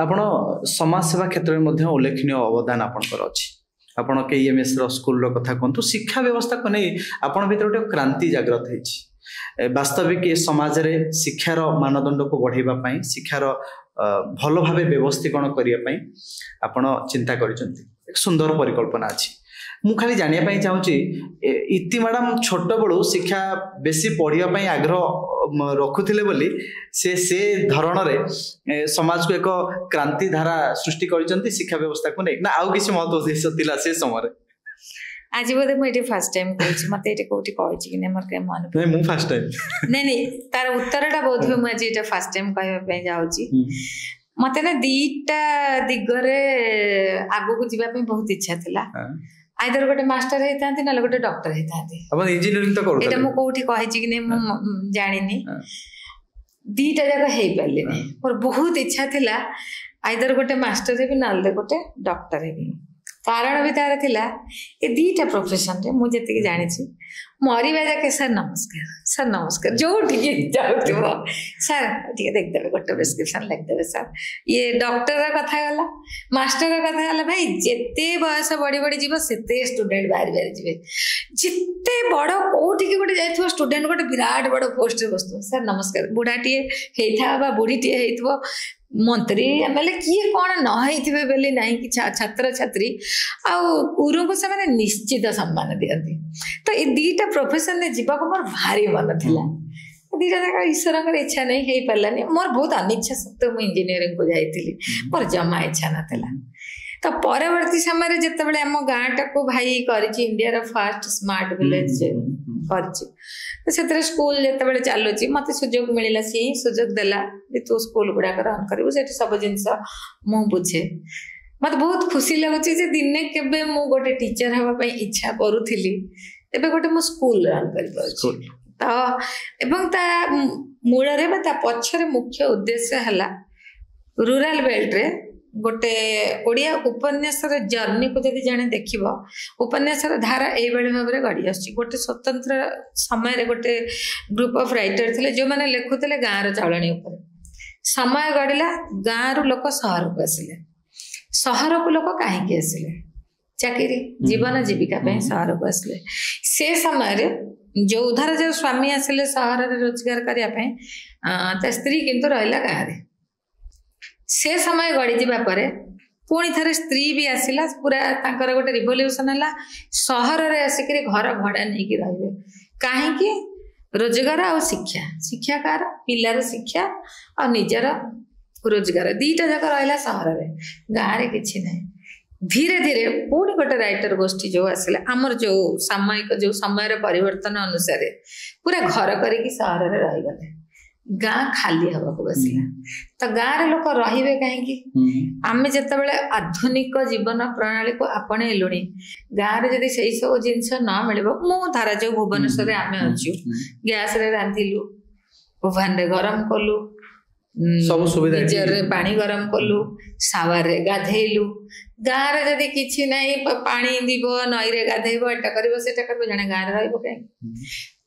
आपण समाज सेवा क्षेत्र में मध्य उल्लेखनीय अवदान आपनकर अछि आपण केएमएस रो स्कूल रो कथा कहंतु शिक्षा व्यवस्था को नहीं आपण भीतर गोटे क्रांति जागृत होइछि वास्तविक ए समाज रे शिक्षार मानदंड को बढ़ाइबा पई शिक्षार भल भाबे व्यवस्थीकरण करिया पई आपण चिंता करिसंती एक सुंदर परिकल्पना अछि मु खाली जानिया पई चाहूची इति मैडम छोट बड़ू शिक्षा बेसी पढ़िया आग्रह रखुथिले बोली से धरण रे समाज को एक क्रांति धारा सृष्टि करिसंती शिक्षा व्यवस्था को नै ना आउ किसी महत्व उद्देश्य थिला से समय रे आज बोधे मुझे फर्स्ट टाइम कहछि मते एटे कोठी कहछि कि नै मोर के मन नै मु फर्स्ट टाइम नै तार उत्तरटा बोध हो मुझे एटे फर्स्ट टाइम कहबा पई जाउची मते ना दीटा दिगरे आगु को जीवा पई बहुत इच्छा थिला आइदर गोटे मास्टर होता ना गोटे डॉक्टर होता इंजीनियरिंग तो करूँ मुझे कौटी कही कि जानी दीटा जाक हो पारे मोर बहुत इच्छा थिला आइदर गोटे मास्टर भी ना गोटे डॉक्टर भी कारण भी तार थिला ए दीटा प्रोफेशन रे मुझे जी जानी मरवा जाके सर नमस्कार जो जाऊ सर ठीक देखदेवे गोटे प्रेस्क्रिप्शन लिखदेवे सर ये डॉक्टर कथा गला मास्टर कथा गला भाई जिते बयस बढ़ी बढ़ी जीव सेते स्टूडेंट बाहर बाहर जीवे जिते बड़ कोठी गोटे जाइथो स्टूडेंट गोटे विराट बड़ पोस्ट रे बसतो सर नमस्कार बुढ़ाटीए हेइथा बा बुढ़ीटीए हेइथबो मंत्री एमएलए किए कौन नई बोली ना कि छात्र छात्री आरु को से निश्चित सम्मान दिखती तो ये दीटा प्रोफेशन में जीवाक मोर भारी मन थिला दीटा जाक ईश्वर इच्छा नहीं हो पारानी मोर बहुत अनिच्छा सत्वे मुझे इंजीनियरिंग को जाइली मोर जमा इच्छा नाला तो परवर्ती समय जिते आम गाँटा को भाई कर इंडिया फर्स्ट स्मार्ट विलेज कर स्कूल जिते चलुची मत सुजोग मिलला सी सुजोग देला तू स्कूल गुड़ाक रन करू से सब जिनस मु बुझे मत बहुत खुशी लगुच दिने के गोटे टीचर हाँपाई इच्छा करूली एबे गोटे मो स्कूल रन कर मूल पछरे मुख्य उद्देश्य है रूराल बेल्ट रे गोटे ओडिया उपन्यास जर्नी को जब जाने देख उपन्यास धारा यही भाव में गढ़ी आस गोटे स्वतंत्र समय गोटे ग्रुप ऑफ राइटर थे जो मैंने लिखुले गाँव चलणी समय गढ़ला गाँव लोक सहर को आसिले सहर को लोक कहीं आसिले चाकरी जीवन जीविका सहर को आसिले से समय जो उधार जो स्वामी आसिले सहर रोजगार करने स्त्री किंतु रहा गाँव से समय गड़ी जावा परे पुणी थे स्त्री भी आसला पूरा तांकर गोटे रिवोल्यूशन है सहर रे आसिक घर भड़ा नहीं रे कहीं रोजगार आ शिक्षा शिक्षा कार पिलार शिक्षा और निजर रोजगार दीटा जाक रहा सहर में गाँव में किसी ना धीरे धीरे पुणी गोटे राइटर गोष्ठी जो आसला आमर जो सामयिक जो समय परिवर्तन अनुसार पूरा घर करके सहर में रहीगले गाँ खाली हवा को बसला तो गाँव लोक रे कहीं आम जिते आधुनिक जीवन प्रणाली को आपणे लुणी गाँव में जब से सब जिनस न मिल मु धारा जो भुवनेश्वर आम अच्छु गैस रे रांधिलु ओवन रे गरम कलु सब सुविधा पानी गरम कलु सावर रे गाधेलु गाँव में जब कि ना पानी दीब नई रे गाधेब एटा कर जड़े गाँव में रही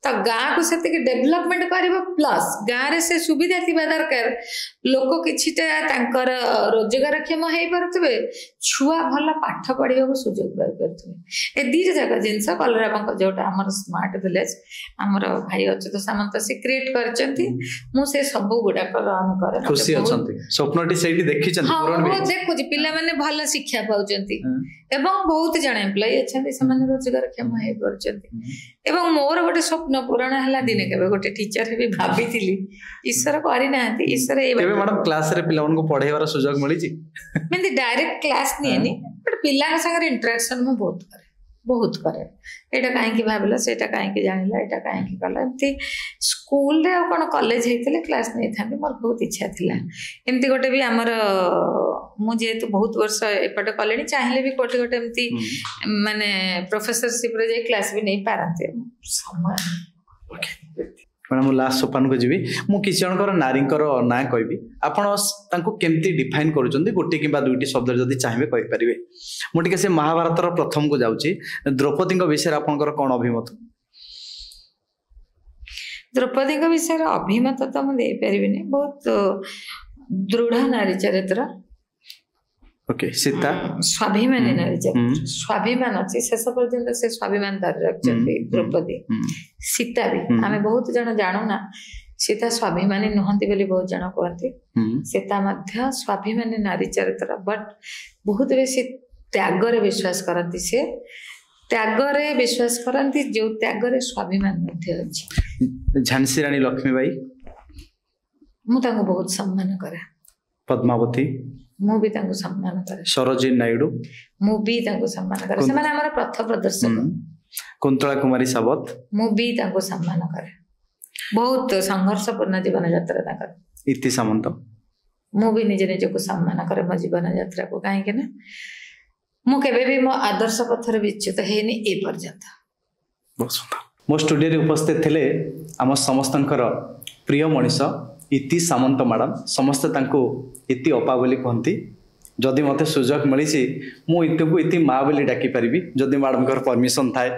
तो गाँ को से डेभलपमेंट कर प्लस गाँव रे से सुविधा थिबा दरकार लोक किछिटा तांकर रोजगारक्षम हो पारे छुआ भल पाठ पढ़ा को सुजोग पाई ए दीटा जाक जिनस कलराबांक जोटा आमर स्मार्ट विलेज आमर भाई अच्युत सामंत से क्रिएट करचंती मु से सब गुडा रन करे खुशी अछंती स्वप्नटी सेठी देखिचंती पूरण भी देखुची पिला माने भल शिक्षा पाउचंती एवं बहुत जण एम्प्लॉय अछंती से माने रोजगारक्षम हो पारचंती एवं मोर गोटे स्वप्न पूरण हला दिने केबे गोटे टीचर भी भाबी थिली ईश्वर करि नाहंती ईश्वर ए केबे मैडम क्लास रे पिला को पढाइवार सुजोग मिली छी मैं डायरेक्ट क्लास नहीं बट पिला संगे इंटरेक्शन में बहुत करे एटा काहे भाविला सेटा काहे जानिला एटा काहे कला एमती स्कूल रे कोन कॉलेज हेतले क्लास नहीं थांती मोर बहुत इच्छा थिला एमती गोटे भी हमर मु जेतु बहुत वर्ष एपटे कलेनी चाहिले भी कोटे गोटे एमती माने प्रोफेसरशिप रे जे क्लास भी नहीं पारते समय मैडम लास्ट सोपान को जीवी मु किसी जनकर नारींकर ना कहबी आपण तांको केमती डिफाइन करूचंदी गोटे किबा दुईटी शब्द जदी चाहिबे कहि परिबे मु टिके से महाभारत रो प्रथम को जाउची द्रौपदी को विषय आपनकर कोन अभिमत द्रौपदी को विषय अभिमत तो मु दे परिबिनी बहुत दृढ़ नारी चरित्र ओके सीता स्वाभिमानी नारी चरित्र स्वाभिमान अच्छे शेष पर्यंत से स्वाभिमान धरि रखछथि द्रौपदी सीता भी आमे बहुत जन जानू ना सीता स्वाभिमानी नहंती बोली बहुत जन कहती सीता मध्य स्वाभिमानी नारी चरित्र बट बहुत बेसी त्याग रे विश्वास करती से त्याग रे विश्वास करती जो त्याग रे स्वाभिमान मध्य अछि झांसी रानी लक्ष्मीबाई मु तांको बहुत सम्मान करे पद्मावती मु भी तांको सम्मान करे सरोजिनी नायडू मु भी तांको सम्मान करे से माने हमर पथ प्रदर्शक कुंतला कुमारी सावत मु भी तांको सम्मान करे बहुत संघर्षपूर्ण जीवन यात्रा ताकर इति सामंत मु भी निजे निजे को सम्मान करे मो जीवन यात्रा को काहे के ना मु केबे भी मो आदर्श पथर विच्युत हेनी ए पर्यंत बहुत सुंदर मो स्टूडियो रे उपस्थित थिले आम समस्तंकर प्रिय मनीष इति सामंत मैडम समस्त तांको इति अपा बोली कहती जदि मते सुजोग मिली मु इति को इति माँ बोली डाकी पारिबी जदि मैडम कर परमिशन थाए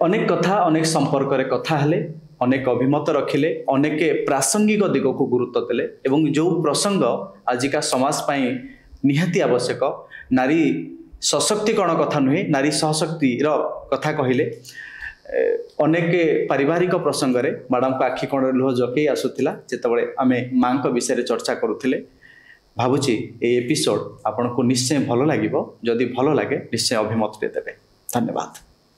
अनेक कथा अनेक संपर्क रे कथा हेले अनेक अभिमत रखिले अनेक प्रासंगिक दिग को गुरुत्व देले एवं जो प्रसंग आजिका समाज पाई निहाती आवश्यक नारी सशक्तिकरण कथा नुहे नारी सहशक्ति रो कथा कहिले अनेक पारिवारिक प्रसंग रे मैडम को आखि कोण लुह जकई आसुथिला जेतबळे आमे मां को विषय चर्चा करूथिले भाबुची ए एपिसोड आपन को निश्चय भलो लागिबो जदि भलो लागे निश्चय अभिमत दे देबे धन्यवाद।